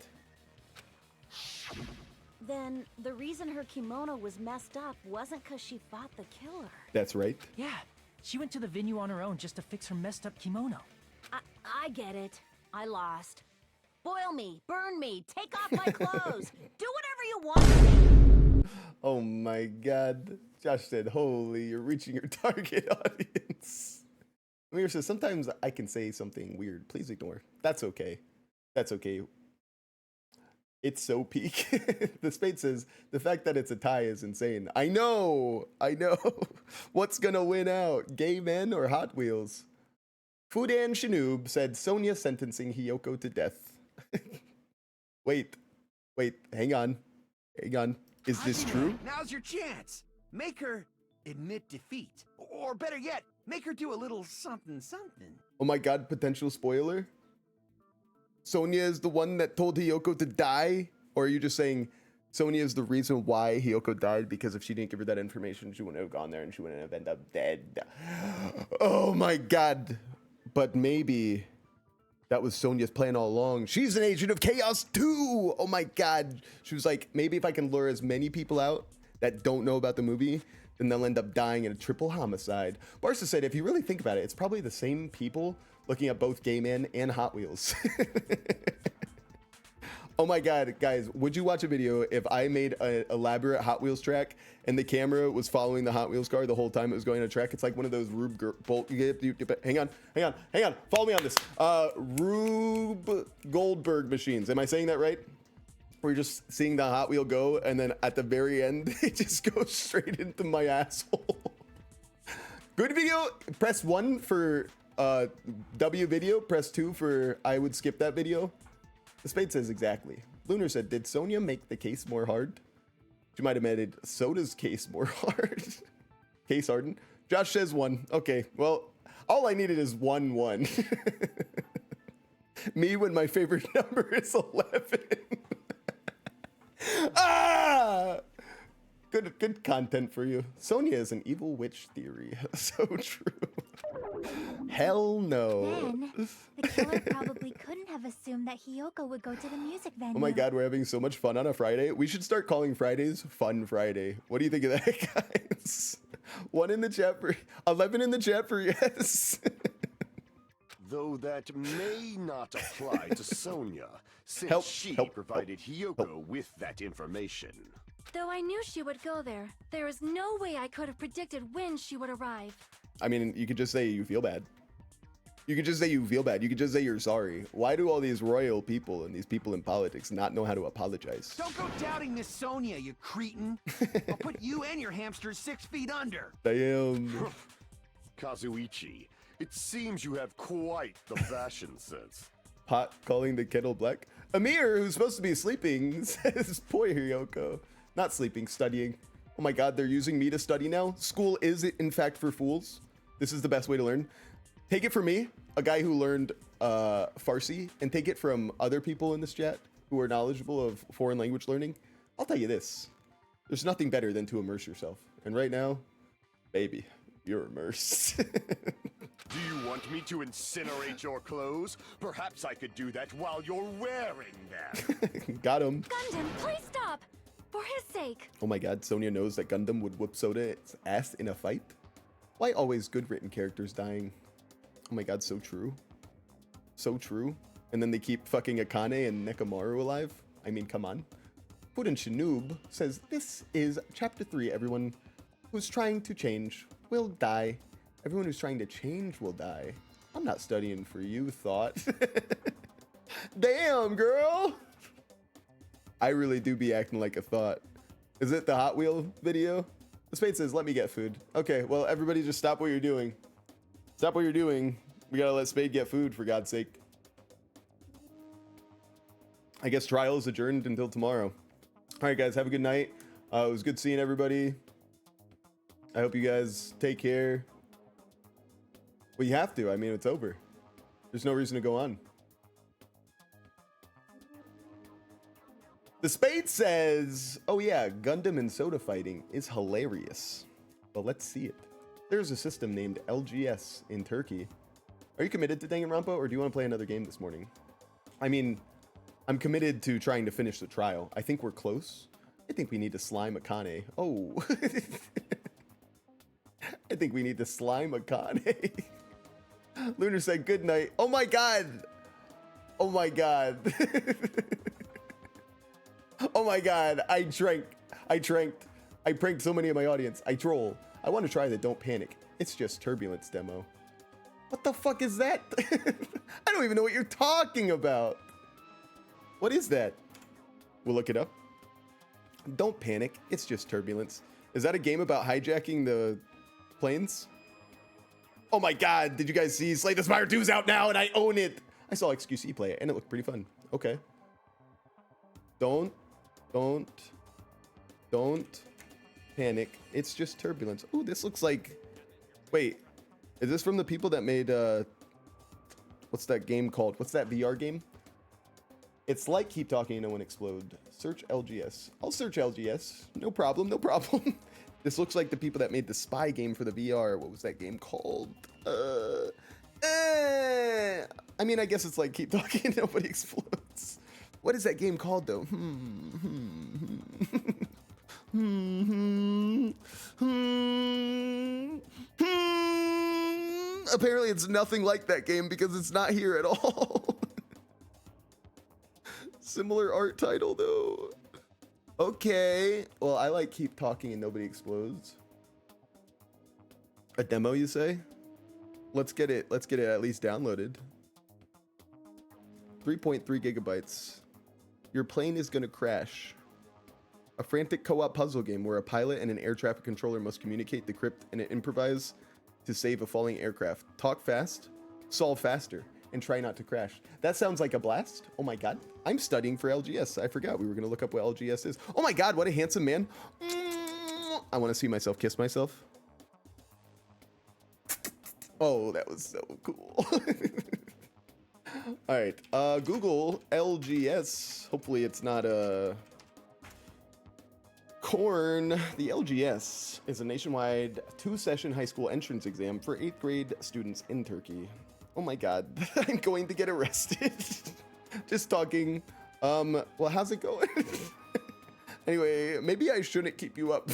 Then the reason her kimono was messed up wasn't because she fought the killer. That's right. Yeah, She went to the venue on her own just to fix her messed up kimono. I get it. I lost. Boil me, burn me, take off my clothes. Do whatever you want to me. Oh my god. Josh said, holy, you're reaching your target audience. Amir says, sometimes I can say something weird. Please ignore. That's okay. That's okay. It's so peak. The Spade says, the fact that it's a tie is insane. I know. What's gonna win out? Gay men or Hot Wheels? Fudan Shinoob said, Sonia sentencing Hiyoko to death. Wait, hang on. Is this true? Now's your chance. Make her admit defeat. Or better yet, make her do a little something. Oh my god, potential spoiler? Sonia is the one that told Hiyoko to die? Or are you just saying Sonia is the reason why Hiyoko died? Because if she didn't give her that information, she wouldn't have gone there and she wouldn't have ended up dead. Oh my god. But maybe that was Sonia's plan all along. She's an agent of chaos too. Oh my god. She was like, maybe if I can lure as many people out that don't know about the movie, then they'll end up dying in a triple homicide. Barca said, if you really think about it, it's probably the same people looking at both Gay Men and Hot Wheels. Oh my god, guys, would you watch a video if I made an elaborate Hot Wheels track and the camera was following the Hot Wheels car the whole time it was going on a track? It's like one of those hang on, follow me on this. Rube Goldberg machines. Am I saying that right? Where you're just seeing the Hot Wheel go, and then at the very end, it just goes straight into my asshole. Good video. Press 1 for W video. Press 2 for I would skip that video. The Spade says exactly. Lunar said, did Sonia make the case more hard? She might have made Soda's case more hard. Case hardened. Josh says 1. Okay, well, all I needed is 1. Me when my favorite number is 11. Ah! Good content for you. Sonia is an evil witch theory. So true. Hell no. Then, the killer probably couldn't have assumed that Hiyoko would go to the music venue. Oh my god, we're having so much fun on a Friday. We should start calling Fridays Fun Friday. What do you think of that, guys? 1 in the chat for 11 in the chat for yes. Though that may not apply to Sonia, since she provided Hiyoko with that information. Though I knew she would go there, there is no way I could have predicted when she would arrive. I mean, you could just say you feel bad. You could just say you feel bad. You could just say you're sorry. Why do all these royal people and these people in politics not know how to apologize? Don't go doubting Miss Sonia, you cretin. I'll put you and your hamsters 6 feet under. Damn. Kazuichi, it seems you have quite the fashion sense. Pot calling the kettle black. Amir, who's supposed to be sleeping, says, poor Hiyoko. Not sleeping, studying. Oh my god, they're using me to study now? School is, in fact, for fools. This is the best way to learn. Take it from me, a guy who learned Farsi, and take it from other people in this chat who are knowledgeable of foreign language learning. I'll tell you this. There's nothing better than to immerse yourself. And right now, baby, you're immersed. Do you want me to incinerate your clothes? Perhaps I could do that while you're wearing them. Got him. Gundam, please stop! For his sake! Oh my god, Sonia knows that Gundam would whoop Soda's ass in a fight? Why always good written characters dying? Oh my god, so true. So true. And then they keep fucking Akane and Nekomaru alive? I mean, come on. Puden Shinoob says, this is chapter 3. Everyone who's trying to change will die. Everyone who's trying to change will die. I'm not studying for you, thought. Damn, girl! I really do be acting like a thought. Is it the Hot Wheel video? The Spade says, let me get food. Okay, well, everybody just stop what you're doing. Stop what you're doing. We gotta let Spade get food, for God's sake. I guess trial is adjourned until tomorrow. All right, guys, have a good night. It was good seeing everybody. I hope you guys take care. Well, you have to. I mean, it's over. There's no reason to go on. The Spade says, oh yeah, Gundam and soda fighting is hilarious. Well, let's see it. There's a system named LGS in Turkey. Are you committed to Danganronpa, or do you want to play another game this morning? I mean, I'm committed to trying to finish the trial. I think we're close. I think we need to slime Akane. Oh. I think think we need to slime Akane. Lunar said good night. Oh my god. Oh my god. Oh my god. I pranked so many of my audience. I troll. I want to try the Don't Panic. It's just turbulence demo. What the fuck is that? I don't even know what you're talking about. What is that? We'll look it up. Don't panic. It's just turbulence. Is that a game about hijacking the planes? Oh my god, did you guys see Slay the Spire 2's out now and I own it? I saw XQC play it and it looked pretty fun. Okay. Don't panic. It's just turbulence. Ooh, this looks like... Wait, is this from the people that made, what's that game called? What's that VR game? It's like Keep Talking and No One Explode. Search LGS. I'll search LGS. No problem, no problem. This looks like the people that made the spy game for the VR. What was that game called? I mean, I guess it's like Keep Talking and Nobody Explodes. What is that game called, though? Apparently it's nothing like that game because it's not here at all. Similar art title though. Okay. Well, I like Keep Talking and Nobody Explodes. A demo, you say? Let's get it at least downloaded. 3.3 gigabytes. Your plane is gonna crash. A frantic co-op puzzle game where a pilot and an air traffic controller must communicate, decrypt, and improvise to save a falling aircraft. Talk fast, solve faster, and try not to crash. That sounds like a blast. Oh my god. I'm studying for LGS. I forgot we were gonna look up what LGS is. Oh my god, what a handsome man. I wanna see myself kiss myself. Oh, that was so cool. All right, Google LGS. Hopefully it's not a Corn. The LGS is a nationwide 2-session high school entrance exam for 8th grade students in Turkey. Oh my god, I'm going to get arrested. Just talking. Well, how's it going? Anyway, maybe I shouldn't keep you up.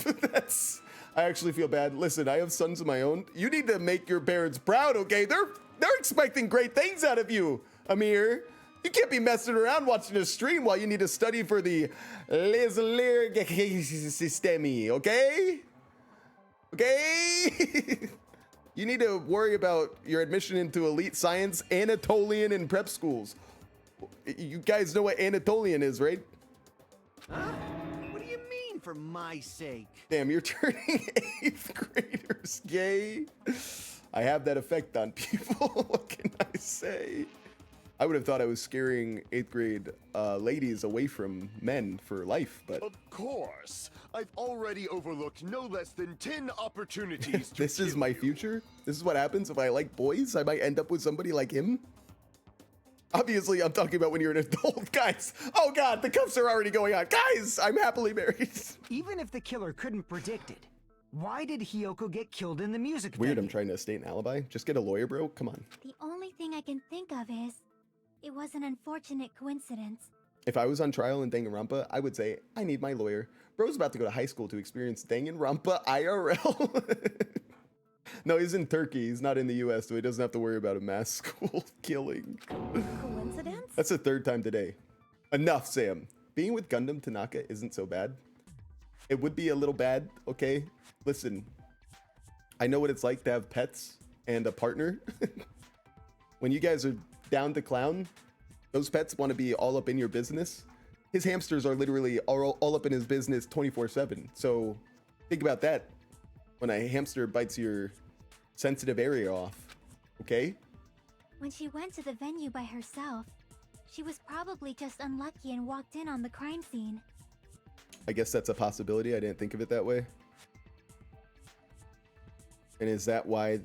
I actually feel bad. Listen, I have sons of my own. You need to make your parents proud, okay? They're expecting great things out of you, Amir. You can't be messing around watching a stream while you need to study for the Systemi, okay? Okay? You need to worry about your admission into elite science, Anatolian, and prep schools. You guys know what Anatolian is, right? Huh? What do you mean, for my sake? Damn, you're turning 8th graders gay. I have that effect on people. What can I say? I would have thought I was scaring 8th grade ladies away from men for life, but... Of course. I've already overlooked no less than 10 opportunities to This is my future? This is what happens if I like boys? I might end up with somebody like him? Obviously, I'm talking about when you're an adult. Guys, oh god, the cuffs are already going on. Guys, I'm happily married. Even if the killer couldn't predict it, why did Hiyoko get killed in the music Weird, venue? I'm trying to state an alibi. Just get a lawyer, bro. Come on. The only thing I can think of is, it was an unfortunate coincidence. If I was on trial in Danganronpa, I would say, I need my lawyer. Bro's about to go to high school to experience Danganronpa IRL. No, he's in Turkey. He's not in the US, so he doesn't have to worry about a mass school killing. Coincidence? That's the 3rd time today. Enough, Sam. Being with Gundam Tanaka isn't so bad. It would be a little bad, okay? Listen, I know what it's like to have pets and a partner. When you guys are down to clown, those pets want to be all up in your business. His hamsters are literally all up in his business 24/7. So think about that when a hamster bites your sensitive area off, okay? When she went to the venue by herself, she was probably just unlucky and walked in on the crime scene. I guess that's a possibility. I didn't think of it that way. And is that why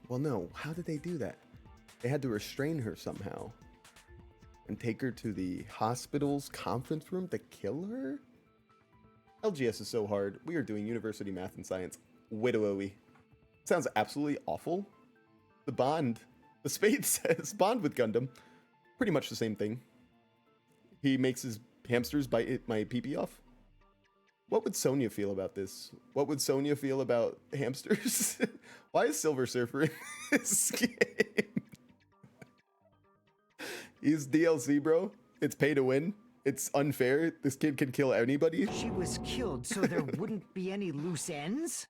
well, no. How did they do that? They had to restrain her somehow and take her to the hospital's conference room to kill her? LGS is so hard. We are doing university math and science. Widowy. Sounds absolutely awful. The Spade says bond with Gundam. Pretty much the same thing. He makes his hamsters bite my pee-pee off. What would Sonia feel about this? What would Sonia feel about hamsters? Why is Silver Surfer in this game? He's DLC, bro. It's pay to win. It's unfair. This kid can kill anybody. She was killed so there wouldn't be any loose ends?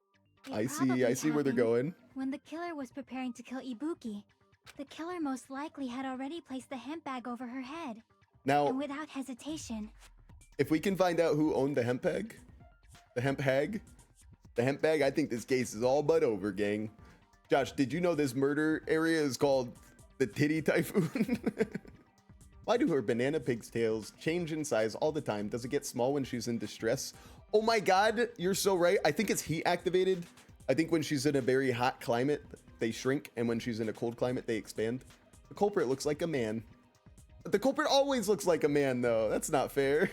I see where they're going. When the killer was preparing to kill Ibuki, the killer most likely had already placed the hemp bag over her head. Now, And without hesitation, if we can find out who owned the hemp bag, the hemp bag, I think this case is all but over, gang. Josh, did you know this murder area is called the Titty Typhoon? Why do her banana pig's tails change in size all the time? Does it get small when she's in distress? Oh my god, you're so right. I think it's heat activated. I think when she's in a very hot climate, they shrink, and when she's in a cold climate, they expand. The culprit looks like a man. The culprit always looks like a man, though. That's not fair.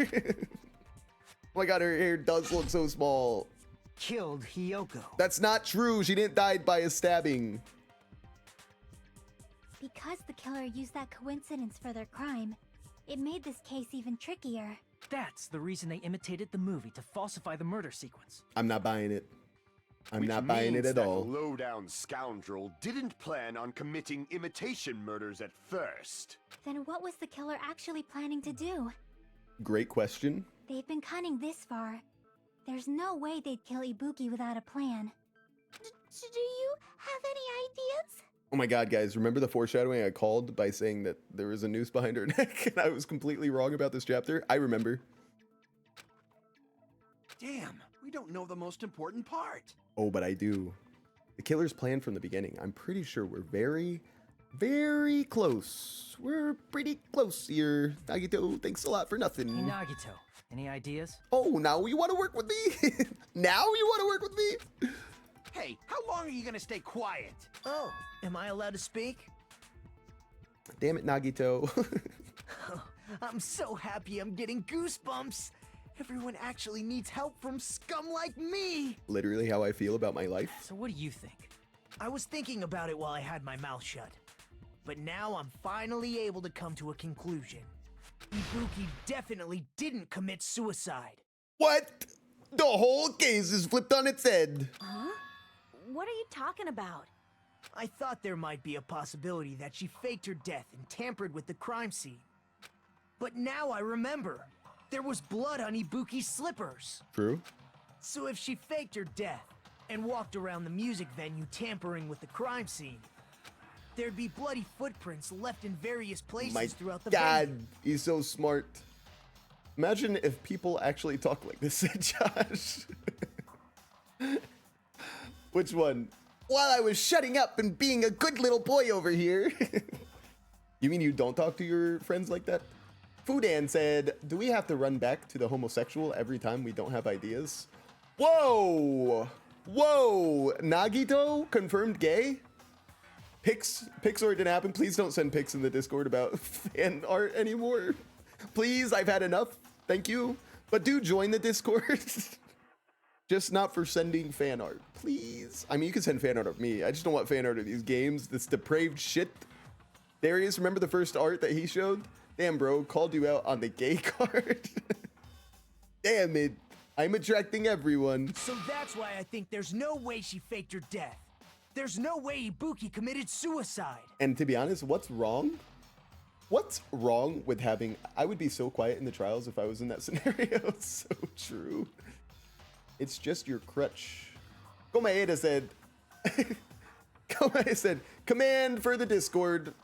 Oh my god, her hair does look so small. Killed Hiyoko. That's not true. She didn't die by a stabbing. because the killer used that coincidence for their crime, it made this case even trickier. That's the reason they imitated the movie to falsify the murder sequence. I'm not buying it. I'm Which not buying it means at that all. Low-down scoundrel didn't plan on committing imitation murders at first. Then what was the killer actually planning to do? Great question. They've been cunning this far. There's no way they'd kill Ibuki without a plan. Do you have any ideas? Oh my god, guys, remember the foreshadowing I called by saying that there was a noose behind her neck and I was completely wrong about this chapter? I remember. Damn, we don't know the most important part. Oh, but I do. The killer's plan from the beginning. I'm pretty sure we're very, very close. We're pretty close here. Nagito, thanks a lot for nothing. Hey, Nagito, any ideas? Oh, now you want to work with me? Now you want to work with me? Hey, how long are you gonna stay quiet? Oh, am I allowed to speak? Damn it, Nagito. I'm so happy I'm getting goosebumps. Everyone actually needs help from scum like me. Literally how I feel about my life. So what do you think? I was thinking about it while I had my mouth shut. But now I'm finally able to come to a conclusion. Ibuki definitely didn't commit suicide. What? The whole case is flipped on its head. Huh? What are you talking about? I thought there might be a possibility that she faked her death and tampered with the crime scene. But now I remember. There was blood on Ibuki's slippers. True. So if she faked her death and walked around the music venue tampering with the crime scene, there'd be bloody footprints left in various places My throughout the god, venue. he's so smart. Imagine if people actually talk like this, Josh. Which one? While I was shutting up and being a good little boy over here. You mean you don't talk to your friends like that? Fudan said, do we have to run back to the homosexual every time we don't have ideas? Whoa! Whoa! Nagito confirmed gay? Pics or it didn't happen. Please don't send pics in the Discord about fan art anymore. Please, I've had enough. Thank you. But do join the Discord. Just not for sending fan art, please. I mean, you can send fan art of me. I just don't want fan art of these games. This depraved shit. Darius, remember the first art that he showed? Damn, bro, called you out on the gay card. Damn it. I'm attracting everyone. So that's why I think there's no way she faked her death. There's no way Ibuki committed suicide. And to be honest, what's wrong? What's wrong with having... I would be so quiet in the trials if I was in that scenario. So true. It's just your crutch. Komaeda said... Komaeda said, command for the Discord.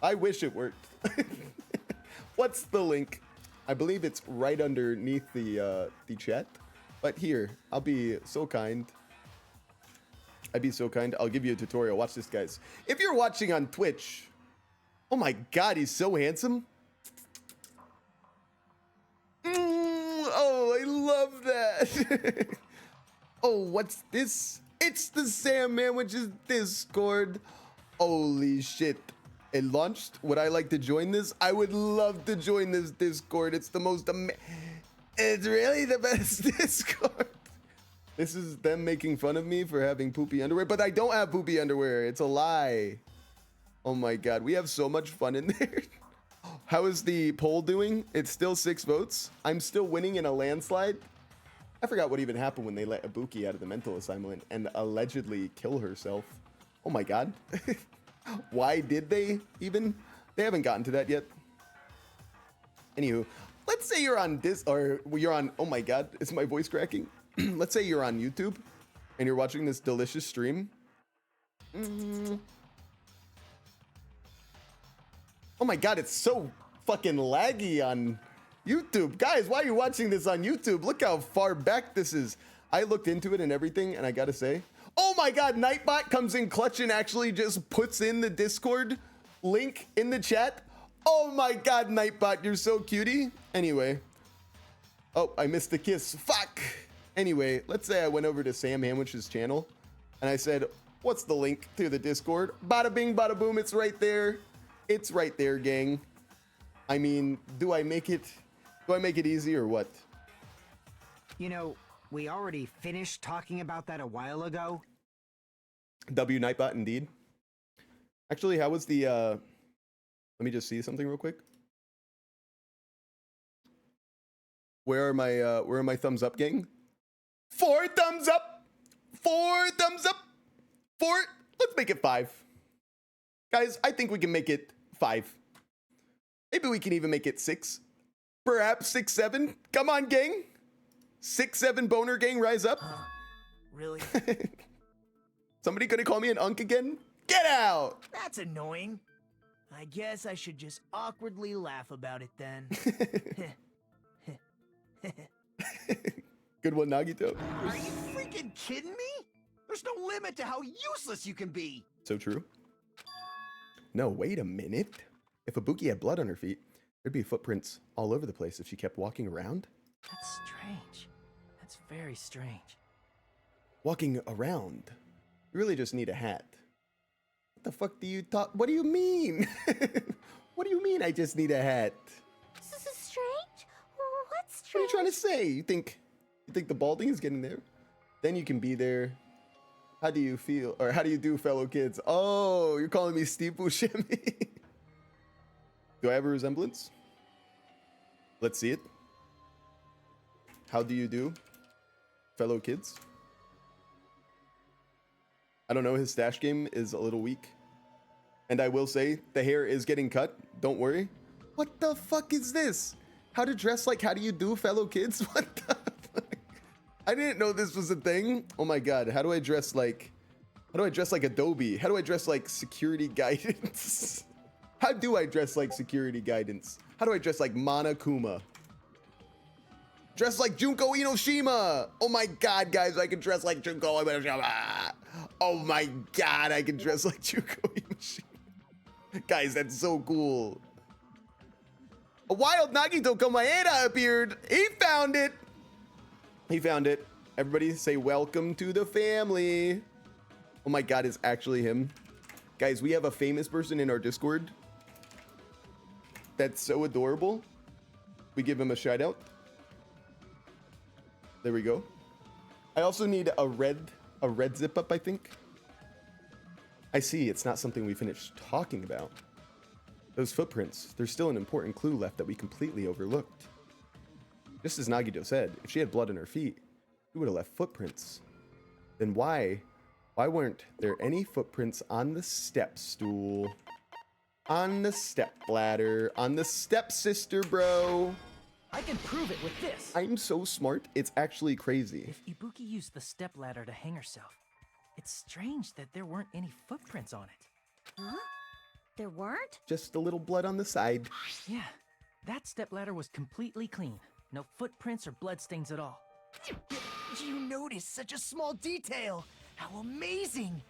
I wish it worked. What's the link? I believe it's right underneath the chat. But here, I'll be so kind. I'd be so kind. I'll give you a tutorial. Watch this, guys. If you're watching on Twitch, oh my god, he's so handsome. Oh, I love that. Oh, what's this? It's the Sandwiches Discord. Holy shit. It launched. Would I like to join this? I would love to join this Discord. It's the most it's really the best Discord. This is them making fun of me for having poopy underwear, but I don't have poopy underwear. It's a lie. Oh my god, we have so much fun in there. How is the poll doing? It's still 6 votes. I'm still winning in a landslide. I forgot what even happened when they let Ibuki out of the mental asylum and allegedly kill herself. Oh my god. Why did they even? They haven't gotten to that yet. Anywho, let's say you're on oh my god, is my voice cracking? Let's say you're on YouTube and you're watching this delicious stream. Oh my god, it's so fucking laggy on YouTube. Guys, why are you watching this on YouTube? Look how far back this is. I looked into it and everything, and I gotta say, oh my god, Nightbot comes in clutch and actually just puts in the Discord link in the chat. Oh my god, Nightbot, you're so cutie. Anyway. Oh, I missed the kiss. Fuck. Anyway, let's say I went over to Sam Hamwich's channel and I said, what's the link to the Discord? Bada bing, bada boom, it's right there. It's right there, gang. I mean, do I make it easy or what? You know, we already finished talking about that a while ago. W Nightbot, indeed. Actually, how was the, let me just see something real quick. Where are my thumbs up, gang? 4 thumbs up! 4 thumbs up! 4, let's make it 5. Guys, I think we can make it 5. Maybe we can even make it 6. Perhaps 6, 7. Come on, gang. 6, 7 boner gang, rise up. Really? Somebody gonna call me an unk again? Get out! That's annoying. I guess I should just awkwardly laugh about it then. Good one, Nagito. Are you freaking kidding me? There's no limit to how useless you can be. So true. No, wait a minute. If Ibuki had blood on her feet, there'd be footprints all over the place if she kept walking around. That's strange. That's very strange. Walking around. You really just need a hat. What the fuck do you talk? What do you mean? What do you mean I just need a hat? This is strange? What's strange? What are you trying to say? You think the balding is getting there? Then you can be there. How do you feel? Or how do you do, fellow kids? Oh, you're calling me Steve Buscemi. Do I have a resemblance? Let's see it. How do you do, fellow kids? I don't know, his stash game is a little weak. And I will say, the hair is getting cut. Don't worry. What the fuck is this? How to dress like how do you do, fellow kids? What the fuck? I didn't know this was a thing. Oh my god, how do I dress like Adobe? How do I dress like security guidance? How do I dress like security guidance? How do I dress like Monokuma? Dress like Junko Inoshima! Oh my god, guys, I can dress like Junko Inoshima! Oh my god, I can dress like Junko Inoshima. Guys, that's so cool. A wild Nagito Komaeda appeared. He found it. He found it. Everybody say welcome to the family. Oh my god, it's actually him. Guys, we have a famous person in our Discord. That's so adorable. We give him a shout out. There we go. I also need a red zip up, I think. I see, it's not something we finished talking about. Those footprints, there's still an important clue left that we completely overlooked. Just as Nagito said, if she had blood on her feet, she would have left footprints. Then why weren't there any footprints on the step stool? On the step ladder, on the stepsister, bro. I can prove it with this. I'm so smart, it's actually crazy. If Ibuki used the stepladder to hang herself, it's strange that there weren't any footprints on it. Huh? There weren't? Just a little blood on the side. Yeah, that stepladder was completely clean. No footprints or bloodstains at all. You noticed such a small detail. How amazing!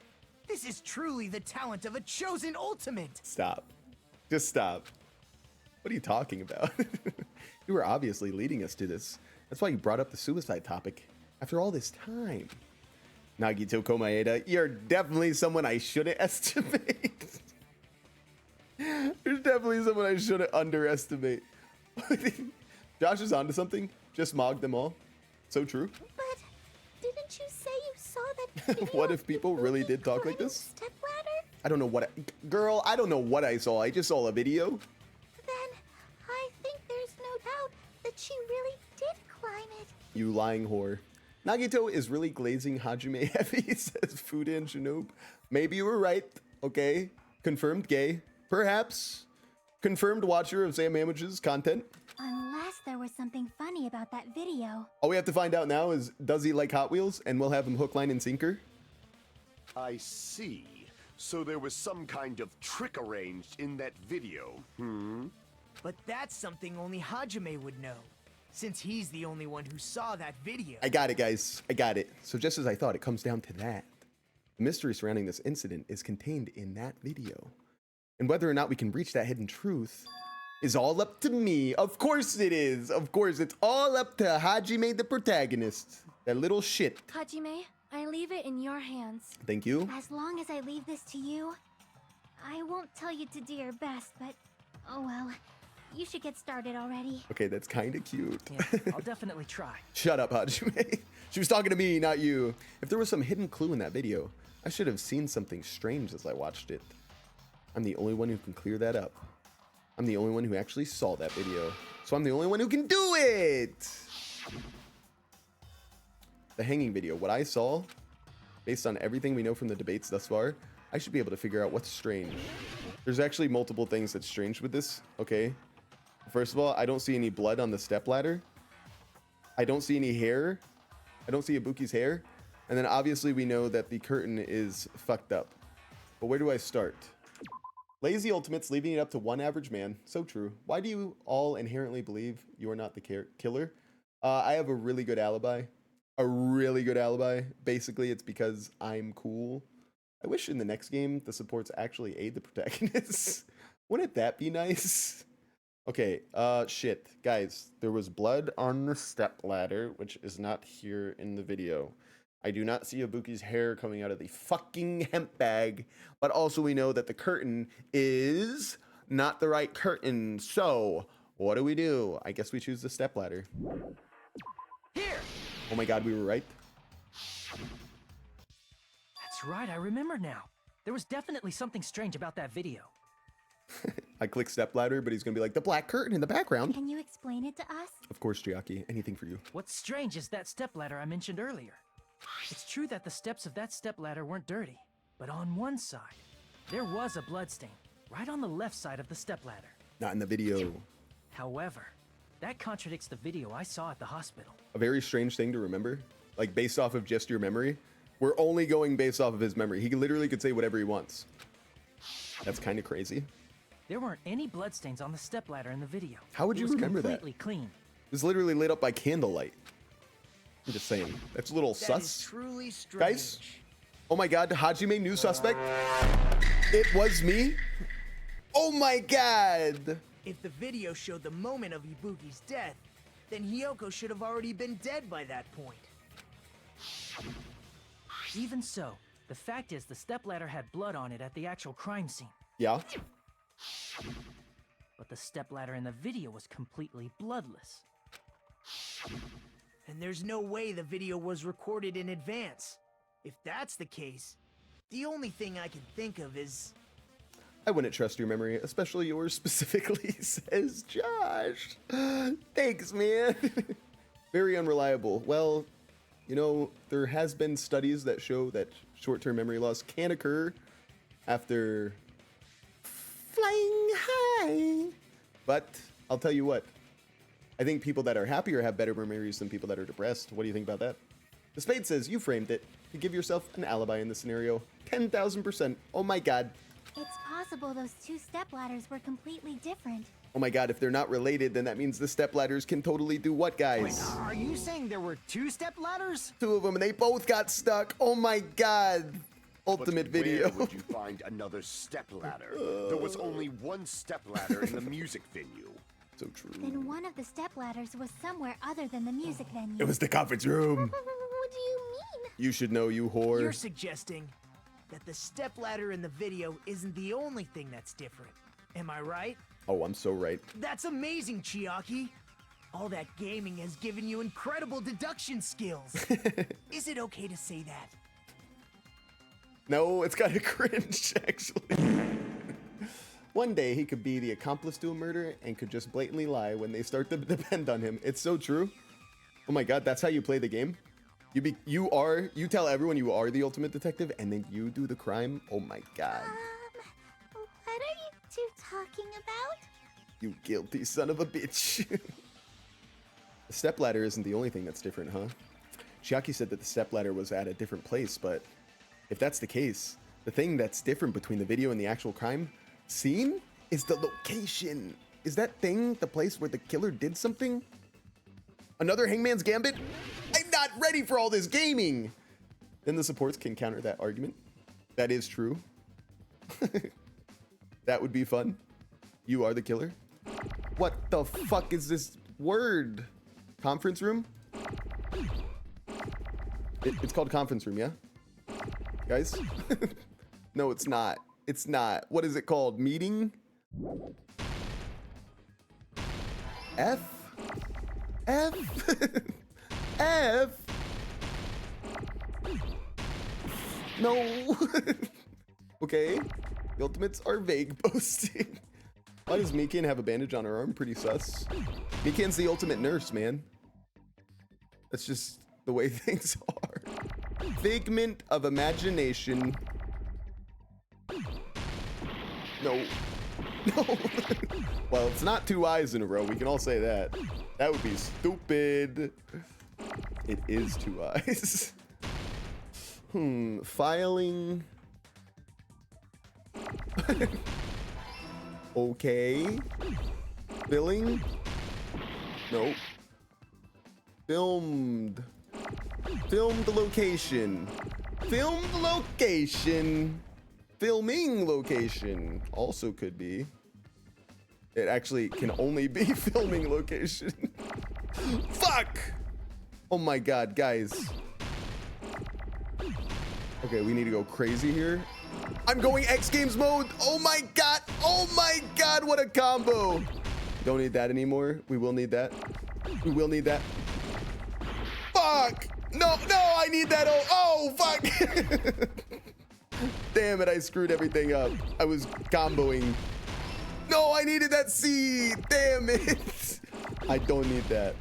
This is truly the talent of a chosen ultimate. Stop. Just stop. What are you talking about? You were obviously leading us to this. That's why you brought up the suicide topic after all this time. Nagito Komaeda, you're definitely someone I shouldn't estimate. You're definitely someone I shouldn't underestimate. Josh is onto something. Just mogged them all. So true. But didn't you say you saw that video? What if people really did talk like this? Stepladder? I don't know what girl, I don't know what I saw. I just saw a video. Then I think there's no doubt that she really did climb it. You lying whore. Nagito is really glazing Hajime heavy, says Fudan Shinobu. Maybe you were right. Okay. Confirmed gay. Perhaps. Confirmed watcher of Sam Amage's content. Unless there was something funny about that video. All we have to find out now is, does he like Hot Wheels? And we'll have him hook, line, and sinker. I see. So there was some kind of trick arranged in that video, But that's something only Hajime would know, since he's the only one who saw that video. I got it, guys. I got it. So just as I thought, it comes down to that. The mystery surrounding this incident is contained in that video. And whether or not we can reach that hidden truth is all up to me. Of course it is. Of course, it's all up to Hajime, the protagonist. That little shit. Hajime, I leave it in your hands. Thank you. As long as I leave this to you, I won't tell you to do your best, but oh well. You should get started already. Okay, that's kind of cute. Yeah, I'll definitely try. Shut up, Hajime. She was talking to me, not you. If there was some hidden clue in that video, I should have seen something strange as I watched it. I'm the only one who can clear that up. I'm the only one who actually saw that video. So I'm the only one who can do it! The hanging video, what I saw, based on everything we know from the debates thus far, I should be able to figure out what's strange. There's actually multiple things that's strange with this, okay? First of all, I don't see any blood on the stepladder. I don't see any hair. I don't see Ibuki's hair. And then obviously we know that the curtain is fucked up. But where do I start? Lazy Ultimates leaving it up to one average man. So true. Why do you all inherently believe you are not the killer? I have a really good alibi. A really good alibi. Basically, it's because I'm cool. I wish in the next game the supports actually aid the protagonists. Wouldn't that be nice? Okay, shit. Guys, there was blood on the stepladder, which is not here in the video. I do not see Ibuki's hair coming out of the fucking hemp bag, but also we know that the curtain is not the right curtain. So, what do? I guess we choose the stepladder. Here! Oh my god, we were right. That's right, I remember now. There was definitely something strange about that video. I click stepladder, but he's gonna be like, the black curtain in the background. Can you explain it to us? Of course, Chiaki. Anything for you. What's strange is that stepladder I mentioned earlier. It's true that the steps of that stepladder weren't dirty, but on one side, there was a bloodstain, right on the left side of the stepladder. Not in the video. However, that contradicts the video I saw at the hospital. A very strange thing to remember, like based off of just your memory. We're only going based off of his memory. He literally could say whatever he wants. That's kind of crazy. There weren't any bloodstains on the stepladder in the video. How would you remember that? It was completely clean. It was literally lit up by candlelight. I'm just saying. That's a little That sus. is truly strange. Guys, oh my god, Hajime, new suspect. It was me. Oh my god. If the video showed the moment of Ibuki's death, then Hiyoko should have already been dead by that point. Even so, the fact is the stepladder had blood on it at the actual crime scene. Yeah. But the stepladder in the video was completely bloodless. And there's no way the video was recorded in advance. If that's the case, the only thing I can think of is... I wouldn't trust your memory, especially yours specifically, says Josh. Thanks, man. Very unreliable. Well, you know, there has been studies that show that short-term memory loss can occur after flying high. But I'll tell you what, I think people that are happier have better memories than people that are depressed. What do you think about that? The Spade says you framed it to give yourself an alibi in this scenario. 10,000%. Oh my god. It's possible those two stepladders were completely different. Oh my god, if they're not related, then that means the stepladders can totally do what, guys? Wait, are you saying there were two stepladders? Two of them, and they both got stuck. Oh my god. Ultimate video. Where would you find another stepladder? There was only one stepladder in the music venue. So true. Then one of the stepladders was somewhere other than the music venue. It was the conference room. What do you mean? You should know, you whore. You're suggesting that the stepladder in the video isn't the only thing that's different. Am I right? Oh, I'm so right. That's amazing, Chiaki. All that gaming has given you incredible deduction skills. Is it okay to say that? No, it's kind of cringe, actually. One day, he could be the accomplice to a murder and could just blatantly lie when they start to depend on him. It's so true. Oh my god, that's how you play the game? You tell everyone you are the ultimate detective and then you do the crime? Oh my god. What are you two talking about? You guilty son of a bitch. The stepladder isn't the only thing that's different, huh? Chiaki said that the stepladder was at a different place, but if that's the case, the thing that's different between the video and the actual crime scene is the location. Is that thing the place where the killer did something? Another Hangman's Gambit? I'm not ready for all this gaming! Then the supports can counter that argument. That is true. That would be fun. You are the killer. What the fuck is this word? Conference room? It's called conference room, yeah? Guys? No, it's not. It's not. What is it called? Meeting? F? F? F? No. Okay. The ultimates are vague boasting. Why does Mikan have a bandage on her arm? Pretty sus. Mikan's the ultimate nurse, man. That's just the way things are. Figment of imagination. No. No. Well, it's not 2 eyes in a row. We can all say that. That would be stupid. It is 2 eyes. Filing. Okay. Billing? Nope. Filmed. Filmed location. Filmed location. Filming location. Also could be. It actually can only be filming location. Fuck! Oh my god, guys. Okay, we need to go crazy here. I'm going X Games mode. Oh my god. Oh my god, what a combo. Don't need that anymore. We will need that. We will need that. Fuck. No, no, I need that. Oh, fuck. Damn it, I screwed everything up. I was comboing. No, I needed that C. Damn it. I don't need that.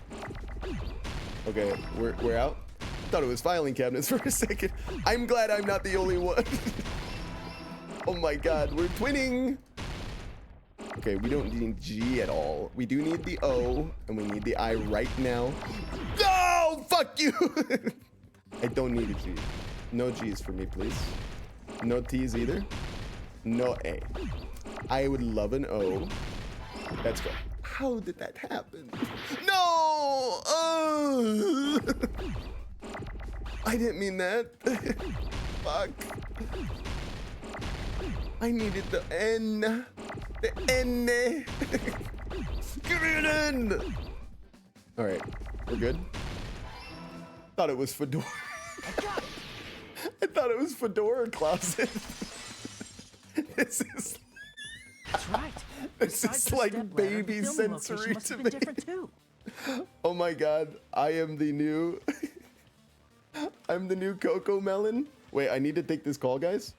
Okay, we're out. Thought it was filing cabinets for a second. I'm glad I'm not the only one. Oh my god, we're twinning. Okay, we don't need G at all. We do need the O, and we need the I right now. No, fuck you. I don't need a G. No G's for me, please. No T's either. No A. I would love an O. Let's go. How did that happen? No! I didn't mean that. Fuck. I needed the N. The N. Give me an N. All right, we're good. Thought it was Fedora. I thought it was Fedora closet. This is. That's right. This is like baby sensory to me. Too. Oh my god, I am the new. I'm the new Coco Melon. Wait, I need to take this call, guys.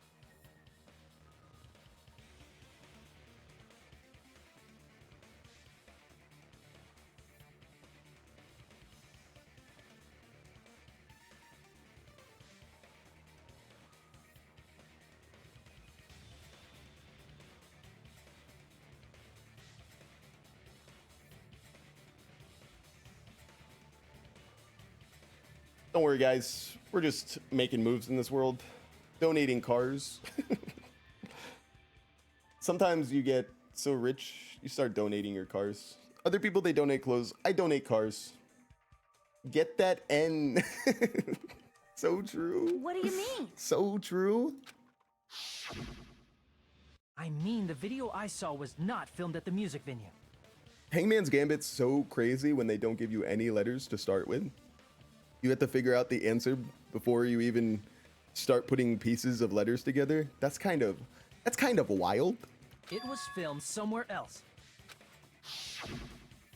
Don't worry, guys. We're just making moves in this world. Donating cars. Sometimes you get so rich, you start donating your cars. Other people, they donate clothes. I donate cars. Get that N. So true. What do you mean? So true. I mean, the video I saw was not filmed at the music venue. Hangman's Gambit's so crazy when they don't give you any letters to start with. You have to figure out the answer before you even start putting pieces of letters together. That's kind of wild. It was filmed somewhere else.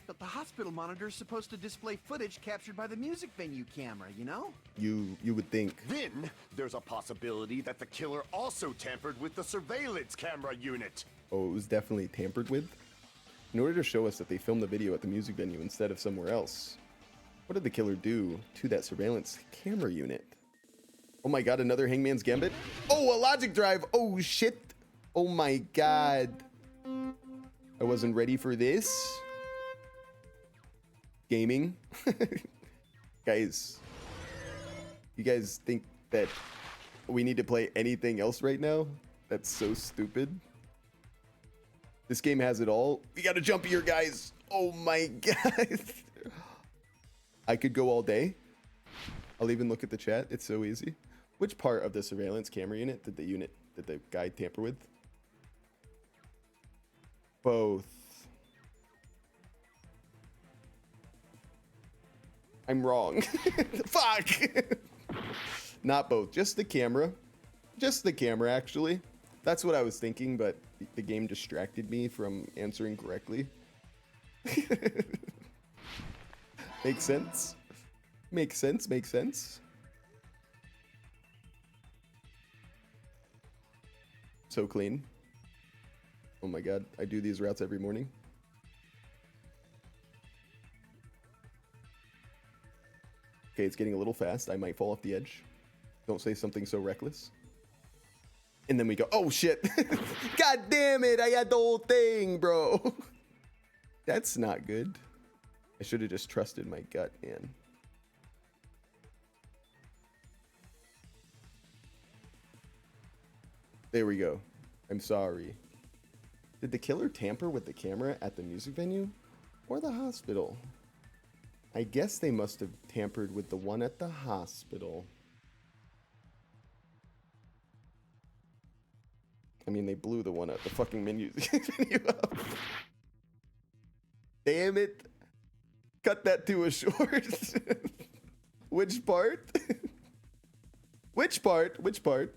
But the hospital monitor's supposed to display footage captured by the music venue camera, you know? You would think. Then there's a possibility that the killer also tampered with the surveillance camera unit. Oh, it was definitely tampered with. In order to show us that they filmed the video at the music venue instead of somewhere else, What did the killer do to that surveillance camera unit? Oh my god, another Hangman's Gambit? Oh, a logic drive! Oh shit! Oh my god. I wasn't ready for this. Gaming. Guys, you guys think that we need to play anything else right now? That's so stupid. This game has it all. We gotta jump here, guys. Oh my god. I could go all day. I'll even look at the chat. It's so easy. Which part of the surveillance camera unit did the guy tamper with? Both. I'm wrong. Fuck. Not both. Just the camera. Just the camera, actually. That's what I was thinking, but the game distracted me from answering correctly. Makes sense. Makes sense. Makes sense. So clean. Oh my god, I do these routes every morning. Okay, it's getting a little fast. I might fall off the edge. Don't say something so reckless. And then we go, oh shit. God damn it, I had the whole thing, bro. That's not good. I should have just trusted my gut, man. There we go. I'm sorry. Did the killer tamper with the camera at the music venue or the hospital? I guess they must have tampered with the one at the hospital. I mean, they blew the one at the fucking venue up. Damn it. Cut that to a short. Which part? Which part? Which part?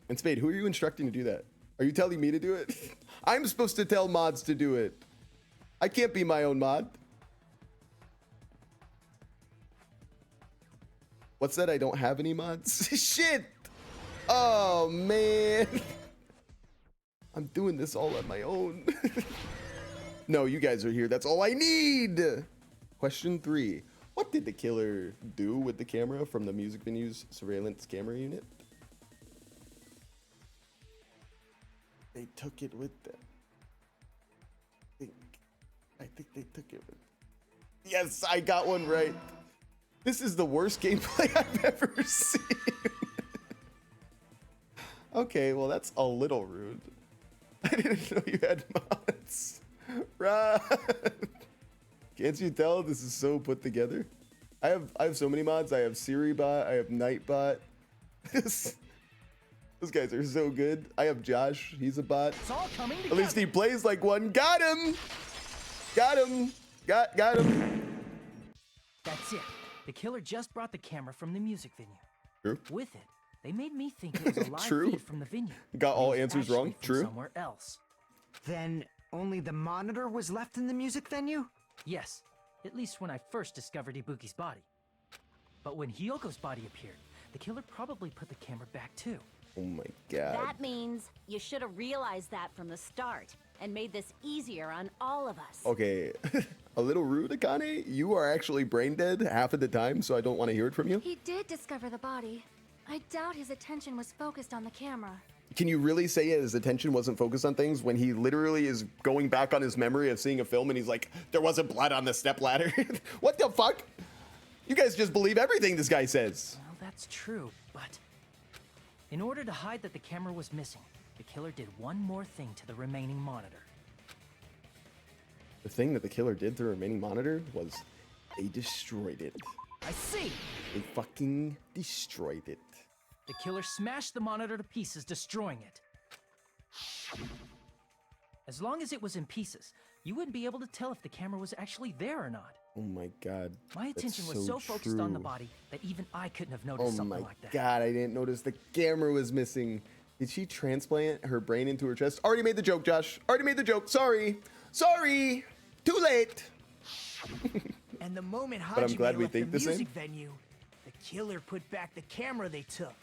And Spade, who are you instructing to do that? Are you telling me to do it? I'm supposed to tell mods to do it. I can't be my own mod. What's that? I don't have any mods? Shit! Oh, man. I'm doing this all on my own. No, you guys are here. That's all I need. Question 3. What did the killer do with the camera from the music venue's surveillance camera unit? They took it with them. I think they took it with them. Yes, I got one right. This is the worst gameplay I've ever seen. Okay, well, that's a little rude. I didn't know you had mods. Right. Can't you tell this is so put together? I have so many mods. I have Siribot. I have Nightbot. Those guys are so good. I have Josh. He's a bot. It's all coming together. At least he plays like one. Got him. Got him. Got him. That's it. The killer just brought the camera from the music venue. True. With it, they made me think it was a live True. feed from the venue. Got all It was answers wrong. actually from True. Somewhere else. Then only the monitor was left in the music venue? Yes, at least when I first discovered Ibuki's body. But when Hyoko's body appeared, the killer probably put the camera back too. Oh my god. That means you should have realized that from the start and made this easier on all of us. Okay. A little rude, Akane. You are actually brain dead half of the time, so I don't want to hear it from you. He did discover the body. I doubt his attention was focused on the camera. Can you really say his attention wasn't focused on things when he literally is going back on his memory of seeing a film and he's like, there wasn't blood on the stepladder? What the fuck? You guys just believe everything this guy says. Well, that's true, but in order to hide that the camera was missing, the killer did one more thing to the remaining monitor. The thing that the killer did to the remaining monitor was they destroyed it. I see! They fucking destroyed it. The killer smashed the monitor to pieces, destroying it. As long as it was in pieces, you wouldn't be able to tell if the camera was actually there or not. Oh my god. My attention That's was so focused on the true. body that even I couldn't have noticed Oh something my like that. god, I didn't notice the camera was missing. Did she transplant her brain into her chest? Already made the joke, Josh. Already made the joke. Sorry. Sorry. Too late. And the moment But I'm Hajime glad we left think the the same. music venue, the killer put back the camera they took.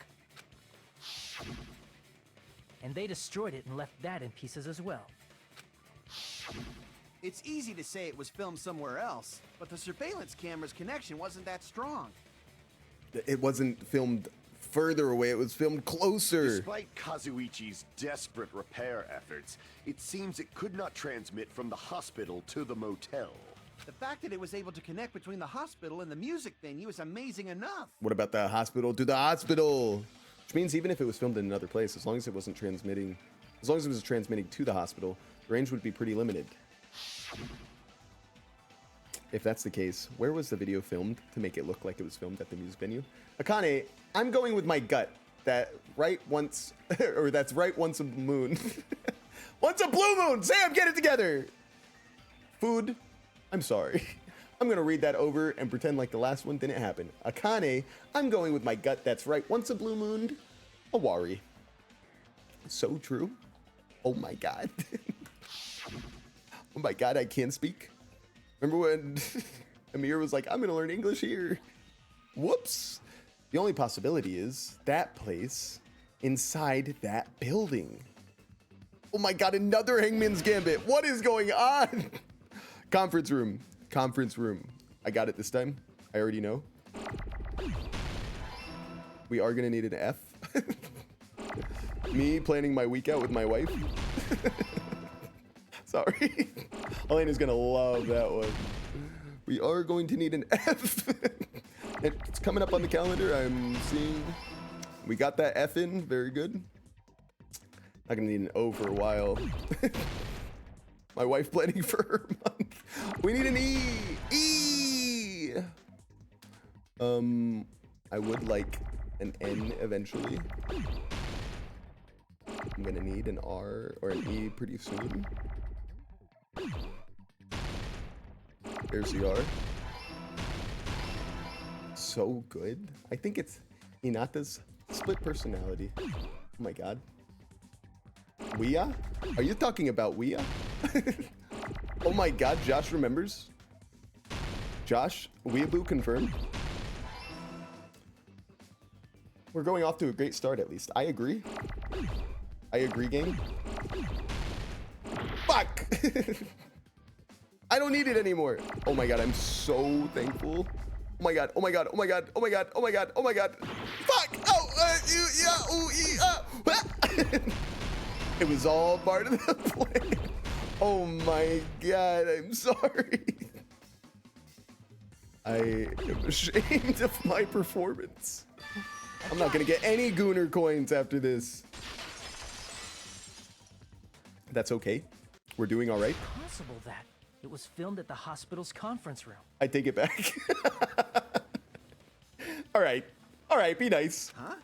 And they destroyed it and left that in pieces as well. It's easy to say it was filmed somewhere else, but the surveillance camera's connection wasn't that strong. It wasn't filmed further away, it was filmed closer. Despite Kazuichi's desperate repair efforts, it seems it could not transmit from the hospital to the motel. The fact that it was able to connect between the hospital and the music venue is amazing enough. What about the hospital to the hospital? Which means even if it was filmed in another place, as long as it wasn't transmitting, as long as it was transmitting to the hospital, the range would be pretty limited. If that's the case, where was the video filmed to make it look like it was filmed at the music venue? Akane, I'm going with my gut that right once, or that's right once a moon. Once a blue moon! Sam, get it together! Food, I'm sorry. I'm gonna read that over and pretend like the last one didn't happen. Akane, I'm going with my gut that's right once a blue moon, a wari. So true. Oh my god. Oh my god, I can't speak. Remember when Amir was like, I'm gonna learn English here. Whoops. The only possibility is that place inside that building. Oh my god, another Hangman's Gambit. What is going on? Conference room. Conference room. I got it this time. I already know. We are gonna need an F. Me planning my week out with my wife. Sorry. Elena's gonna love that one. We are going to need an F. It's coming up on the calendar. I'm seeing we got that F in. Very good. Not gonna need an O for a while. My wife planning for her month. We need an E. E. I would like an N eventually. I'm gonna need an R or an E pretty soon. There's the R. So good. I think it's Hinata's split personality. Oh my god. Ouya? Are you talking about Ouya? Oh my god, Josh remembers. Josh, Weeaboo confirmed. We're going off to a great start at least. I agree. I agree, gang. Fuck! I don't need it anymore. Oh my god, I'm so thankful. Oh my god, oh my god, oh my god, oh my god, oh my god, oh my god. Fuck! Oh, it was all part of the plan. Oh my god, I'm sorry. I am ashamed of my performance. I'm not gonna get any Gooner coins after this. That's okay. We're doing all right. Possible that it was filmed at the hospital's conference room. I take it back. All right. All right, be nice. Huh?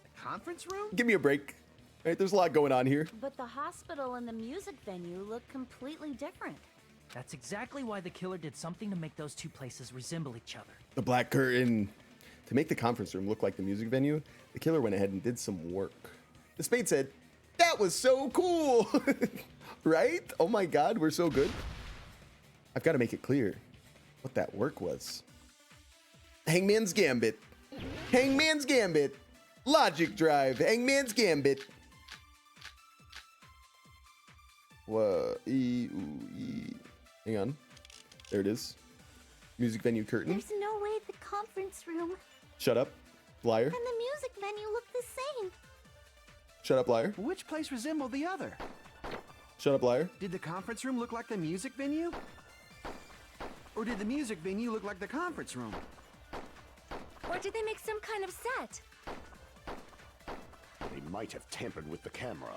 The conference room? Give me a break. All right, there's a lot going on here. But the hospital and the music venue look completely different. That's exactly why the killer did something to make those two places resemble each other. The black curtain. To make the conference room look like the music venue, the killer went ahead and did some work. The Spade said, that was so cool. Right? Oh my god, we're so good. I've got to make it clear what that work was. Hangman's Gambit. Hangman's Gambit. Logic Drive. Hangman's Gambit. Whoa. Hang on. There it is. Music venue curtain. There's no way the conference room Shut up, liar. and the music venue look the same. Shut up, liar. Which place resembled the other? Shut up, liar. Did the conference room look like the music venue? Or did the music venue look like the conference room? Or did they make some kind of set? They might have tampered with the camera.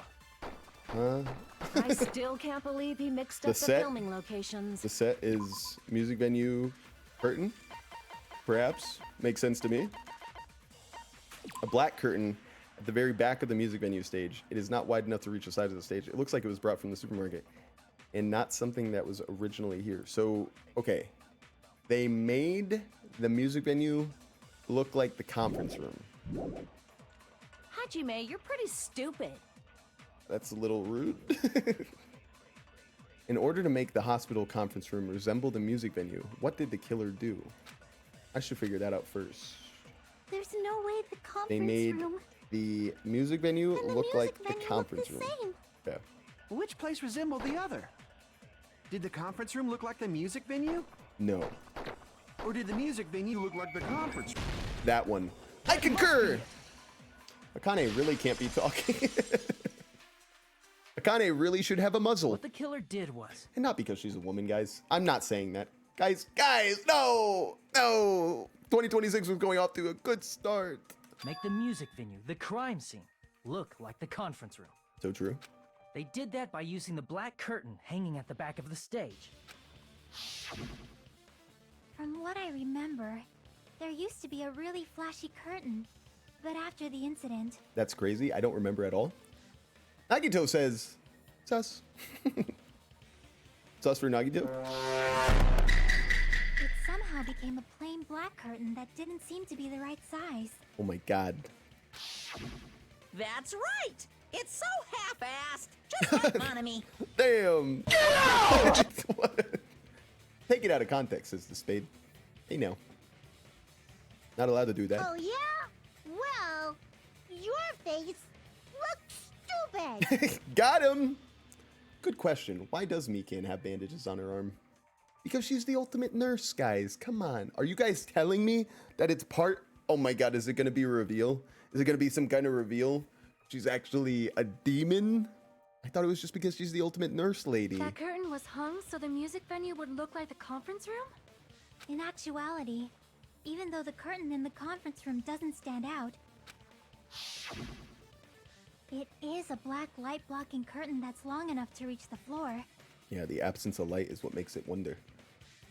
Huh? I still can't believe he mixed The up the set? filming locations. The set is music venue curtain. Perhaps. Makes sense to me. A black curtain at the very back of the music venue stage. It is not wide enough to reach the side of the stage. It looks like it was brought from the supermarket and not something that was originally here. So, okay. They made the music venue look like the conference room. Hajime, you're pretty stupid. That's a little rude. In order to make the hospital conference room resemble the music venue, what did the killer do? I should figure that out first. There's no way the conference They made room the music venue and the look music like the venue look conference the room. same. Yeah. Which place resembled the other? Did the conference room look like the music venue? No. Or did the music venue look like the conference room? That one. I concur! Akane really can't be talking. Akane really should have a muzzle. What the killer did was... And not because she's a woman, guys. I'm not saying that. Guys, no! 2026 was going off to a good start. Make the music venue, the crime scene, look like the conference room. So true. They did that by using the black curtain hanging at the back of the stage. From what I remember, there used to be a really flashy curtain. But after the incident... That's crazy. I don't remember at all. Nagito says, sus. Sus for Nagito? It somehow became a plain black curtain that didn't seem to be the right size. Oh my god. That's right! It's so half-assed! Just like Monami. Damn! Get out! Take it out of context, says the Spade. Hey now. Not allowed to do that. Oh yeah? Well, your face looks stupid. Got him! Good question. Why does Mikan have bandages on her arm? Because she's the ultimate nurse, guys. Come on. Are you guys telling me that it's part... Oh my god, is it going to be a reveal? Is it going to be some kind of reveal? She's actually a demon? I thought it was just because she's the ultimate nurse lady. That curtain was hung so the music venue would look like the conference room? In actuality, even though the curtain in the conference room doesn't stand out, it is a black light-blocking curtain that's long enough to reach the floor. Yeah, the absence of light is what makes it wonder.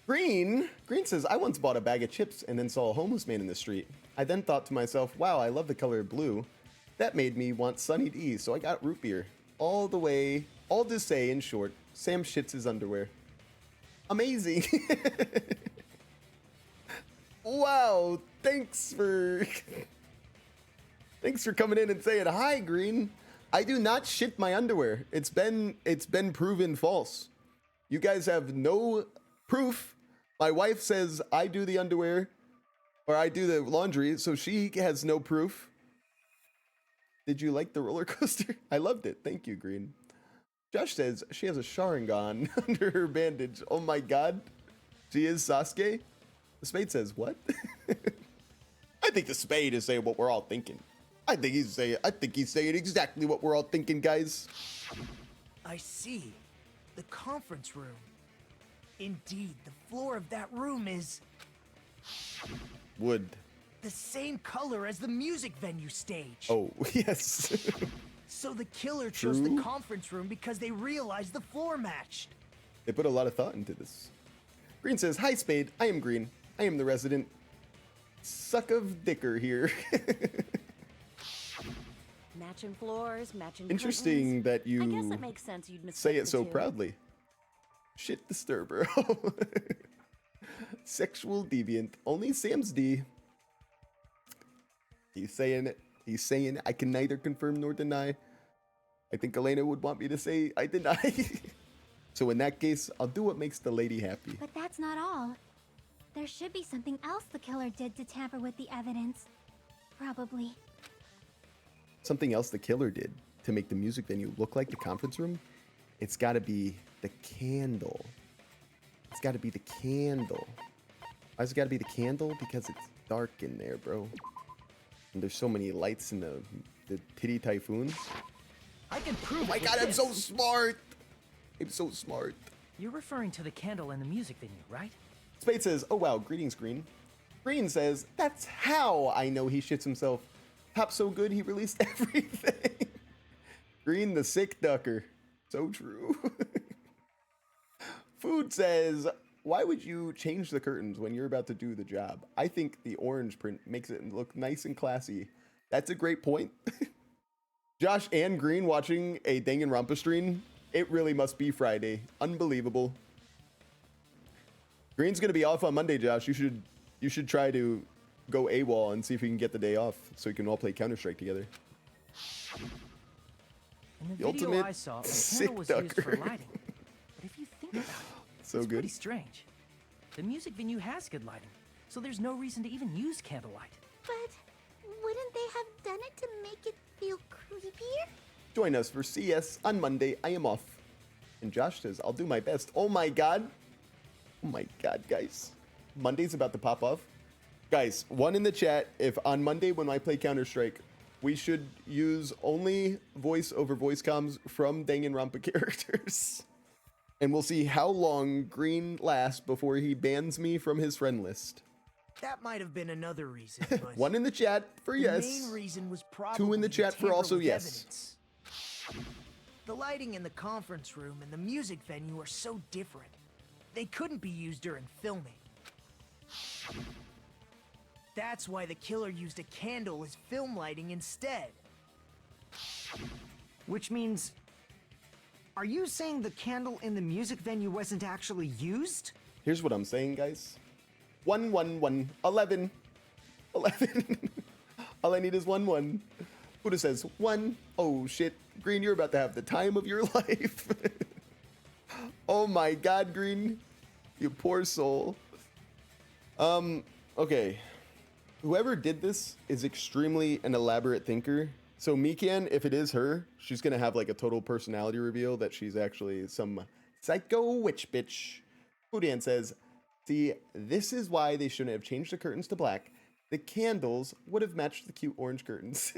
Green says, I once bought a bag of chips and then saw a homeless man in the street. I then thought to myself, wow, I love the color blue. That made me want Sunny D, so I got root beer. All to say, in short, Sam shits his underwear. Amazing. Wow, thanks for coming in and saying hi, Green. I do not shit my underwear. It's been proven false. You guys have no proof. My wife says I do the underwear, or I do the laundry, so she has no proof. Did you like the roller coaster? I loved it. Thank you, Green. Josh says she has a Sharingan under her bandage. Oh my god. She is Sasuke? The Spade says, what? I think the Spade is saying what we're all thinking. I think he's saying exactly what we're all thinking, guys. I see. The conference room. Indeed, the floor of that room is Wood. the same color as the music venue stage. Oh, yes. So the killer chose the True. conference room because they realized the floor matched. They put a lot of thought into this. Green says, hi, Spade. I am Green. I am the resident suck of dicker here. Matching floors, matching Interesting curtains. that you I guess it makes sense you'd mistake say it the so two. proudly. Shit disturber. Sexual deviant. Only Sam's D. He's saying I can neither confirm nor deny. I think Elena would want me to say I deny. So in that case, I'll do what makes the lady happy. But that's not all. There should be something else the killer did to tamper with the evidence. Probably. Something else the killer did to make the music venue look like the conference room? It's gotta be the candle. It's gotta be the candle. Why's it gotta be the candle? Because it's dark in there, bro. And there's so many lights in the titty typhoon. I can prove Oh my it god, with I'm this. so smart! I'm so smart. You're referring to the candle in the music venue, right? Spade says, oh wow, greetings, Green. Green says, that's how I know he shits himself. Top so good he released everything. Green the sick ducker. So true. Food says, why would you change the curtains when you're about to do the job? I think the orange print makes it look nice and classy. That's a great point. Josh and Green watching a Danganronpa stream. It really must be Friday. Unbelievable. Green's gonna be off on Monday, Josh. You should try to go AWOL and see if we can get the day off so we can all play Counter-Strike together. In the The video ultimate I saw, the sick candle was used for ducker. lighting. But if you think about it, So it's good. pretty strange. The music venue has good lighting, so there's no reason to even use candlelight. But wouldn't they have done it to make it feel creepier? Join us for CS on Monday. I am off. And Josh says, I'll do my best. Oh my god. Oh my god, guys. Monday's about to pop off. Guys, one in the chat, if on Monday when I play Counter-Strike, we should use only voice over voice comms from Danganronpa characters. And we'll see how long Green lasts before he bans me from his friend list. That might have been another reason, but One in the chat for yes. the main reason was probably Two in the to chat for tamper also with yes. evidence. The lighting in the conference room and the music venue are so different. They couldn't be used during filming. That's why the killer used a candle as film lighting instead. Which means... Are you saying the candle in the music venue wasn't actually used? Here's what I'm saying, guys. 1, 1, 1, 11. 11. All I need is 1, 1. Buddha says 1. Oh shit. Green, you're about to have the time of your life. Oh my god, Green. You poor soul. Okay. Whoever did this is extremely an elaborate thinker. So Mikan, if it is her, she's gonna have like a total personality reveal that she's actually some psycho witch bitch. Fudian says, see, this is why they shouldn't have changed the curtains to black. The candles would have matched the cute orange curtains.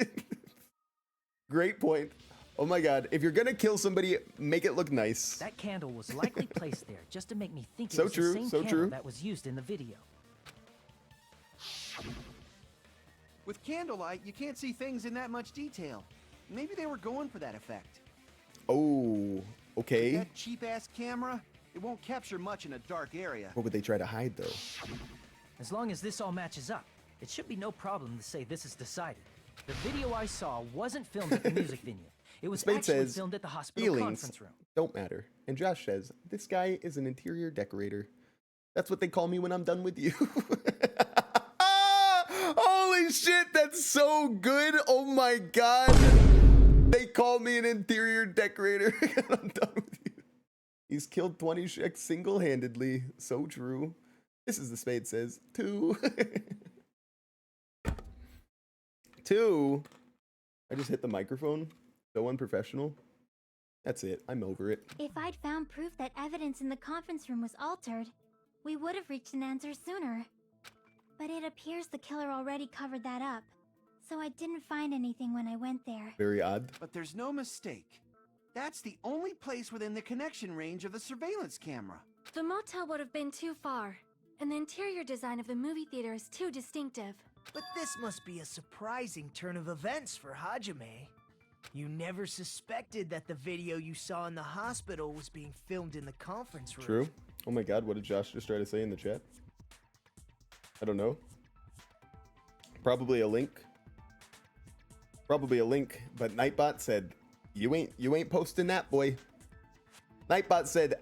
Great point. Oh my god, if you're gonna kill somebody, make it look nice. That candle was likely placed there just to make me think it So was true, the same so candle true. that was used in the video. With candlelight, you can't see things in that much detail. Maybe they were going for that effect. Oh, okay. That cheap-ass camera, it won't capture much in a dark area. What would they try to hide though? As long as this all matches up, it should be no problem to say this is decided. The video I saw wasn't filmed at the music venue. It was Spade actually says, filmed at the hospital feelings conference room. don't matter. And Josh says, this guy is an interior decorator. That's what they call me when I'm done with you. Holy shit, that's so good. Oh my god. They call me an interior decorator. I'm done with you. He's killed 20 Sheks single-handedly. So true. This is the Spade says. 2. 2. I just hit the microphone. So unprofessional. That's it. I'm over it. If I'd found proof that evidence in the conference room was altered, we would have reached an answer sooner. But it appears the killer already covered that up, so I didn't find anything when I went there. Very odd. But there's no mistake. That's the only place within the connection range of the surveillance camera. The motel would have been too far, and the interior design of the movie theater is too distinctive. But this must be a surprising turn of events for Hajime. You never suspected that the video you saw in the hospital was being filmed in the conference room. True. Oh my god, what did Josh just try to say in the chat? I don't know. Probably a link. Probably a link, but Nightbot said, you ain't posting that, boy. Nightbot said,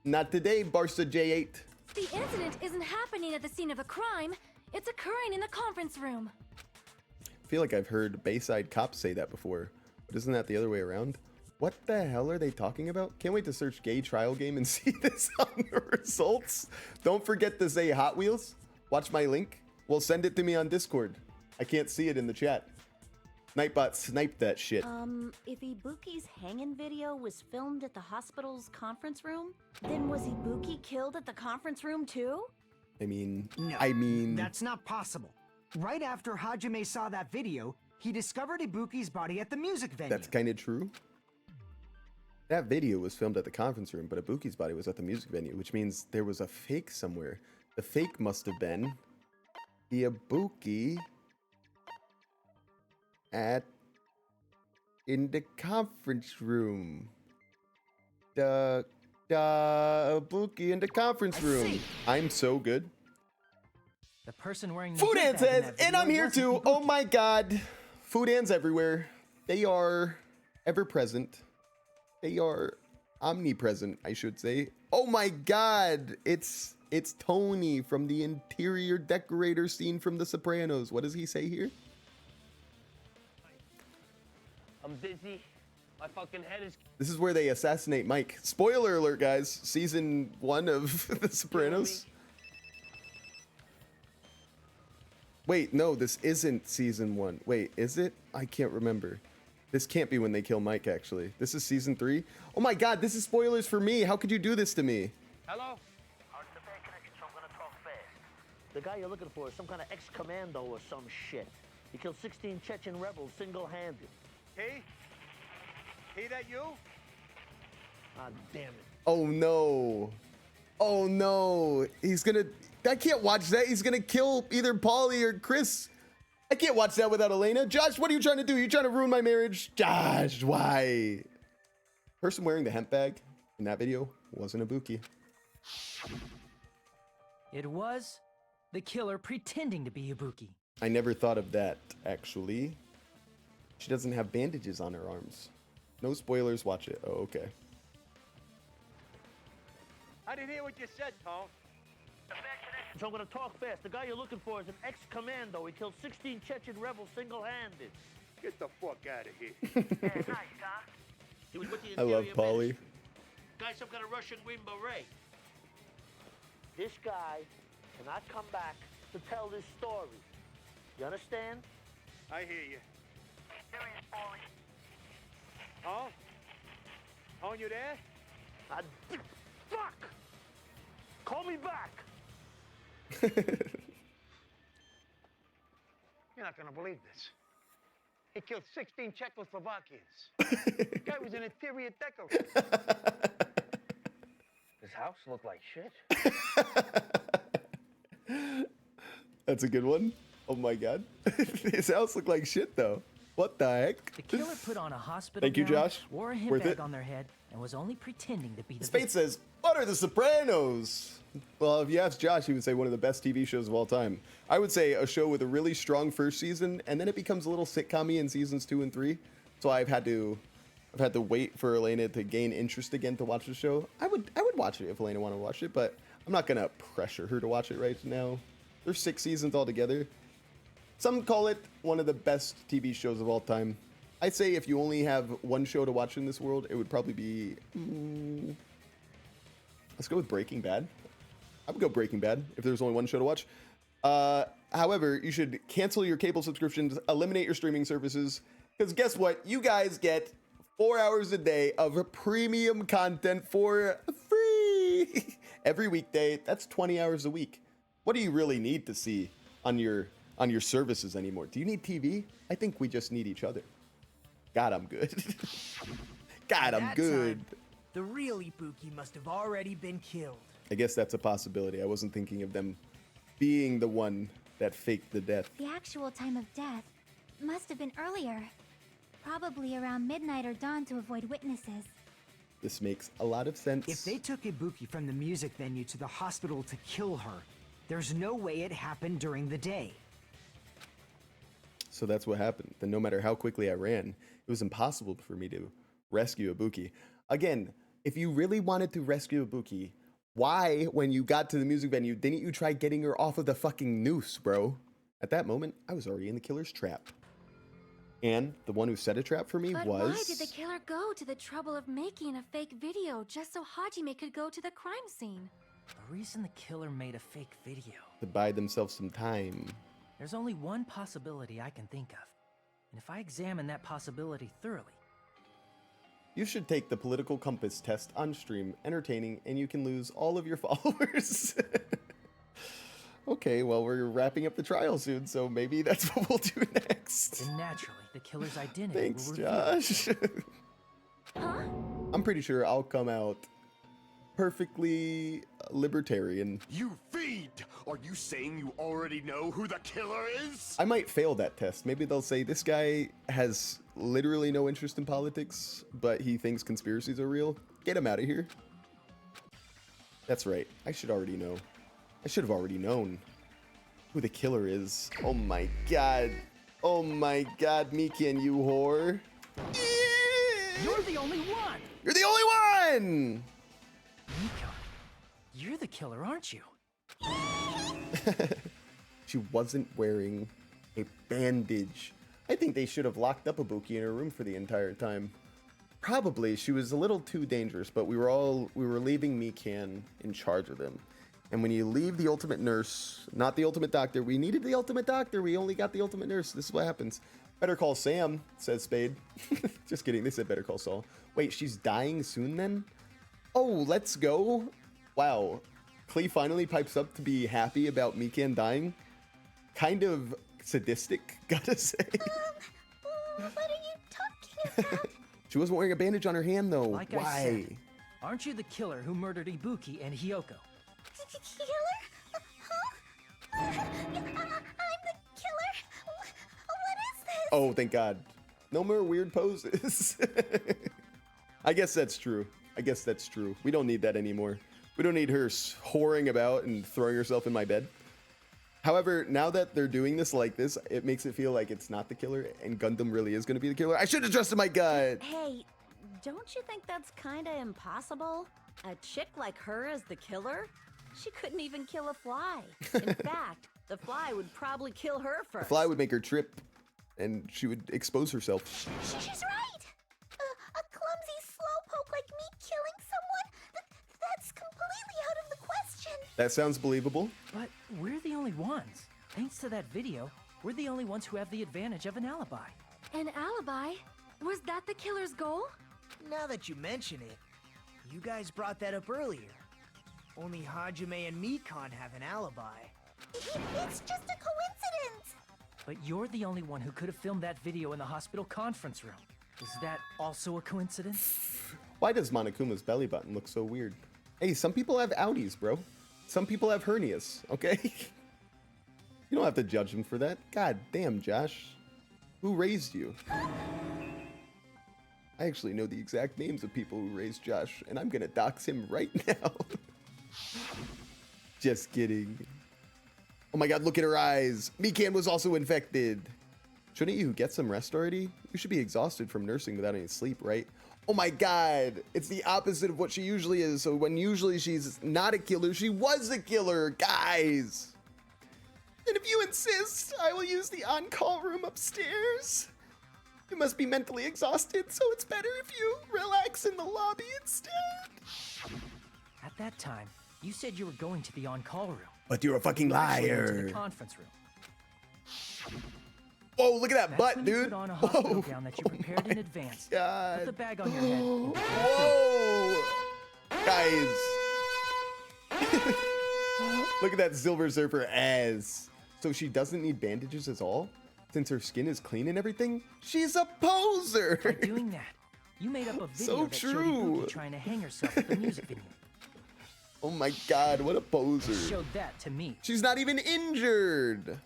not today, Barca J8. The incident isn't happening at the scene of a crime. It's occurring in the conference room. I feel like I've heard Bayside cops say that before, but isn't that the other way around? What the hell are they talking about? Can't wait to search gay trial game and see this on the results. Don't forget to say Hot Wheels. Watch my link. Well, send it to me on Discord. I can't see it in the chat. Nightbot sniped that shit. If Ibuki's hanging video was filmed at the hospital's conference room, then was Ibuki killed at the conference room too? I mean, No, that's not possible. Right after Hajime saw that video, he discovered Ibuki's body at the music venue. That's kind of true. That video was filmed at the conference room, but Ibuki's body was at the music venue, which means there was a fake somewhere. The fake must have been the Ibuki in the conference room. The Ibuki in the conference room. I'm so good. The person wearing the Fudan book bag in says, that and video I'm here wasn't too. Ibuki. Oh my god. Fudan's everywhere. They are ever present. They are omnipresent, I should say. Oh my god. It's Tony from the interior decorator scene from The Sopranos. What does he say here? I'm dizzy. My fucking head is... This is where they assassinate Mike. Spoiler alert, guys. Season 1 of The Sopranos. Wait, no, this isn't season 1. Wait, is it? I can't remember. This can't be when they kill Mike, actually. This is season 3. Oh my god, this is spoilers for me. How could you do this to me? Hello? The bad connection, so I'm gonna talk fast. The guy you're looking for is some kind of ex-commando or some shit. He killed 16 Chechen rebels single-handed. He? He that you? Ah, damn it. Oh no. Oh no. He's gonna... I can't watch that. He's gonna kill either Paulie or Chris. I can't watch that without Elena. Josh, what are you trying to do? You're trying to ruin my marriage? Josh, why? Person wearing the hemp bag in that video wasn't Ibuki. It was the killer pretending to be Ibuki. I never thought of that, actually. She doesn't have bandages on her arms. No spoilers, watch it. Oh, okay. I didn't hear what you said, Tom. So I'm gonna talk fast. The guy you're looking for is an ex-commando. He killed 16 Chechen rebels single-handed. Get the fuck out of here. Yeah, nice, huh? He was with the I love Interior Paulie. Ministry. Guy's some kind of Russian Green Beret. This guy cannot come back to tell this story. You understand? I hear you. Serious, Paulie. Tom? Tom, you there? Fuck! Call me back! You're not gonna believe this. He killed 16 Czechoslovakians. Guy was an interior decorator. This house looked like shit. That's a good one. Oh my god. His house looked like shit, though. What the heck? The killer put on a hospital Thank you, gown, Josh. wore a hemp Worth bag it. on their head, and was only pretending to be the Spade says, what are The Sopranos? Well, if you ask Josh, he would say one of the best TV shows of all time. I would say a show with a really strong first season, and then it becomes a little sitcom-y in seasons 2 and 3. So I've had to wait for Elena to gain interest again to watch the show. I would watch it if Elena wanted to watch it, but I'm not gonna pressure her to watch it right now. There's 6 seasons altogether. Some call it one of the best TV shows of all time. I'd say if you only have one show to watch in this world, it would probably be... let's go with Breaking Bad. I would go Breaking Bad if there's only one show to watch. However, you should cancel your cable subscriptions, eliminate your streaming services, because guess what? You guys get 4 hours a day of premium content for free every weekday. That's 20 hours a week. What do you really need to see on your services anymore? Do you need TV? I think we just need each other. God, I'm good. God, I'm That good. time, the real Ibuki must have already been killed. I guess that's a possibility. I wasn't thinking of them being the one that faked the death. The actual time of death must have been earlier. Probably around midnight or dawn to avoid witnesses. This makes a lot of sense. If they took Ibuki from the music venue to the hospital to kill her, there's no way it happened during the day. So that's what happened. Then no matter how quickly I ran, it was impossible for me to rescue Ibuki. Again, if you really wanted to rescue Ibuki, why, when you got to the music venue, didn't you try getting her off of the fucking noose, bro? At that moment, I was already in the killer's trap. And the one who set a trap for me But was... why did the killer go to the trouble of making a fake video just so Hajime could go to the crime scene? The reason the killer made a fake video. To buy themselves some time. There's only one possibility I can think of. And if I examine that possibility thoroughly... You should take the political compass test on stream, entertaining, and you can lose all of your followers. Okay, well, we're wrapping up the trial soon, so maybe that's what we'll do next. Then naturally, the killer's identity Thanks, will reveal. Josh. Huh? I'm pretty sure I'll come out perfectly libertarian. You fiend! Are you saying you already know who the killer is? I might fail that test. Maybe they'll say this guy has literally no interest in politics, but he thinks conspiracies are real. Get him out of here. That's right. I should already know. I should have already known who the killer is. Oh my god. Oh my god, Miki and you whore. You're the only one! You're the only one! Mika, you're the killer, aren't you? She wasn't wearing a bandage. I think they should have locked up Ibuki in her room for the entire time. Probably she was a little too dangerous, but we were leaving Mikan in charge of them. And when you leave the ultimate nurse, not the ultimate doctor, we needed the ultimate doctor, we only got the ultimate nurse. This is what happens. Better call Sam, says Spade. Just kidding, they said better call Saul. Wait, she's dying soon then? Oh, let's go. Wow. Clee finally pipes up to be happy about Mikan dying. Kind of sadistic, gotta say. What are you talking about? She wasn't wearing a bandage on her hand though. Like Why? I said, aren't you the killer who murdered Ibuki and Hyoko? Killer? Huh? I'm the killer? What is this? Oh, thank God. No more weird poses. I guess that's true. We don't need that anymore. We don't need her whoring about and throwing herself in my bed. However, now that they're doing this like this, it makes it feel like it's not the killer and Gundam really is going to be the killer. I should have trusted my gut. Hey, don't you think that's kinda impossible? A chick like her as the killer? She couldn't even kill a fly. In fact, the fly would probably kill her The first. fly would make her trip and she would expose herself. She's right. A clumsy slowpoke like me killing someone? That's completely out of the question. That sounds believable. But we're the only ones. Thanks to that video, we're the only ones who have the advantage of an alibi. An alibi? Was that the killer's goal? Now that you mention it, you guys brought that up earlier. Only Hajime and Mikan have an alibi. It's just a coincidence. But you're the only one who could have filmed that video in the hospital conference room. Is that also a coincidence? Why does Monokuma's belly button look so weird? Hey, some people have outies, bro. Some people have hernias, okay? You don't have to judge them for that. God damn, Josh. Who raised you? I actually know the exact names of people who raised Josh, and I'm gonna dox him right now. Just kidding. Oh my god, look at her eyes. Mikan was also infected. Shouldn't you get some rest already? You should be exhausted from nursing without any sleep, right? Oh my god, it's the opposite of what she usually is. So when usually she's not a killer, she was a killer, guys. And if you insist, I will use the on-call room upstairs. You must be mentally exhausted, so it's better if you relax in the lobby instead. At that time, you said you were going to the on-call room. But you're a fucking You actually went to liar. the conference room. Whoa, look at that That's butt, when you dude. put on a hospital Whoa. gown that you prepared in advance. God. Put the bag on your head. and Whoa! Guys. Look at that Silver Surfer ass. So she doesn't need bandages at all? Since her skin is clean and everything? She's a poser! By doing that, you made up a video So that showed true. Ibuki trying to hang herself at the music venue. Oh my god, what a poser. Showed that to me. She's not even injured.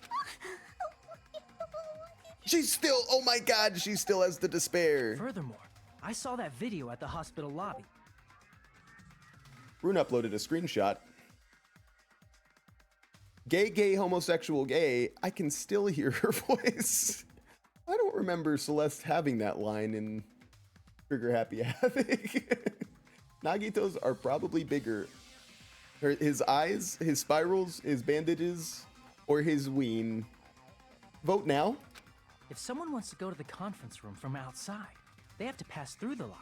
She's still, oh my god, she still has the despair. Furthermore, I saw that video at the hospital lobby. Rune uploaded a screenshot. Gay, gay, homosexual, gay. I can still hear her voice. I don't remember Celeste having that line in Trigger Happy Havoc. Nagito's are probably bigger. His eyes, his spirals, his bandages, or his ween. Vote now. If someone wants to go to the conference room from outside, they have to pass through the lobby.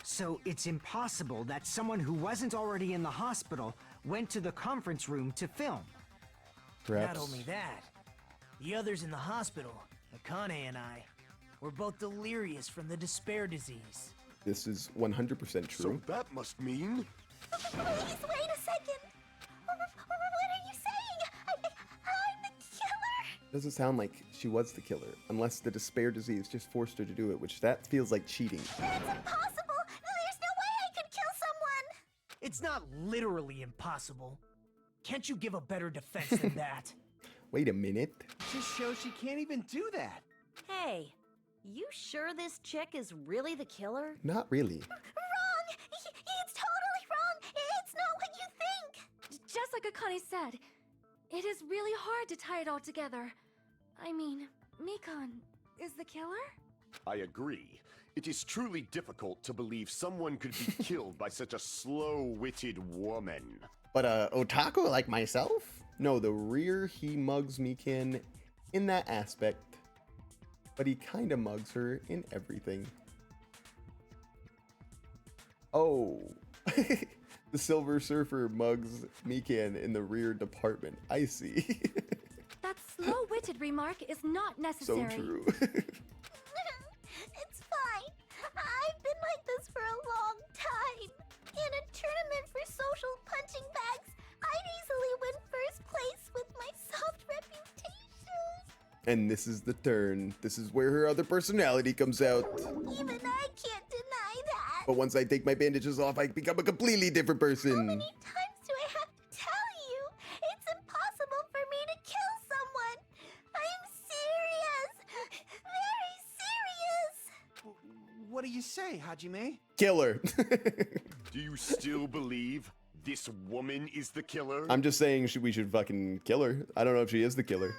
So it's impossible that someone who wasn't already in the hospital went to the conference room to film. Perhaps. Not only that, the others in the hospital, Akane and I, were both delirious from the despair disease. This is 100% So true. that must mean... Please wait a second. What are you saying? I'm the killer. Doesn't sound like she was the killer, unless the despair disease just forced her to do it, which that feels like cheating. That's impossible. There's no way I could kill someone. It's not literally impossible. Can't you give a better defense than that? Wait a minute. Just shows she can't even do that. Hey, you sure this chick is really the killer? Not really. Wrong. It's totally wrong. It's not what you think. Just like Akane said, it is really hard to tie it all together. I mean, Mikan is the killer? I agree. It is truly difficult to believe someone could be killed by such a slow-witted woman. But otaku like myself? No, the rear he mugs Mikan in that aspect, but he kind of mugs her in everything. Oh, the Silver Surfer mugs Mikan in the rear department. I see. That slow-witted remark is not So necessary. true. It's fine. I've been like this for a long time. In a tournament for social punching bags, I'd easily win first place with my soft reputation. And this is the turn. This is where her other personality comes out. Even I can't deny that. But once I take my bandages off, I become a completely different person. How many times do I have to tell you? It's impossible for me to kill someone. I'm serious. Very serious. What do you say, Hajime? Killer. Do you still believe this woman is the killer? I'm just saying we should fucking kill her. I don't know if she is the killer.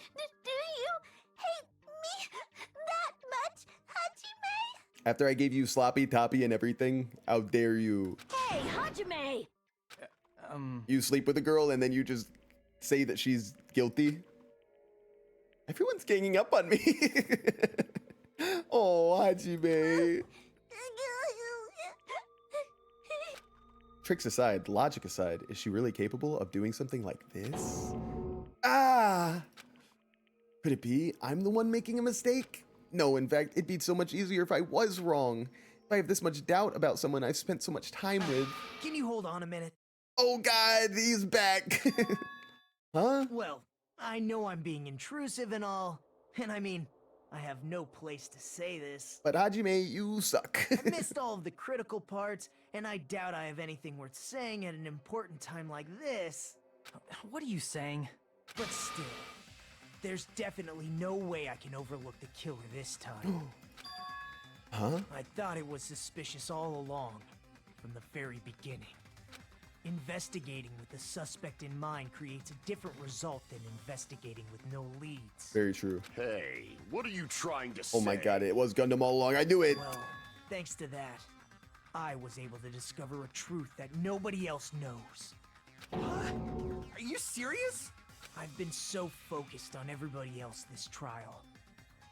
Do you hate me that much, Hajime? After I gave you sloppy toppy and everything, how dare you? Hey, Hajime! You sleep with a girl and then you just say that she's guilty? Everyone's ganging up on me. Oh, Hajime. Tricks aside, logic aside, is she really capable of doing something like this? Ah! Could it be I'm the one making a mistake? No, in fact, it'd be so much easier if I was wrong. If I have this much doubt about someone I've spent so much time with. Can you hold on a minute? Oh god, he's back. Huh? Well, I know I'm being intrusive and all, and I mean, I have no place to say this. But Hajime, you suck. I missed all of the critical parts, and I doubt I have anything worth saying at an important time like this. What are you saying? But still, there's definitely no way I can overlook the killer this time. Huh? I thought it was suspicious all along, from the very beginning. Investigating with the suspect in mind creates a different result than investigating with no leads. Very true. Hey, what are you trying to say? Oh my god, it was Gundam all along. I knew it. Well, thanks to that, I was able to discover a truth that nobody else knows. What? Are you serious? I've been so focused on everybody else this trial.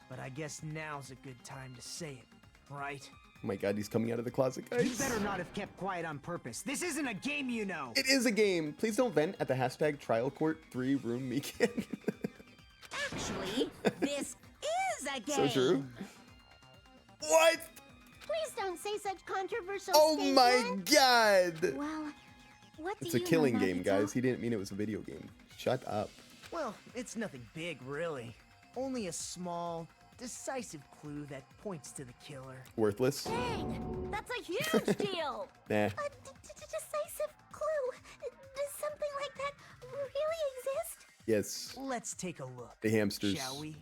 But I guess now's a good time to say it, right? Oh my god, he's coming out of the closet, guys. You better not have kept quiet on purpose. This isn't a game, you know. It is a game. Please don't vent at the hashtag trial court 3 room weekend. Actually, this is a game. So true. What? Please don't say such controversial Oh my statements. god. Well, what do It's a you killing know, game, Nagito? guys. He didn't mean it was a video game. Shut up. Well, it's nothing big, really. Only a small, decisive clue that points to the killer. Worthless. Dang! That's a huge deal! Nah. Decisive clue. Does something like that really exist? Yes. Let's take a look. The hamsters. Shall we?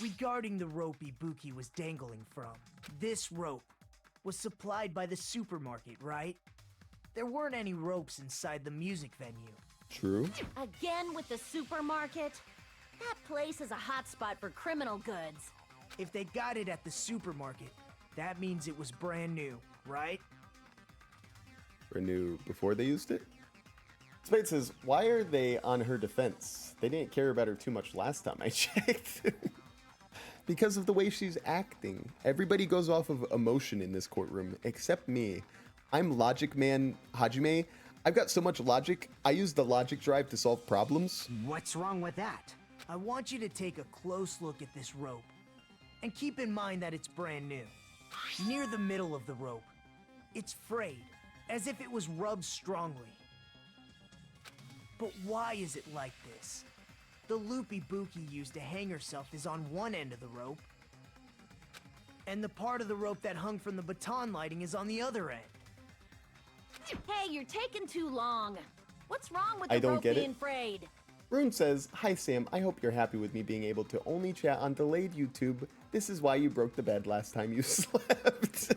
Regarding the rope Ibuki was dangling from, this rope was supplied by the supermarket, right? There weren't any ropes inside the music venue. True. Again with the supermarket? That place is a hotspot for criminal goods. If they got it at the supermarket, that means it was brand new, right? Or new before they used it? Spade says, why are they on her defense? They didn't care about her too much last time I checked. Because of the way she's acting. Everybody goes off of emotion in this courtroom, except me. I'm Logic Man Hajime. I've got so much logic, I use the logic drive to solve problems. What's wrong with that? I want you to take a close look at this rope. And keep in mind that it's brand new. Near the middle of the rope, it's frayed, as if it was rubbed strongly. But why is it like this? The loop Ibuki used to hang herself is on one end of the rope, and the part of the rope that hung from the baton lighting is on the other end. Hey, you're taking too long. What's wrong with I the don't rope get it. being frayed? Rune says, hi Sam, I hope you're happy with me being able to only chat on delayed YouTube. This is why you broke the bed last time you slept.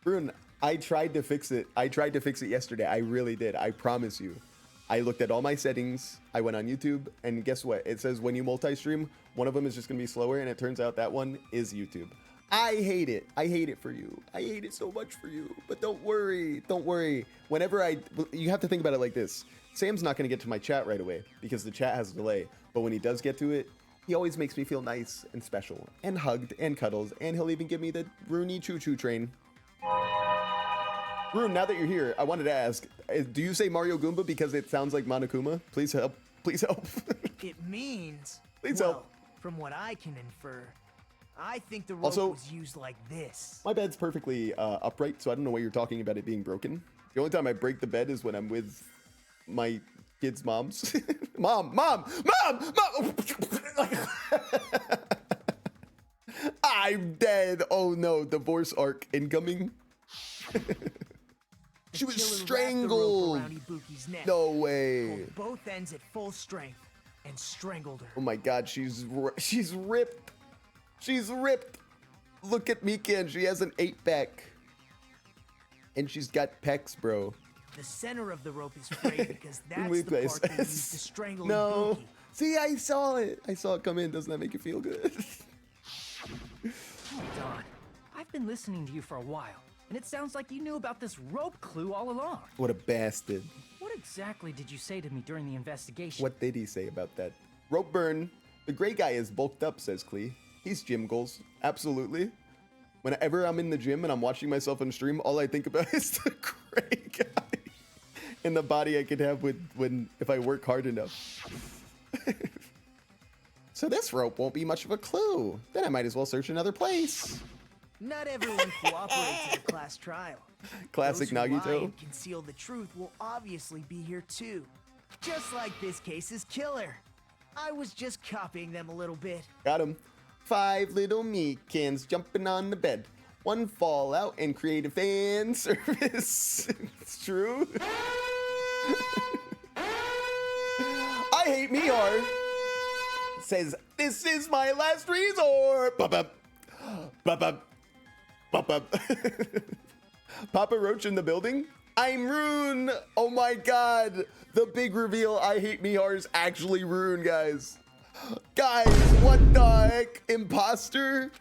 Rune, I tried to fix it. I tried to fix it yesterday. I really did. I promise you. I looked at all my settings. I went on YouTube, and guess what? It says when you multi-stream, one of them is just going to be slower, and it turns out that one is YouTube. I hate it. I hate it for you. I hate it so much for you. But don't worry. Don't worry. Whenever you have to think about it like this. Sam's not going to get to my chat right away because the chat has a delay. But when he does get to it, he always makes me feel nice and special and hugged and cuddles. And he'll even give me the Rooney choo-choo train. Rune, now that you're here, I wanted to ask, do you say Mario Goomba because it sounds like Monokuma? Please help. Please help. It means. Please well, help. From what I can infer, I think the rope Also, was used like this. My bed's perfectly upright, so I don't know why you're talking about it being broken. The only time I break the bed is when I'm with my kids' moms. Mom! I'm dead. Oh no, divorce arc incoming. She was strangled. No way. Pulled both ends at full strength and strangled her. Oh my god, she's ripped. She's ripped. Look at Mikan. She has an 8-pack. And she's got pecs, bro. The center of the rope is frayed because that's the part they used to strangle No. Ibuki. See, I saw it. I saw it come in. Doesn't that make you feel good? Hold on. I've been listening to you for a while, and it sounds like you knew about this rope clue all along. What a bastard. What exactly did you say to me during the investigation? What did he say about that? Rope burn. The gray guy is bulked up, says Klee. He's gym goals. Absolutely. Whenever I'm in the gym and I'm watching myself on stream, all I think about is the gray guy and the body I could have if I work hard enough. So this rope won't be much of a clue. Then I might as well search another place. Not everyone cooperates in a class trial. Classic Those who lie Nagito. and conceal the truth will obviously be here too. Just like this case's killer. I was just copying them a little bit. Got him. 5 little Mikans jumping on the bed. 1 fallout and creative fan service. It's true. I hate Mihar. Says, this is my last resort. Bup-bup. Bup-bup. Bup-bup. Papa Roach in the building. I'm Rune. Oh my god. The big reveal, I hate Mihar, is actually Rune, guys. Guys, what the heck? Imposter?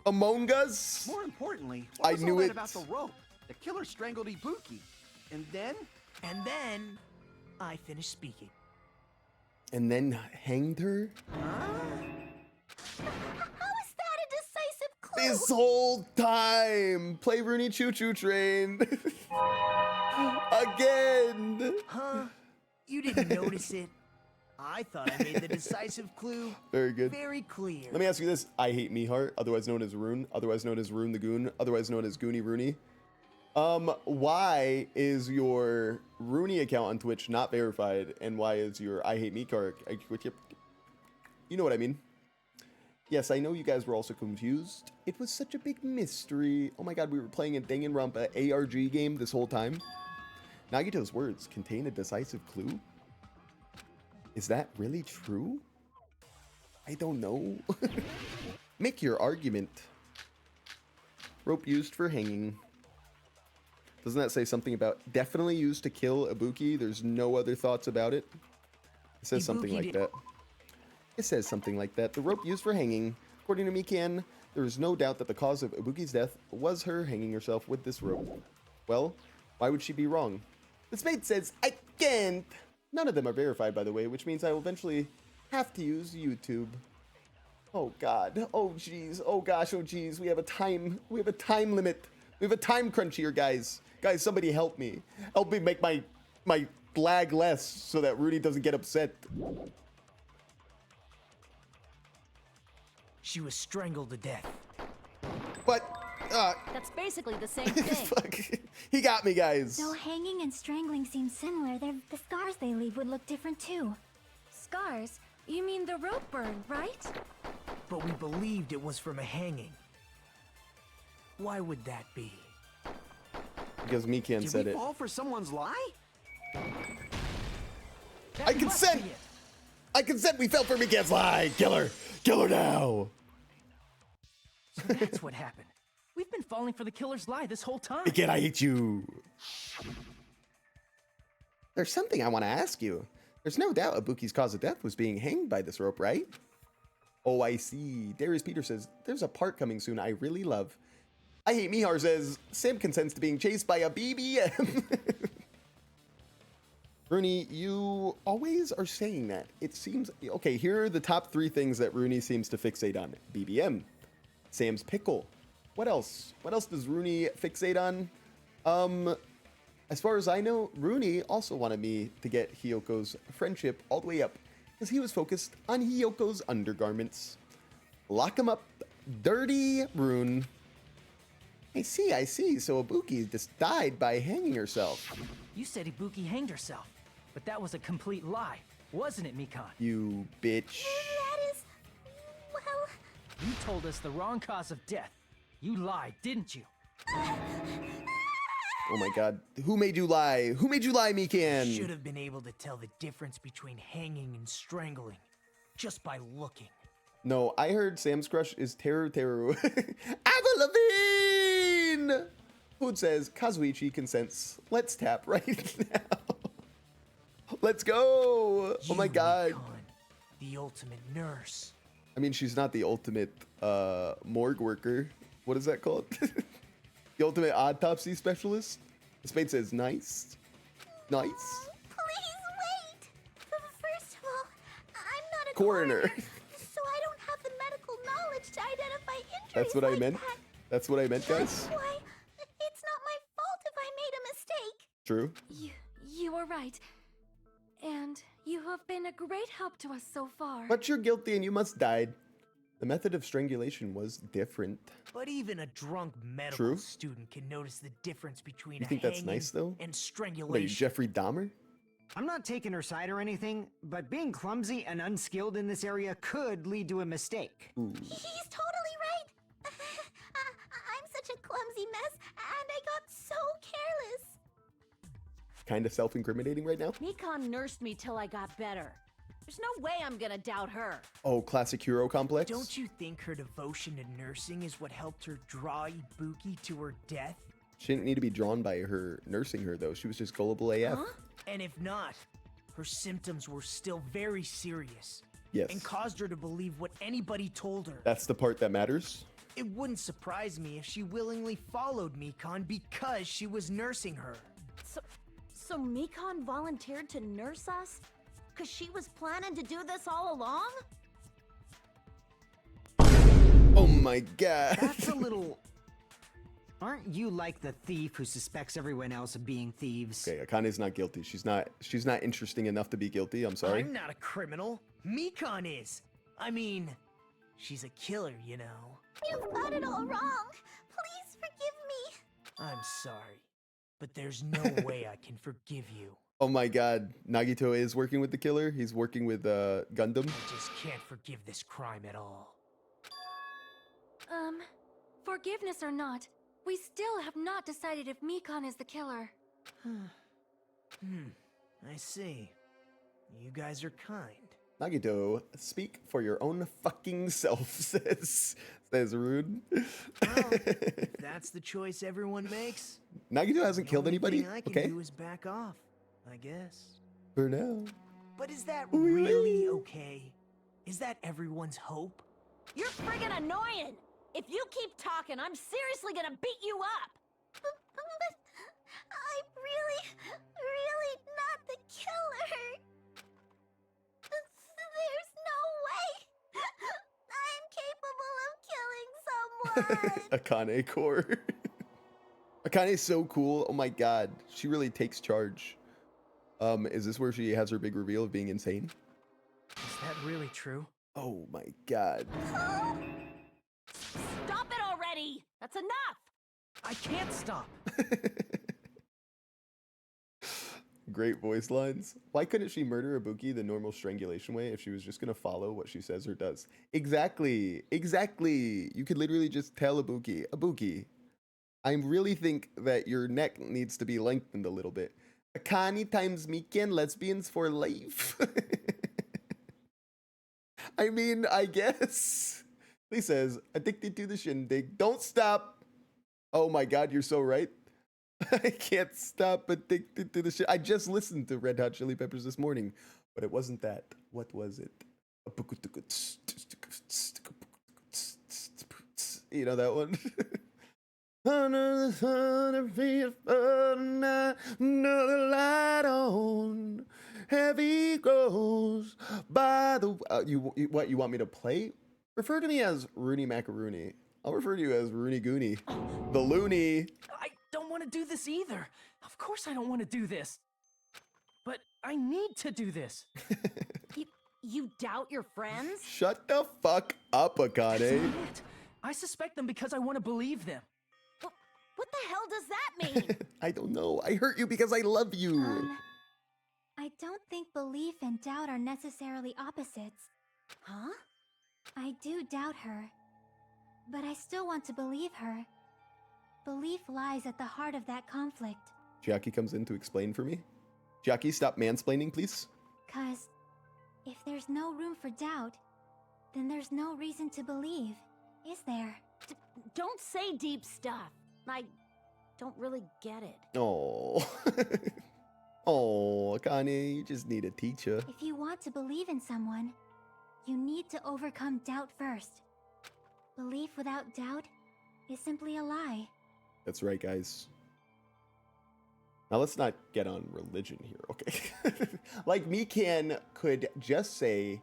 Among Us? More importantly, what was I knew all that it. about the rope? The killer strangled Ibuki. And then? And then, I finished speaking. And then hanged her? How is that a decisive clue? This whole time! Play Rooney Choo Choo Train. Again! Huh? You didn't notice it? I thought I made the decisive clue Very good. very clear. Let me ask you this. I hate Mihar, otherwise known as Rune, otherwise known as Rune the Goon, otherwise known as Goonie Rooney. Why is your Rooney account on Twitch not verified, and why is your I hate Mihar? You know what I mean. Yes, I know you guys were also confused. It was such a big mystery. Oh my god, we were playing a Danganronpa ARG game this whole time. Nagito's words contain a decisive clue? Is that really true? I don't know. Make your argument. Rope used for hanging. Doesn't that say something about definitely used to kill Ibuki? There's no other thoughts about it? It says something like that. It says something like that. The rope used for hanging. According to Mikan, there is no doubt that the cause of Ibuki's death was her hanging herself with this rope. Well, why would she be wrong? This mate says, I can't. None of them are verified, by the way, which means I will eventually have to use YouTube. Oh god. Oh jeez. Oh gosh. Oh jeez. We have a time limit. We have a time crunch here, guys. Guys, somebody help me. Help me make my lag less so that Rudy doesn't get upset. She was strangled to death. But That's basically the same thing. fuck. He got me, guys. Though hanging and strangling seem similar, the scars they leave would look different too. Scars? You mean the rope burn, right? But we believed it was from a hanging. Why would that be? Because Mikan Did said we it. fall for someone's lie? I consent. I consent. We fell for Mikan's lie. Kill her. Kill her now. So that's what happened. We've been falling for the killer's lie this whole time. Mikan, I hate you. There's something I want to ask you. There's no doubt Ibuki's cause of death was being hanged by this rope, right? Oh, I see. Darius Peter says, there's a part coming soon I really love. I hate Mihar says, Sam consents to being chased by a BBM. Rooney, you always are saying that. It seems... Okay, here are the top 3 things that Rooney seems to fixate on. BBM. Sam's pickle. What else? What else does Rooney fixate on? As far as I know, Rooney also wanted me to get Hiyoko's friendship all the way up because he was focused on Hiyoko's undergarments. Lock him up, dirty Rune. I see. So Ibuki just died by hanging herself. You said Ibuki hanged herself, but that was a complete lie, wasn't it, Mikan? You bitch. That is... well... You told us the wrong cause of death. You lied, didn't you? Oh my god. Who made you lie? Who made you lie, Mikan? Should have been able to tell the difference between hanging and strangling just by looking. No, I heard Sam's crush is Teru. Avril Lavigne! Food says, Kazuichi consents. Let's tap right now. Let's go! Oh my god. Mikan, the ultimate nurse. I mean, she's not the ultimate morgue worker. What is that called? The ultimate autopsy specialist? The spade says, nice. Nice. Please wait! First of all, I'm not a Coroner. so I don't have the medical knowledge to identify injuries. That's what I like meant. that. That's what I meant, guys. That's why it's not my fault if I made a mistake. True. You are right. And you have been a great help to us so far. But you're guilty and you must die. The method of strangulation was different. But even a drunk medical True. student can notice the difference between You think that's hanging nice, though? and What are you, strangulation. Jeffrey Dahmer? I'm not taking her side or anything, but being clumsy and unskilled in this area could lead to a mistake. Ooh. He's totally right. I'm such a clumsy mess, and I got so careless. Kind of self-incriminating right now. Mikan nursed me till I got better. There's no way I'm gonna doubt her. Oh, classic hero complex? Don't you think her devotion to nursing is what helped her draw Ibuki to her death? She didn't need to be drawn by her nursing her, though. She was just gullible AF. Huh? And if not, her symptoms were still very serious. Yes. And caused her to believe what anybody told her. That's the part that matters. It wouldn't surprise me if she willingly followed Mikan because she was nursing her. So Mikan volunteered to nurse us? Cause she was planning to do this all along? Oh my god. That's a little... Aren't you like the thief who suspects everyone else of being thieves? Okay, Akane's not guilty. She's not interesting enough to be guilty. I'm sorry. I'm not a criminal. Mikan is. I mean, she's a killer, you know. You've got it all wrong. Please forgive me. I'm sorry, but there's no way I can forgive you. Oh my god. Nagito is working with the killer. He's working with Gundam. I just can't forgive this crime at all. Forgiveness or not, we still have not decided if Mikan is the killer. I see. You guys are kind. Nagito, speak for your own fucking self, says Rude. Well, if that's the choice everyone makes. Nagito hasn't killed anybody. The only thing I Okay. can do is back off, I guess. For now. But is that really okay? Is that everyone's hope? You're friggin' annoying! If you keep talking, I'm seriously gonna beat you up! But I'm really not the killer. There's no way I'm capable of killing someone. Akane core. Akane's so cool. Oh my god. She really takes charge. Is this where she has her big reveal of being insane? Is that really true? Oh my god. Stop it already! That's enough! I can't stop. Great voice lines. Why couldn't she murder Ibuki the normal strangulation way if she was just gonna follow what she says or does? Exactly. You could literally just tell Ibuki, I really think that your neck needs to be lengthened a little bit. Akane times Mikan, lesbians for life. I mean, I guess. He says, addicted to the shindig. Don't stop. Oh my god, you're so right. I can't stop addicted to the shit. I just listened to Red Hot Chili Peppers this morning, but it wasn't that. What was it? You know that one? Under the sun, I feel another light on. Heavy goes by the. What you want me to play? Refer to me as Rooney Macaroni. I'll refer to you as Rooney Goonie, the loony. I don't want to do this either. Of course I don't want to do this. But I need to do this. You doubt your friends? Shut the fuck up, That's Akane. not it. I suspect them because I want to believe them. What the hell does that mean? I don't know. I hurt you because I love you. I don't think belief and doubt are necessarily opposites. Huh? I do doubt her, but I still want to believe her. Belief lies at the heart of that conflict. Chiaki comes in to explain for me. Chiaki, stop mansplaining, please. 'Cause if there's no room for doubt, then there's no reason to believe, is there? Don't say deep stuff. I don't really get it. Oh. Oh, Akane, you just need a teacher. If you want to believe in someone, you need to overcome doubt first. Belief without doubt is simply a lie. That's right, guys. Now let's not get on religion here, okay? Like Mikan could just say,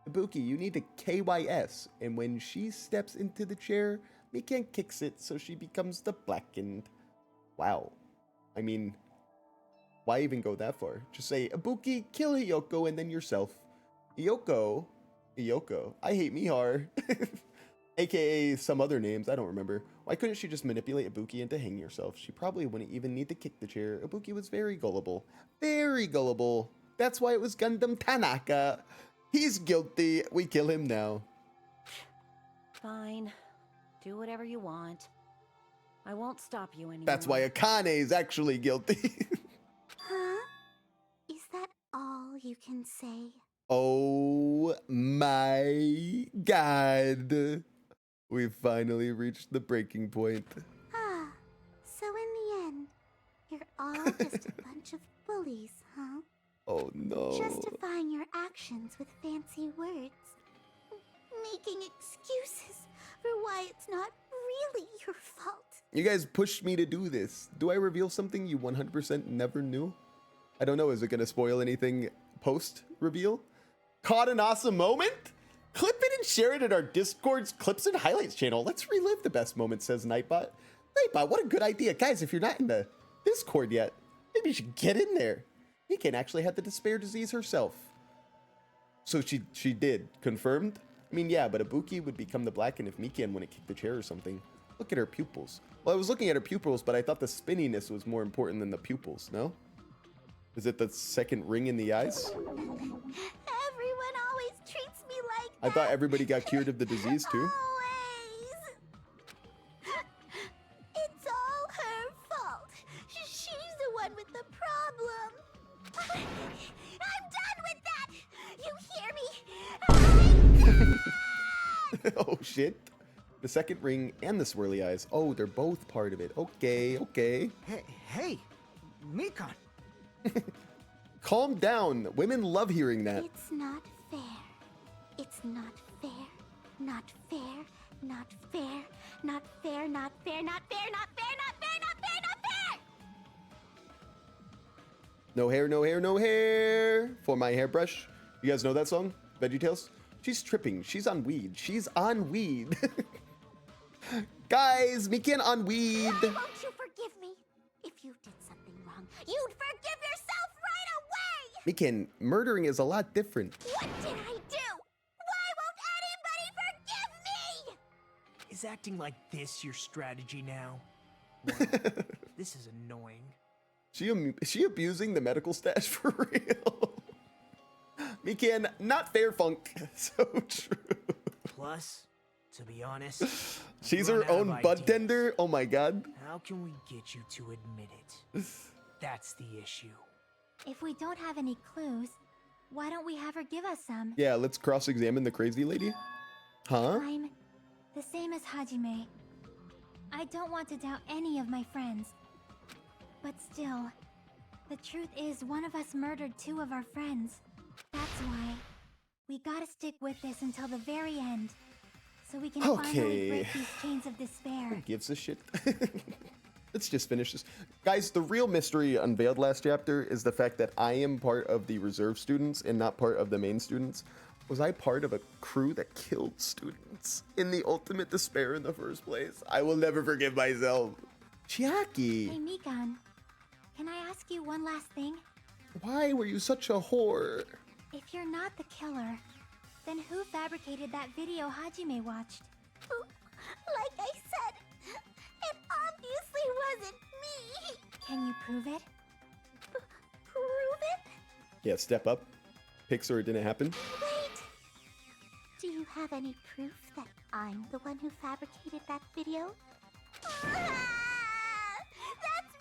Ibuki, you need to KYS. And when she steps into the chair, Mikan kicks it so she becomes the blackened. Wow. I mean, why even go that far? Just say, Ibuki, kill Hiyoko and then yourself. Hiyoko, I hate Mihar. AKA some other names, I don't remember. Why couldn't she just manipulate Ibuki into hanging herself? She probably wouldn't even need to kick the chair. Ibuki was very gullible. Very gullible. That's why it was Gundam Tanaka. He's guilty. We kill him now. Fine. Do whatever you want. I won't stop you anymore. That's why Akane is actually guilty. Huh? Is that all you can say? Oh my god. We finally reached the breaking point. Ah, so in the end, you're all just a bunch of bullies, huh? Oh no. Justifying your actions with fancy words. Making excuses for why it's not really your fault. You guys pushed me to do this. Do I reveal something you 100% never knew? I don't know. Is it going to spoil anything post-reveal? Caught an awesome moment? Clip it and share it at our Discord's Clips and Highlights channel. Let's relive the best moments, says Nightbot. Nightbot, what a good idea. Guys, if you're not in the Discord yet, maybe you should get in there. Mikan actually had the despair disease herself. So she did. Confirmed? I mean, yeah, but Ibuki would become the Blackened if Mikan wouldn't kick the chair or something. Look at her pupils. Well, I was looking at her pupils, but I thought the spinniness was more important than the pupils, no? Is it the second ring in the eyes? Everyone always treats me like I thought everybody got cured of the disease too. Always. It's all her fault. She's the one with the problem. I'm done with that. You hear me? Oh shit. The second ring and the swirly eyes. Oh, they're both part of it. Okay, okay. Hey, Mikan. Calm down. Women love hearing that. It's not fair. It's not fair. Not fair. Not fair. Not fair. Not fair. Not fair. Not fair. Not fair. Not fair. Not fair. No hair, no hair, no hair. For my hairbrush. You guys know that song? VeggieTales? She's tripping. She's on weed. She's on weed. Guys, Mikan on weed. Why won't you forgive me? If you did something wrong, you'd forgive yourself right away. Mikan, murdering is a lot different. What did I do? Why won't anybody forgive me? Is acting like this your strategy now? This is annoying. She abusing the medical stash for real. Mikan, not fair funk. So true. Plus, to be honest, She's run her out of own bud ideas. tender. Oh my god. How can we get you to admit it? That's the issue. If we don't have any clues, why don't we have her give us some? Yeah, let's cross-examine the crazy lady. Huh? I'm the same as Hajime. I don't want to doubt any of my friends. But still, the truth is one of us murdered two of our friends. That's why we gotta stick with this until the very end. So we can finally break these chains of despair. Who gives a shit? Let's just finish this. Guys, the real mystery unveiled last chapter is the fact that I am part of the reserve students and not part of the main students. Was I part of a crew that killed students in the ultimate despair in the first place? I will never forgive myself. Chiaki, Hey Mikan, can I ask you one last thing? why were you such a whore? If you're not the killer, then who fabricated that video Hajime watched? Like I said, it obviously wasn't me. Can you prove it? Prove it? Yeah, step up. Pixar, it didn't happen. Wait. Do you have any proof that I'm the one who fabricated that video? That's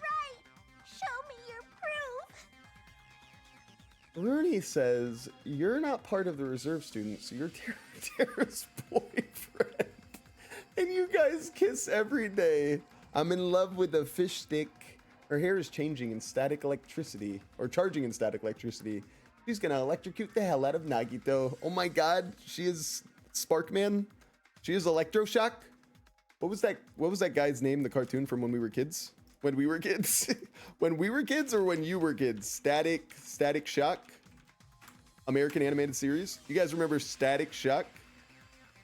right! Show me your proof! Rooney says, you're not part of the reserve students. You're Tara's boyfriend. And you guys kiss every day. I'm in love with a fish stick. Her hair is changing in static electricity, or charging in static electricity. She's gonna electrocute the hell out of Nagito. Oh my god, she is Sparkman. She is Electroshock. What was that guy's name, the cartoon from when we were kids? When we were kids? When we were kids or when you were kids? Static Shock? American animated series? You guys remember Static Shock?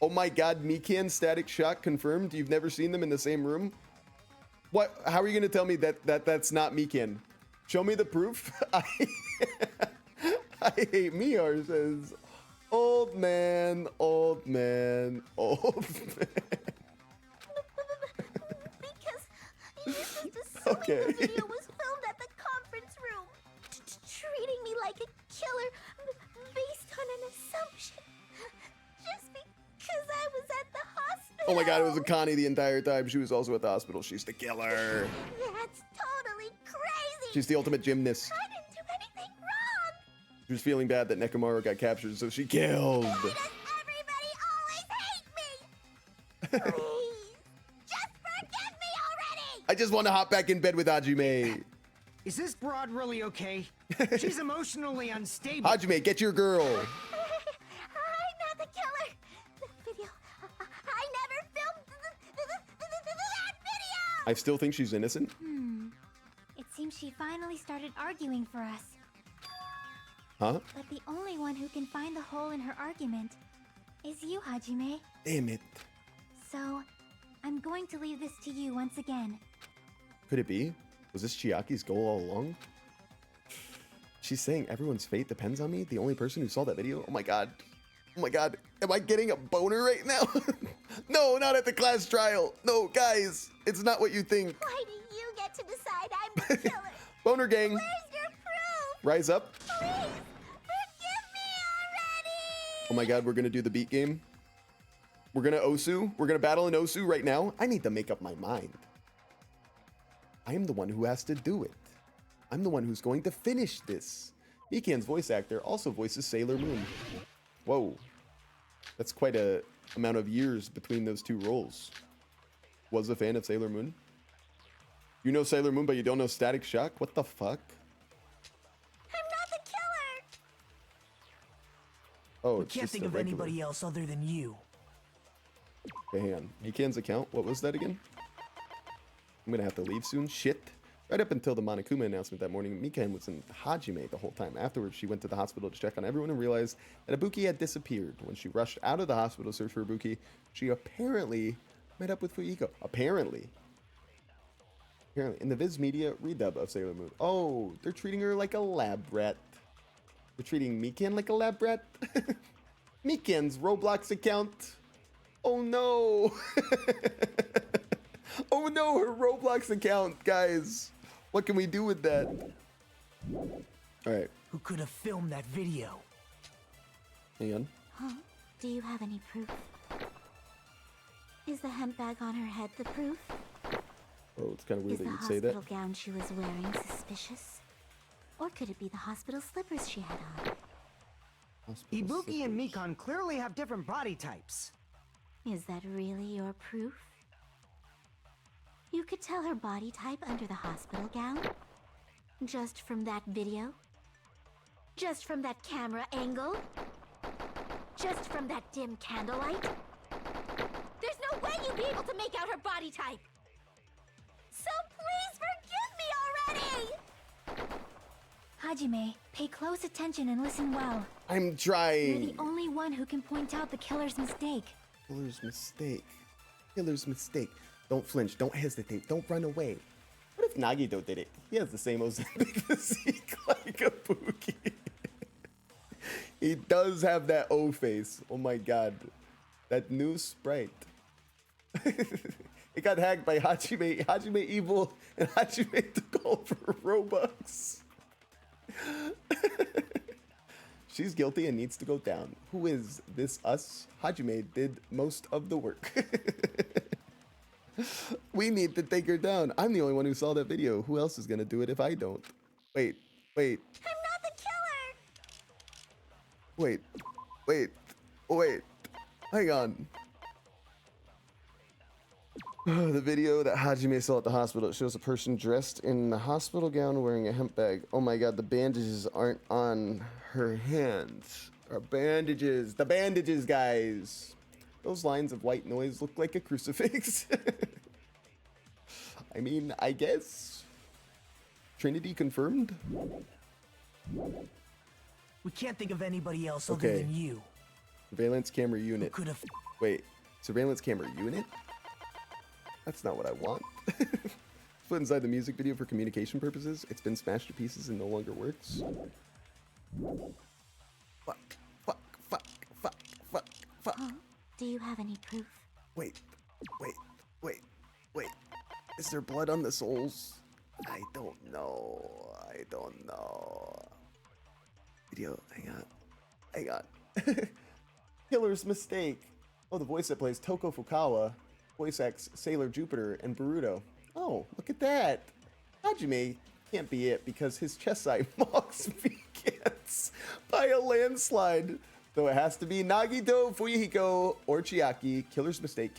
Oh my god, Mikan, Static Shock confirmed. You've never seen them in the same room? What? How are you gonna tell me that's not Mikan? Show me the proof. I hate Miar says, old man, old man, old man. Because you're just assuming Okay. the video was filmed at the conference room. Treating me like a killer based on an assumption. Just because I was at the hospital. Oh my god, it was a Connie the entire time. She was also at the hospital. She's the killer. That's totally crazy. She's the ultimate gymnast. I didn't do anything wrong. She was feeling bad that Nekomaru got captured, so she killed. Why does everybody always hate me? Please, just forgive me already. I just want to hop back in bed with Hajime. Is this broad really okay? She's emotionally unstable. Hajime, get your girl. I'm not the killer. The video. I never filmed that video. I still think she's innocent. It seems she finally started arguing for us. Huh? But the only one who can find the hole in her argument is you, Hajime. Damn it. So, I'm going to leave this to you once again. Could it be? Was this Chiaki's goal all along? She's saying everyone's fate depends on me? The only person who saw that video? Oh my god. Oh my god. Am I getting a boner right now? No, not at the class trial. No, guys. It's not what you think. Why do you get to decide I'm the killer? Boner gang. Where's your proof? Rise up. Please, forgive me already. Oh my god, we're gonna do the beat game. We're gonna Osu. We're gonna battle in Osu right now. I need to make up my mind. I am the one who has to do it. I'm the one who's going to finish this. Mikan's voice actor also voices Sailor Moon. Whoa. That's quite a amount of years between those two roles. Was a fan of Sailor Moon? You know Sailor Moon, but you don't know Static Shock? What the fuck? I'm not the killer. Oh, We it's can't just think a of regular. anybody else other than you. Okay, hang on. Mikan's account, what was that again? I'm gonna have to leave soon. Shit. Right up until the Monokuma announcement that morning, Mikan was in Hajime the whole time. Afterwards, she went to the hospital to check on everyone and realized that Ibuki had disappeared. When she rushed out of the hospital to search for Ibuki, she apparently met up with Fuyiko. Apparently. In the Viz Media redub of Sailor Moon. Oh, they're treating her like a lab rat. They're treating Mikan like a lab rat? Mikan's Roblox account. Oh no. Oh no, her Roblox account, guys. What can we do with that? Alright, Who could have filmed that video? hang on. Huh? Do you have any proof? Is the hemp bag on her head the proof? Oh, it's kind of weird Is that the you'd say that. hospital gown she was wearing suspicious? Or could it be the hospital slippers she had on? Hospital Ibuki and slippers. Mikan clearly have different body types. Is that really your proof? You could tell her body type under the hospital gown? Just from that video? Just from that camera angle? Just from that dim candlelight? There's no way you'd be able to make out her body type! So please forgive me already! Hajime, pay close attention and listen well. I'm You're trying. the only one who can point out the killer's mistake. Killer's mistake. Killer's mistake. Don't flinch. Don't hesitate. Don't run away. What if Nagito did it? He has the same Ozempic physique like Ibuki. He He does have that O face. Oh my god. That new sprite. It got hacked by Hajime, Hajime Evil, and Hajime took all for Robux. She's guilty and needs to go down. Who is this us? Hajime did most of the work. We need to take her down. I'm the only one who saw that video. Who else is gonna do it if I don't? Wait. I'm not the killer! Wait. Hang on. The video that Hajime saw at the hospital, it shows a person dressed in a hospital gown wearing a hemp bag. Oh my god, the bandages aren't on her hands. Our bandages. The bandages, guys. Those lines of white noise look like a crucifix. I mean, I guess. Trinity confirmed? We can't think of anybody else other Okay. than you. Surveillance camera unit. Could have. Wait, surveillance camera unit? That's not what I want. Put inside the music video for communication purposes. It's been smashed to pieces and no longer works. Fuck. Huh? Do you have any proof? Wait. Is there blood on the soles? I don't know. Video, hang on. Killer's mistake. Oh, the voice that plays Toko Fukawa voice acts Sailor Jupiter and Boruto. Oh, look at that. Hajime can't be it because his chest side mocks vegans by a landslide. So it has to be Nagito, Fuyuhiko, or Chiaki. Killer's mistake.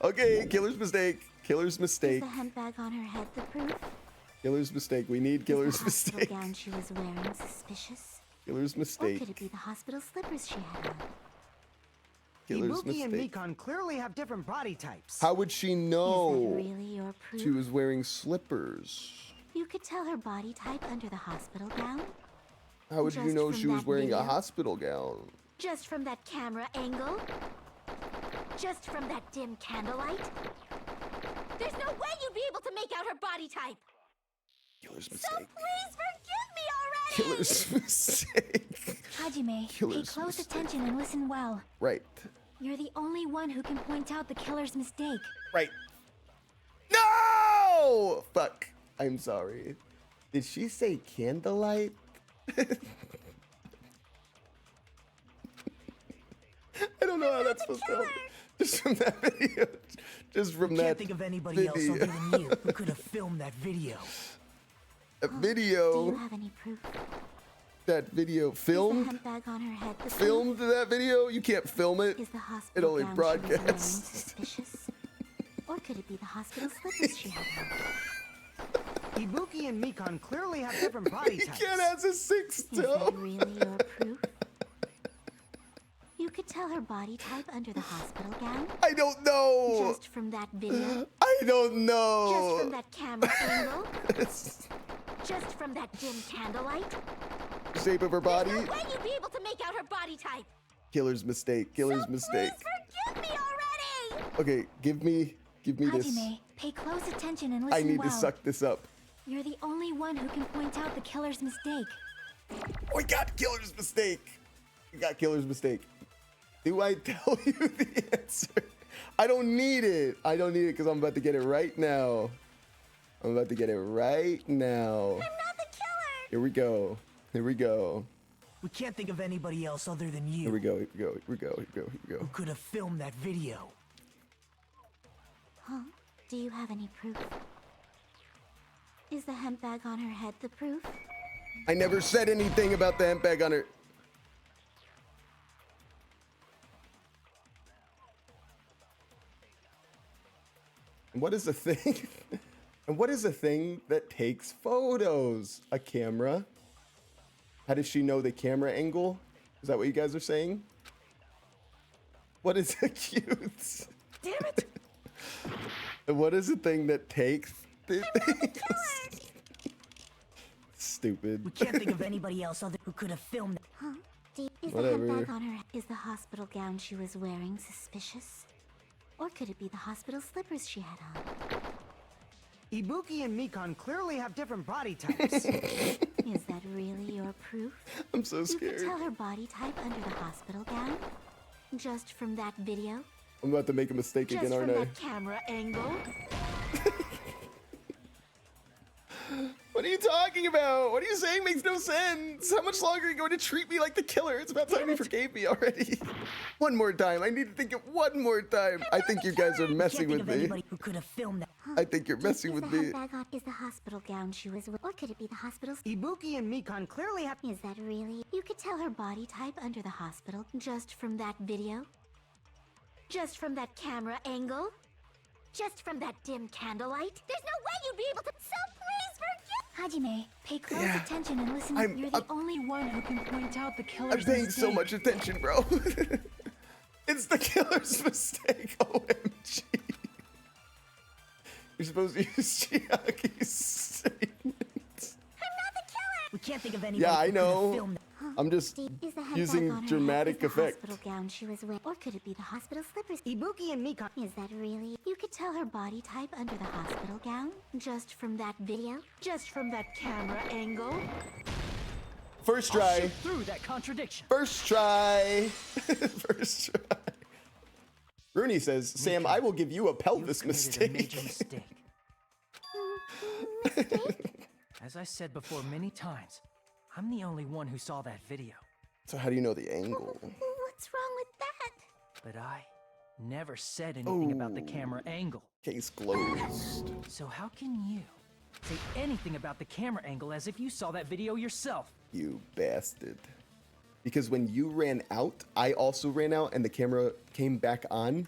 Okay, killer's mistake. Is the hemp bag on her head the proof? Killer's mistake. We need killer's Is the hospital mistake. gown she was wearing suspicious? Killer's Or mistake. could it be the hospital slippers she had on? Killer's Ibuki and mistake. Mikon clearly have different body types. How would she know? Is that really your proof? She was wearing slippers. You could tell her body type under the hospital gown? How would you Just know from she was that wearing a video? hospital gown? Just from that camera angle? Just from that dim candlelight? There's no way you'd be able to make out her body type. Killer's So mistake. please forgive me already! Killer's mistake. Hajime, Killer's pay close mistake. attention and listen well. Right. You're the only one who can point out the killer's mistake. Right. No! Fuck. I'm sorry. Did she say candlelight? I don't know how that's supposed to help. Just from that video. Just from that Can't think of anybody else video. other than you who could have filmed that video. A Do video. you have any proof? That video Is the filmed? hemp bag on her head the proof? Filmed that video? You can't film it. Is the It hospital only gown she was wearing broadcasts. suspicious? Or could it be the hospital slippers she had on? Ibuki and Mikon clearly have different body He types. can't has a sixth Is that toe. really your proof? You could tell her body type under the hospital gown? I don't know. Just from that video? I don't know. Just from that camera angle? Just from that dim candlelight? Shape of her body. There's no way you'd be able to make out her body type. Killer's mistake. Killer's mistake. Please forgive me already! Okay, give me this. Hajime, pay close attention and listen I need well. to suck this up. You're the only one who can point out the killer's mistake. We got killer's mistake. We got killer's mistake. Do I tell you the answer? I don't need it. I don't need it because I'm about to get it right now. I'm about to get it right now. I'm not the killer! Here we go. Here we go. We can't think of anybody else other than you Here we go. Here we go. Here we go. Here we go. Here we who go. could have filmed that video. Huh? Do you have any proof? Is the hemp bag on her head the proof? I never said anything about the hemp bag on her. And what is the thing? And what is a thing that takes photos? A camera? How does she know the camera angle? Is that what you guys are saying? What is a cute? Damn it! And what is the thing that takes the things? Stupid. We can't think of anybody else other who could have filmed that. Huh? Is the Whatever. hemp bag on her? Is the hospital gown she was wearing suspicious? Or could it be the hospital slippers she had on? Ibuki and Mikon clearly have different body types. Is that really your proof? I'm so You scared. could tell her body type under the hospital gown? Just from that video? I'm about to make a mistake Just again, from aren't I? that camera angle? What are you talking about? What are you saying makes no sense. How much longer are you going to treat me like the killer? It's about time you forgave me already. One more time. I need to think it one more time. I think you guys are messing with me. Who could have filmed that? I think you're messing with me. Is the hospital gown she was wearing? Or could it be the hospital's? Ibuki and Mikan clearly have. Is that really? You could tell her body type under the hospital just from that video? Just from that camera angle? Just from that dim candlelight? There's no way you'd be able to. So please forgive. Hajime, pay close Yeah. attention and listen. You're the only one who can point out the killer's I'm paying so mistake. much attention, bro. It's the killer's mistake. OMG. You're supposed to use Chiaki's statement. We can't think of anybody Yeah, I who could have know. filmed that. I'm just Is the head using back on her dramatic head? Is the effect. hospital gown she was wearing? Or could it be the hospital slippers? Ibuki and Mikan. Is that really? You could tell her body type under the hospital gown just from that video? Just from that camera angle? First I'll try. shoot through that contradiction. First try. First try. Rooney says, Sam, I will give you a pelvis mistake. Major mistake. As I said before many times, I'm the only one who saw that video. So how do you know the angle? What's wrong with that? But I never said anything about the Oh. camera angle. Case closed. So how can you say anything about the camera angle as if you saw that video yourself? You bastard. Because when you ran out, I also ran out and the camera came back on.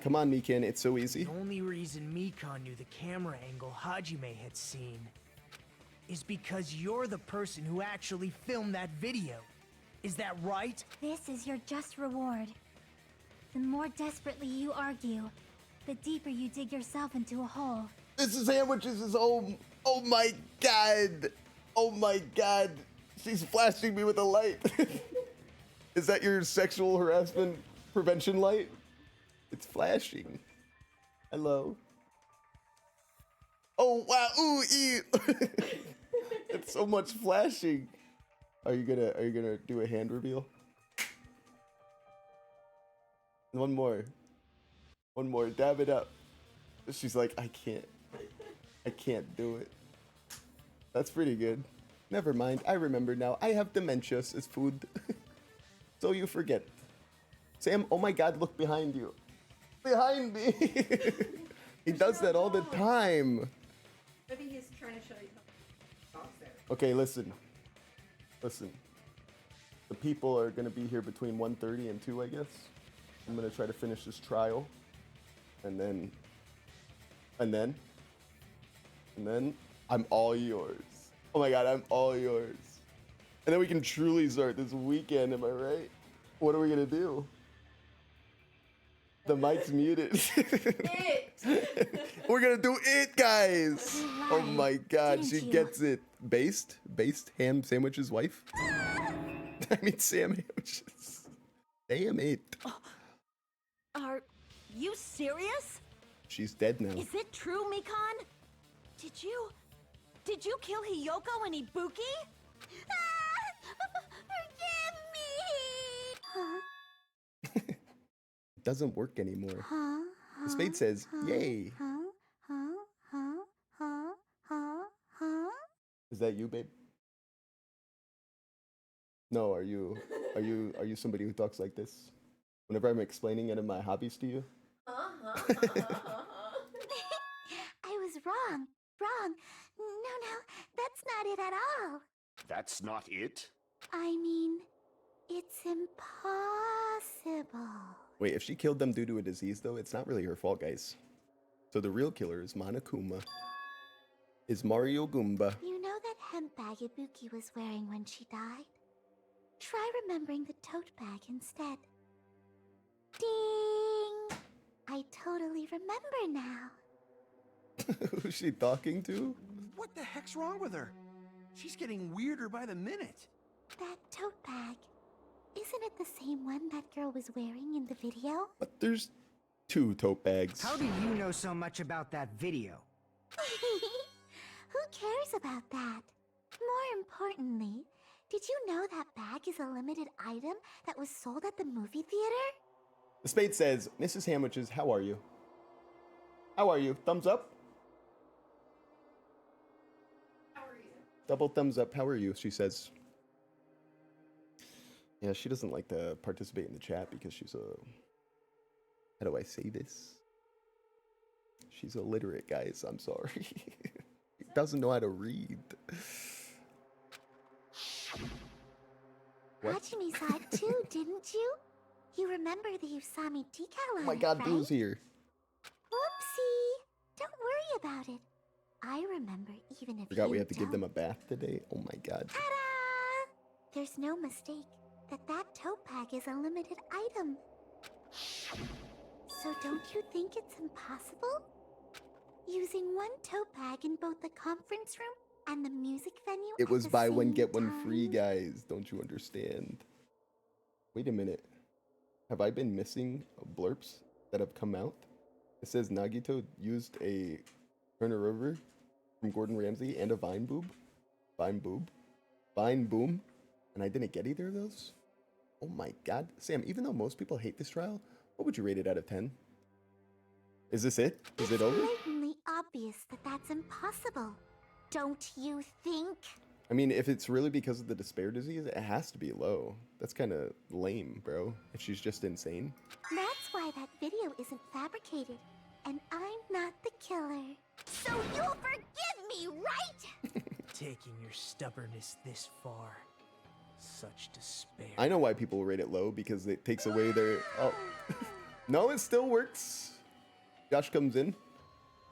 Come on, Mikan, it's so easy. The only reason Mikan knew the camera angle Hajime had seen is because you're the person who actually filmed that video. Is that right? This is your just reward. The more desperately you argue, the deeper you dig yourself into a hole. This is sandwiches is oh my god. Oh my god. She's flashing me with a light. Is that your sexual harassment prevention light? It's flashing. Hello. Oh wow, ooh, it's so much flashing. Are you gonna do a hand reveal? One more. One more. Dab it up. She's like, I can't do it. That's pretty good. Never mind. I remember now. I have dementia, says food. So you forget. Sam, oh my god, look behind you. Behind me. He does that all the time. Maybe he's trying to show you how to talk there. Okay, listen. Listen. The people are gonna be here between 1:30 and 2, I guess. I'm gonna try to finish this trial. And then I'm all yours. Oh my god, I'm all yours. And then we can truly start this weekend, am I right? What are we gonna do? The mic's muted. We're gonna do it, guys! Oh my god, she gets it. Based ham sandwiches wife? I mean Sam sandwiches. Damn it. Are you serious? She's dead now. Is it true, Mikan? Did you kill Hiyoko and Ibuki? Forgive me! Huh? It doesn't work anymore. Huh? The spade says, yay. Is that you, babe? No, are you somebody who talks like this? Whenever I'm explaining any of my hobbies to you? I was wrong. No, that's not it at all. That's not it? I mean, it's impossible. Wait, if she killed them due to a disease, though, it's not really her fault, guys. So the real killer is Monokuma. Is Mario Goomba. You know that hemp bag Ibuki was wearing when she died? Try remembering the tote bag instead. Ding! I totally remember now. Who's she talking to? What the heck's wrong with her? She's getting weirder by the minute. That tote bag. Isn't it the same one that girl was wearing in the video? But there's 2 tote bags. How do you know so much about that video? Who cares about that? More importantly, did you know that bag is a limited item that was sold at the movie theater? The Spade says, Mrs. Hamwiches, how are you? How are you? Thumbs up? How are you? Double thumbs up. How are you? She says. Yeah, she doesn't like to participate in the chat because she's a... How do I say this? She's illiterate, guys. I'm sorry. She doesn't know how to read. What? Hajime saw it too, didn't you? You remember the Usami decal on Oh my it, god, right? Blue's here. Whoopsie! Don't worry about it. I remember even if Forgot you we have to give them a don't. bath today. Oh my god. Ta-da! There's no mistake that tote bag is a limited item. So don't you think it's impossible? Using one tote bag in both the conference room and the music venue It at was the buy one, same get one time? free, guys. Don't you understand? Wait a minute. Have I been missing blurps that have come out? It says Nagito used a turner over from Gordon Ramsay and a Vine boob. Vine boob. Vine boom. And I didn't get either of those? Oh my god. Sam, even though most people hate this trial, what would you rate it out of 10? Is this it? Is it over? It's blatantly obvious that that's impossible. Don't you think? I mean, if it's really because of the despair disease, it has to be low. That's kind of lame, bro. If she's just insane. That's why that video isn't fabricated. And I'm not the killer. So you'll forgive me, right? Taking your stubbornness this far. Such despair. I know why people rate it low, because it takes away their... Oh. No, it still works. Josh comes in.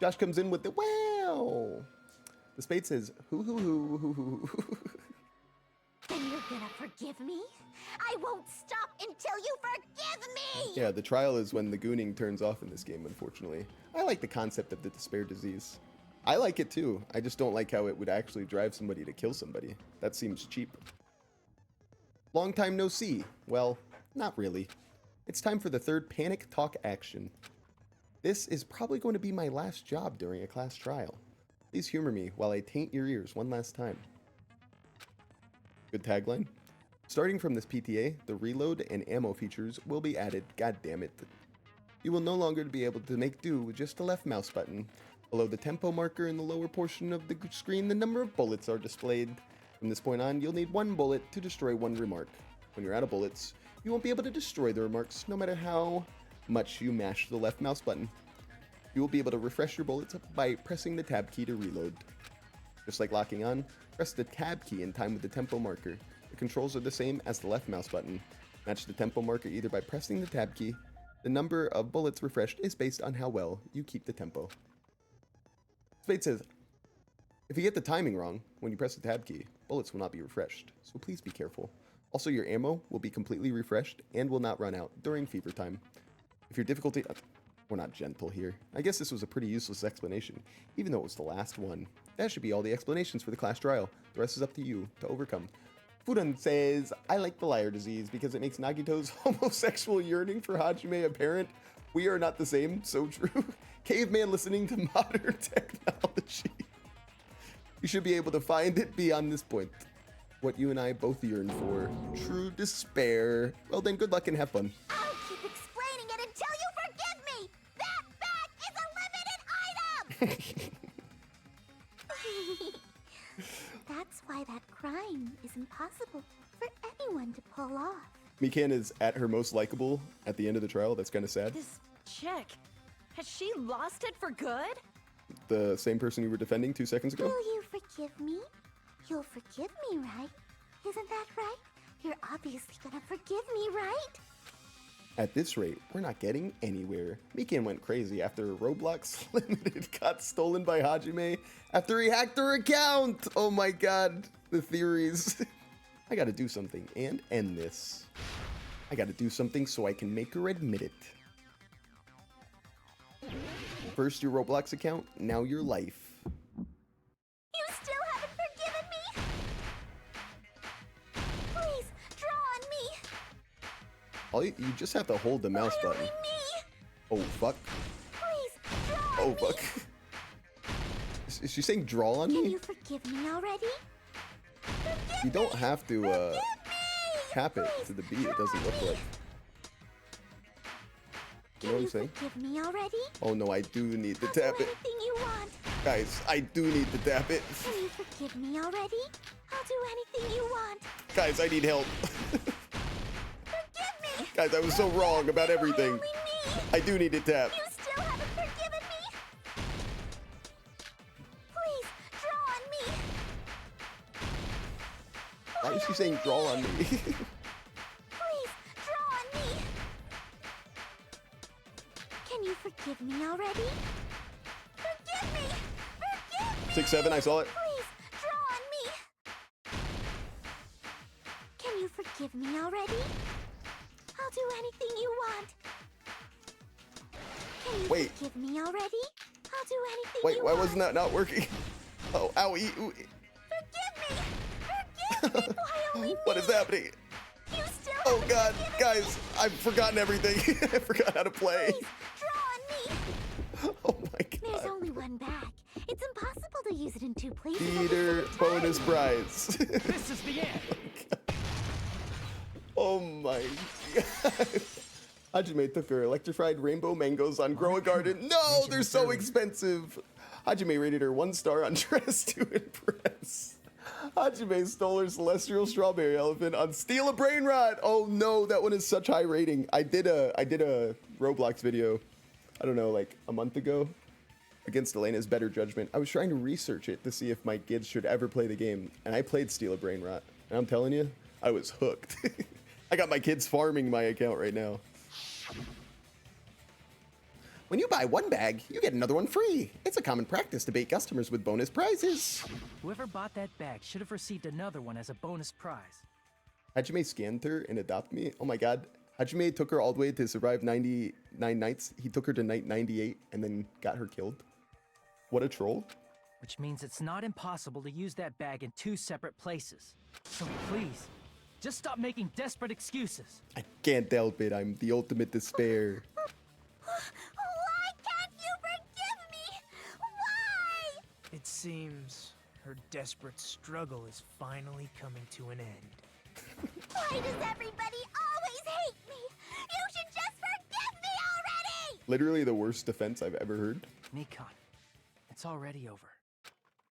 Josh comes in with the wow. The Spade says, hoo. Then you're gonna forgive me? I won't stop until you forgive me! Yeah, the trial is when the gooning turns off in this game, unfortunately. I like the concept of the despair disease. I like it too. I just don't like how it would actually drive somebody to kill somebody. That seems cheap. Long time no see. Well, not really. It's time for the third panic talk action. This is probably going to be my last job during a class trial. Please humor me while I taint your ears one last time. Good tagline. Starting from this PTA, the reload and ammo features will be added, god damn it. You will no longer be able to make do with just the left mouse button. Below the tempo marker in the lower portion of the screen, the number of bullets are displayed. From this point on, you'll need one bullet to destroy one remark. When you're out of bullets, you won't be able to destroy the remarks no matter how much you mash the left mouse button. You will be able to refresh your bullets by pressing the tab key to reload. Just like locking on, press the tab key in time with the tempo marker. The controls are the same as the left mouse button. Match the tempo marker either by pressing the tab key. The number of bullets refreshed is based on how well you keep the tempo. Spade says, if you get the timing wrong when you press the tab key, bullets will not be refreshed, so please be careful. Also, your ammo will be completely refreshed and will not run out during fever time. If your difficulty... we're not gentle here. I guess this was a pretty useless explanation, even though it was the last one. That should be all the explanations for the class trial. The rest is up to you to overcome. Fudan says, I like the liar disease because it makes Nagito's homosexual yearning for Hajime apparent. We are not the same, so true. Caveman listening to modern technology. You should be able to find it beyond this point. What you and I both yearn for. True despair. Well then, good luck and have fun. I'll keep explaining it until you forgive me! That bag is a limited item! That's why that crime is impossible for anyone to pull off. Mikan is at her most likable at the end of the trial. That's kind of sad. This chick, has she lost it for good? The same person you were defending 2 seconds ago? Will you forgive me? You'll forgive me, right? Isn't that right? You're obviously gonna forgive me, right? At this rate, we're not getting anywhere. Mikan went crazy after Roblox Limited got stolen by Hajime after he hacked her account. Oh my god, the theories. I gotta do something and end this. I gotta do something so I can make her admit it. First your Roblox account, now your life. You still haven't forgiven me? Please, draw on me! You just have to hold the mouse button. Me! Oh fuck. Please, draw Oh on me! fuck. Is she saying draw on Can me? you forgive me already? You don't have to tap it to the beat. It doesn't look like. You know what I'm saying? Forgive me already? Oh no, I do need to tap it. Anything you want. Guys, I do need to tap it. Can you forgive me already? I'll do anything you want. Guys, I need help. Forgive me. Guys, I was so wrong about everything. I do need to tap. You still haven't forgiven me. Please, draw on me. Why is she saying draw on me? Please, draw on me. Can you forgive me already? Forgive me. Forgive me. 6-7, I saw it. Please, draw on me. Can you forgive me already? I'll do anything you want. Can you Wait. forgive me already? I'll do anything Wait, you why want. wasn't that not working? Oh, owie. Ooh. Forgive me. Forgive me. Why only What is happening? You still Oh haven't god, forgiven guys, I've forgotten everything. I forgot how to play. Please, draw on me. Oh my There's god. only one bag. It's impossible to use it in two places. at the Theater same time. bonus prize. This is the end. Oh my god. Hajime took her electrified rainbow mangoes on Grow a Garden. No, they're so expensive. Hajime rated her 1 star on Dress to Impress. Hajime stole her celestial strawberry elephant on Steal a Brain Rot. Oh no, that one is such high rating. I did a Roblox video, I don't know, like a month ago, against Elena's better judgment. I was trying to research it to see if my kids should ever play the game, and I played Steal a Brain Rot. And I'm telling you, I was hooked. I got my kids farming my account right now. When you buy 1 bag, you get another one free. It's a common practice to bait customers with bonus prizes. Whoever bought that bag should have received another one as a bonus prize. Hajime scanned her and adopted me. Oh my god. Hajime took her all the way to survive 99 nights. He took her to night 98 and then got her killed. What a troll. Which means it's not impossible to use that bag in 2 separate places. So please, just stop making desperate excuses. I can't help it. I'm the ultimate despair. Why can't you forgive me? Why? It seems her desperate struggle is finally coming to an end. Why does everybody always hate me? You should just forgive me already! Literally the worst defense I've ever heard. Nikon, it's already over.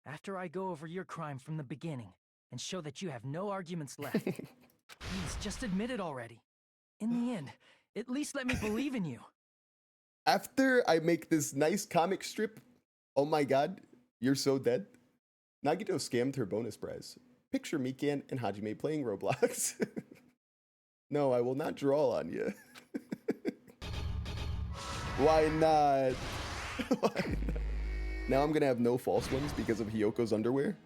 After I go over your crime from the beginning and show that you have no arguments left, please just admit it already. In the end, at least let me believe in you. After I make this nice comic strip, oh my god, you're so dead. Nagito scammed her bonus prize. Picture Mikan and Hajime playing Roblox. No, I will not draw on you. Why not? Why not? Now I'm gonna have no false ones because of Hiyoko's underwear.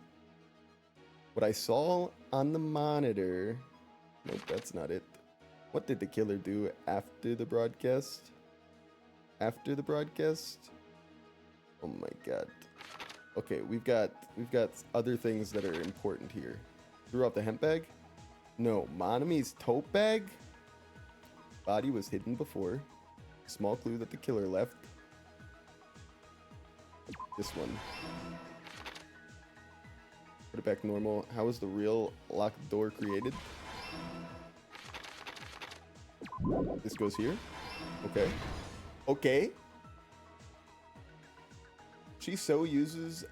What I saw on the monitor. Nope, that's not it. What did the killer do after the broadcast? After the broadcast? Oh my god. Okay, we've got other things that are important here. Threw out the hemp bag? No, Monami's tote bag? Body was hidden before. Small clue that the killer left. This one. Put it back normal. How was the real locked door created? This goes here. Okay. Okay. She's so used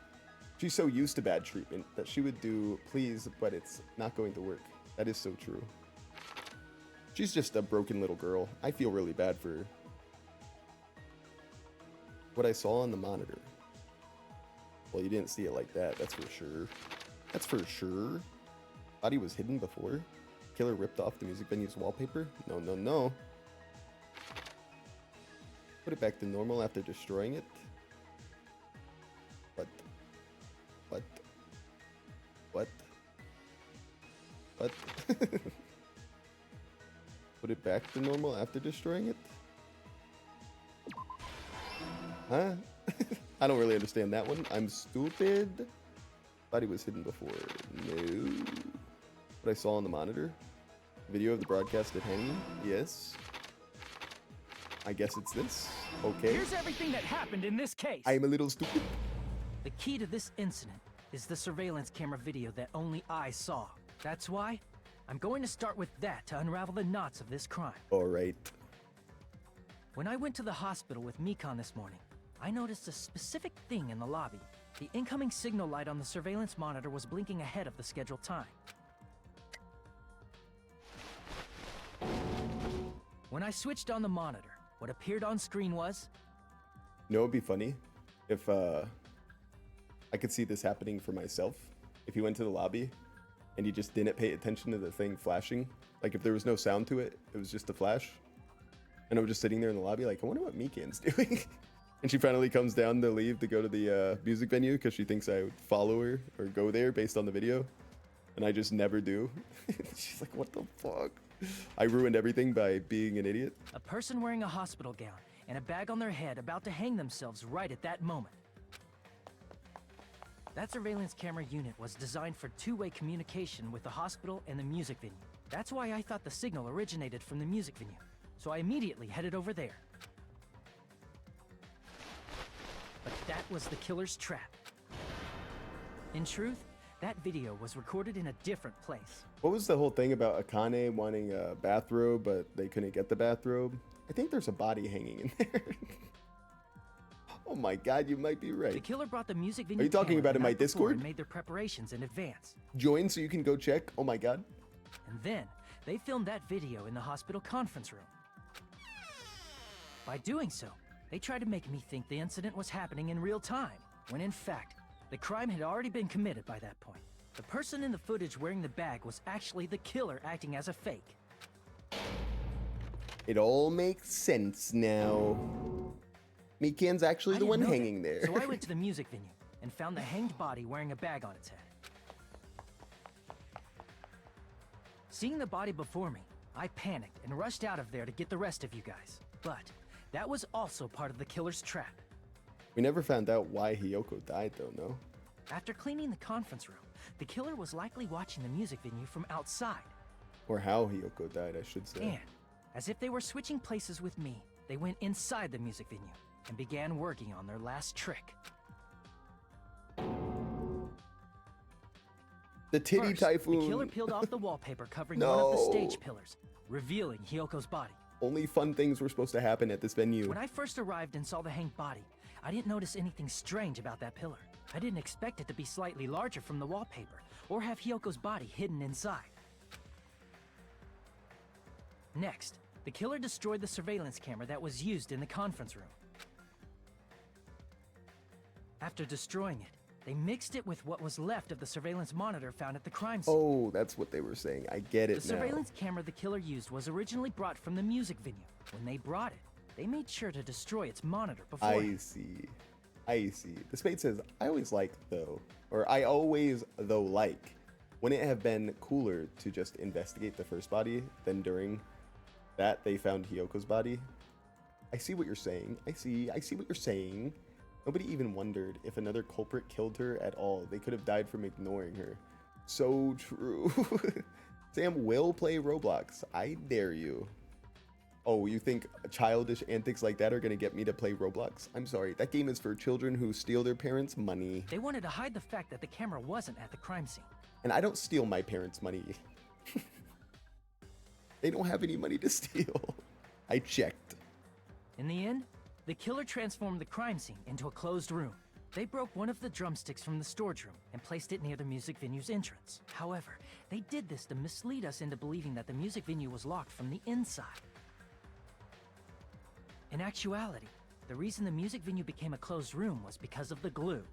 to bad treatment that she would do please, but it's not going to work. That is so true. She's just a broken little girl. I feel really bad for her. What I saw on the monitor. Well, you didn't see it like that, that's for sure. That's for sure. Body was hidden before. Killer ripped off the music venue's wallpaper. No, no, no. Put it back to normal after destroying it. What? What? What? What? Put it back to normal after destroying it? Huh? I don't really understand that one. I'm stupid. Thought he was hidden before. No. What I saw on the monitor? Video of the broadcast at hanging? Yes. I guess it's this. Okay. Here's everything that happened in this case. I'm a little stupid. The key to this incident is the surveillance camera video that only I saw. That's why I'm going to start with that to unravel the knots of this crime. All right. When I went to the hospital with Mikan this morning, I noticed a specific thing in the lobby. The incoming signal light on the surveillance monitor was blinking ahead of the scheduled time. When I switched on the monitor, what appeared on screen was... You know, it'd be funny if I could see this happening for myself. If you went to the lobby and you just didn't pay attention to the thing flashing. Like if there was no sound to it, it was just a flash. And I was just sitting there in the lobby like, I wonder what Mikan's doing. And she finally comes down to leave to go to the music venue because she thinks I would follow her or go there based on the video. And I just never do. She's like, what the fuck? I ruined everything by being an idiot. A person wearing a hospital gown and a bag on their head about to hang themselves right at that moment. That surveillance camera unit was designed for two-way communication with the hospital and the music venue. That's why I thought the signal originated from the music venue. So I immediately headed over there. But that was the killer's trap. In truth, that video was recorded in a different place. What was the whole thing about Akane wanting a bathrobe, but they couldn't get the bathrobe? I think there's a body hanging in there. Oh my god, you might be right. The killer brought the music venue. Are you talking about in my Discord? And made their preparations in advance. Join so you can go check. Oh my god. And then they filmed that video in the hospital conference room. By doing so, they tried to make me think the incident was happening in real time, when in fact, the crime had already been committed by that point. The person in the footage wearing the bag was actually the killer acting as a fake. It all makes sense now. Mikan's actually the one hanging there. So I went to the music venue and found the hanged body wearing a bag on its head. Seeing the body before me, I panicked and rushed out of there to get the rest of you guys. But that was also part of the killer's trap. We never found out why Hiyoko died though, no? After cleaning the conference room, the killer was likely watching the music venue from outside. Or how Hiyoko died, I should say. And, as if they were switching places with me, they went inside the music venue and began working on their last trick. The titty First, typhoon. The killer peeled off the wallpaper covering one of the stage pillars, revealing Hiyoko's body. Only fun things were supposed to happen at this venue. When I first arrived and saw the hanged body, I didn't notice anything strange about that pillar. I didn't expect it to be slightly larger from the wallpaper, or have Hiyoko's body hidden inside. Next, the killer destroyed the surveillance camera that was used in the conference room. After destroying it, they mixed it with what was left of the surveillance monitor found at the crime scene. Oh, that's what they were saying. I get it now. The surveillance camera the killer used was originally brought from the music venue. When they brought it, they made sure to destroy its monitor before. I see. I see. The Spade says, I always like though, or I always though like, wouldn't it have been cooler to just investigate the first body, then during that they found Hiyoko's body? I see what you're saying. I see what you're saying. Nobody even wondered if another culprit killed her at all. They could have died from ignoring her. So true. Sam will play Roblox. I dare you. Oh, you think childish antics like that are gonna get me to play Roblox? I'm sorry, that game is for children who steal their parents' money. They wanted to hide the fact that the camera wasn't at the crime scene. And I don't steal my parents' money. They don't have any money to steal. I checked. In the end, the killer transformed the crime scene into a closed room. They broke one of the drumsticks from the storage room and placed it near the music venue's entrance. However, they did this to mislead us into believing that the music venue was locked from the inside. In actuality, the reason the music venue became a closed room was because of the glue.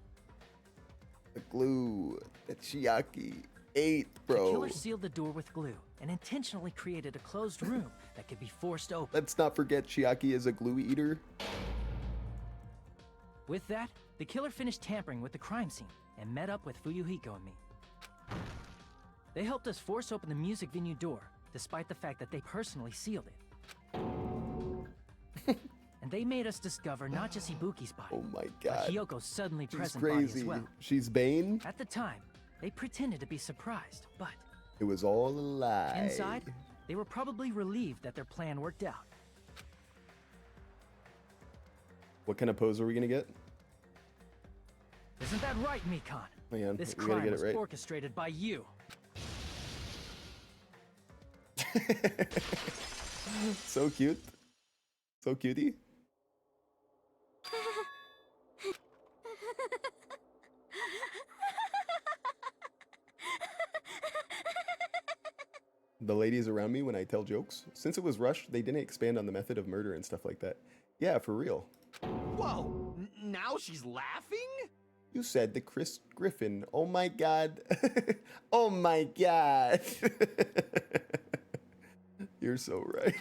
The glue that Chiaki ate, bro. The killer sealed the door with glue and intentionally created a closed room that could be forced open. Let's not forget Chiaki is a glue eater. With that, the killer finished tampering with the crime scene and met up with Fuyuhiko and me. They helped us force open the music venue door, despite the fact that they personally sealed it. And they made us discover not just Ibuki's body, oh my god, but Hiyoko's suddenly she's present crazy. body as well. She's Bane? At the time, they pretended to be surprised, but it was all a lie. Inside, they were probably relieved that their plan worked out. What kind of pose are we gonna get? Isn't that right, Mikan? Hang on, This we gotta crime get was it right. orchestrated by you. So cute. So cutie. The ladies around me when I tell jokes. Since it was rushed, they didn't expand on the method of murder and stuff like that. Yeah, for real. Whoa, now she's laughing? You said the Chris Griffin. Oh my god. Oh my god. You're so right.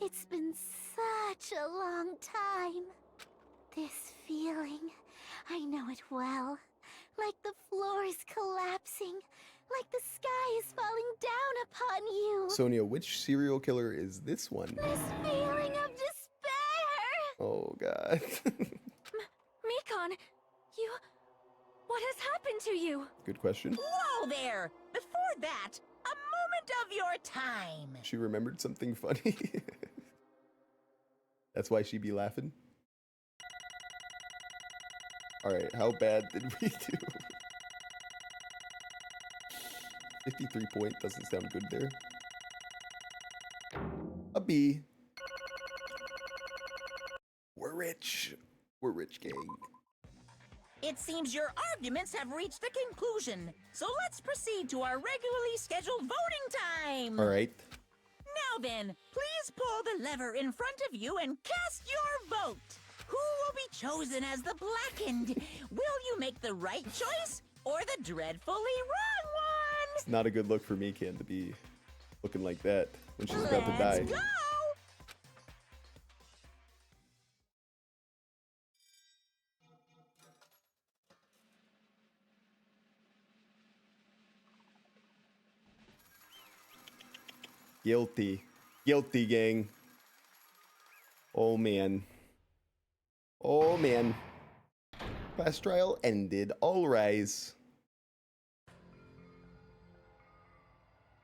It's been such a long time. This feeling, I know it well. Like the floor is collapsing, like the sky is falling down upon you. Sonia, which serial killer is this one? This feeling of despair. Oh god. Mikon, you... What has happened to you? Good question. Whoa there! Before that, a moment of your time. She remembered something funny. That's why she be laughing. Alright, how bad did we do? 53 point doesn't sound good there. A B. We're rich. We're rich, gang. It seems your arguments have reached a conclusion, so let's proceed to our regularly scheduled voting time. Alright. Now then, please pull the lever in front of you and cast your vote. Who will be chosen as the blackened? Will you make the right choice or the dreadfully wrong one? It's not a good look for Mikan to be looking like that when she's about to die. Let's go! Guilty. Guilty, gang. Oh, man. Oh, man. Class trial ended. All rise.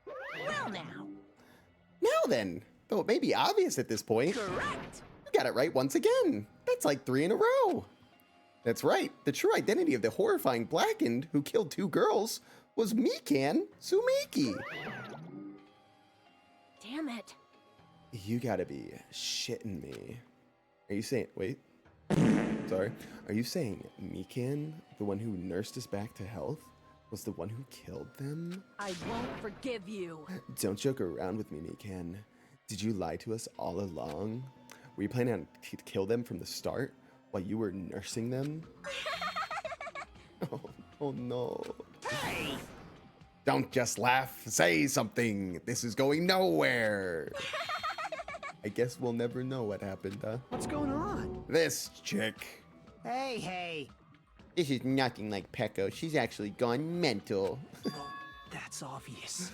Well now. Now then. Though it may be obvious at this point. Correct. You got it right once again. That's like 3 in a row. That's right. The true identity of the horrifying blackened who killed 2 girls was Mikan Sumiki. Damn it. You gotta be shitting me. Are you saying, wait, sorry. Are you saying Mikan, the one who nursed us back to health, was the one who killed them? I won't forgive you. Don't joke around with me, Mikan. Did you lie to us all along? Were you planning on to kill them from the start while you were nursing them? Oh no. Hey! Don't just laugh, say something. This is going nowhere. I guess we'll never know what happened, huh? What's going on? This chick. Hey. This is nothing like Peko. She's actually gone mental. That's obvious.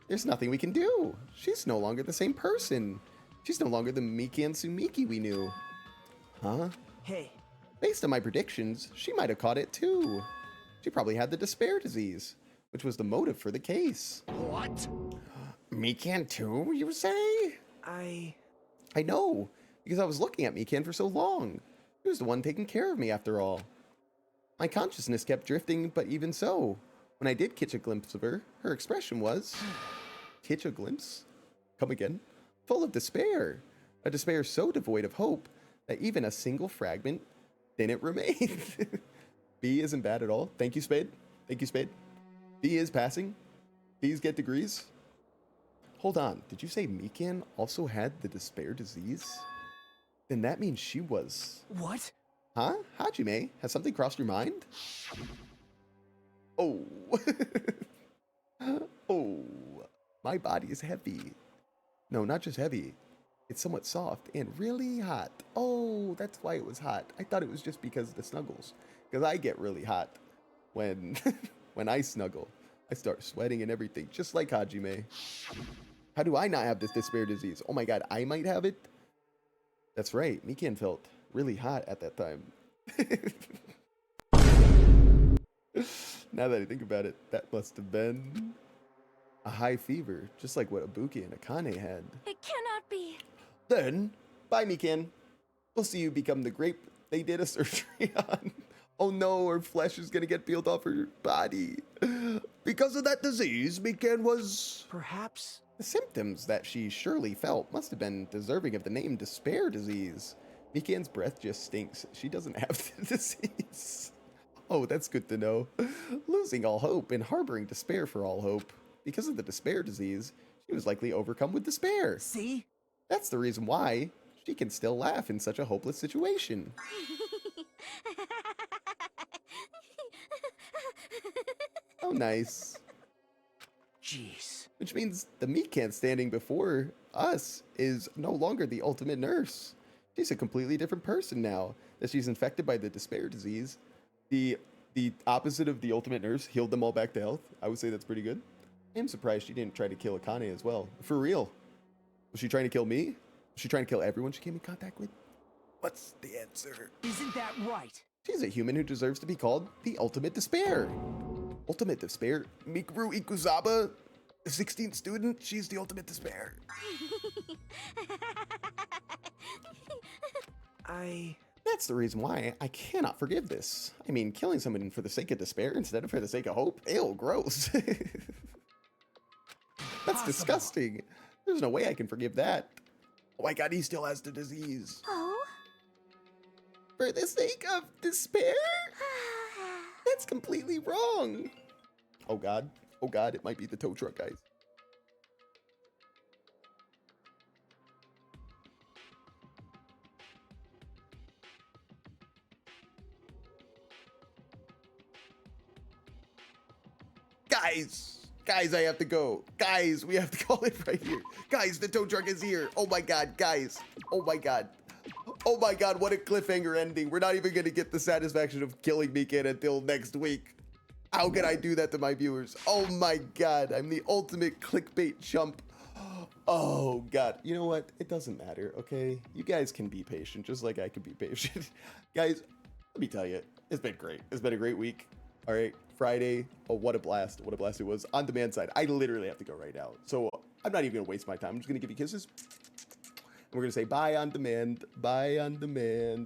There's nothing we can do. She's no longer the same person. She's no longer the Mikan Sumiki we knew. Huh? Hey. Based on my predictions, she might have caught it too. She probably had the despair disease, which was the motive for the case. What? Mikan too, you say? I know, because I was looking at Mikan for so long. He was the one taking care of me after all. My consciousness kept drifting, but even so, when I did catch a glimpse of her, her expression was... Catch a glimpse? Come again? Full of despair. A despair so devoid of hope that even a single fragment didn't remain. B isn't bad at all. Thank you, Spade. Thank you, Spade. B is passing. B's get degrees. Hold on, did you say Mikan also had the despair disease? Then that means she was... What? Huh? Hajime, has something crossed your mind? Oh. Oh. My body is heavy. No, not just heavy. It's somewhat soft and really hot. Oh, that's why it was hot. I thought it was just because of the snuggles. Because I get really hot when, when I snuggle. I start sweating and everything, just like Hajime. How do I not have this despair disease? Oh my god, I might have it? That's right, Mikan felt really hot at that time. Now that I think about it, that must have been a high fever, just like what Ibuki and Akane had. It cannot be. Then, bye Mikan. We'll see you become the grape they did a surgery on. Oh no, her flesh is gonna get peeled off her body. Because of that disease, Mikan was... Perhaps The symptoms that she surely felt must have been deserving of the name despair disease. Mikan's breath just stinks. She doesn't have the disease. Oh, that's good to know. Losing all hope and harboring despair for all hope. Because of the despair disease, she was likely overcome with despair. See? That's the reason why she can still laugh in such a hopeless situation. Oh, nice. Jeez. Which means the Mikan standing before us is no longer the ultimate nurse. She's a completely different person now that she's infected by the despair disease. The opposite of the ultimate nurse healed them all back to health. I would say that's pretty good. I am surprised she didn't try to kill Akane as well. For real. Was she trying to kill me? Was she trying to kill everyone she came in contact with? What's the answer? Isn't that right? She's a human who deserves to be called the ultimate despair. Ultimate despair? Mikuru Ikuzaba, the 16th student, she's the ultimate despair. That's the reason why I cannot forgive this. I mean, killing someone for the sake of despair instead of for the sake of hope? Ew, gross. That's disgusting. There's no way I can forgive that. Oh my god, he still has the disease. Oh? For the sake of despair? That's completely wrong. Oh god. Oh god, it might be the tow truck, guys. Guys, I have to go. Guys, we have to call it right here. Guys, the tow truck is here. Oh my god, guys. Oh my god. Oh my god, what a cliffhanger ending. We're not even gonna get the satisfaction of killing Mikan until next week. How can I do that to my viewers? Oh my god, I'm the ultimate clickbait chump. Oh god, you know what? It doesn't matter, okay? You guys can be patient, just like I can be patient. Guys, let me tell you, it's been great. It's been a great week. All right, Friday. Oh, what a blast. What a blast it was. On demand side, I literally have to go right now. So I'm not even gonna waste my time. I'm just gonna give you kisses. And we're gonna say bye on demand. Bye on demand.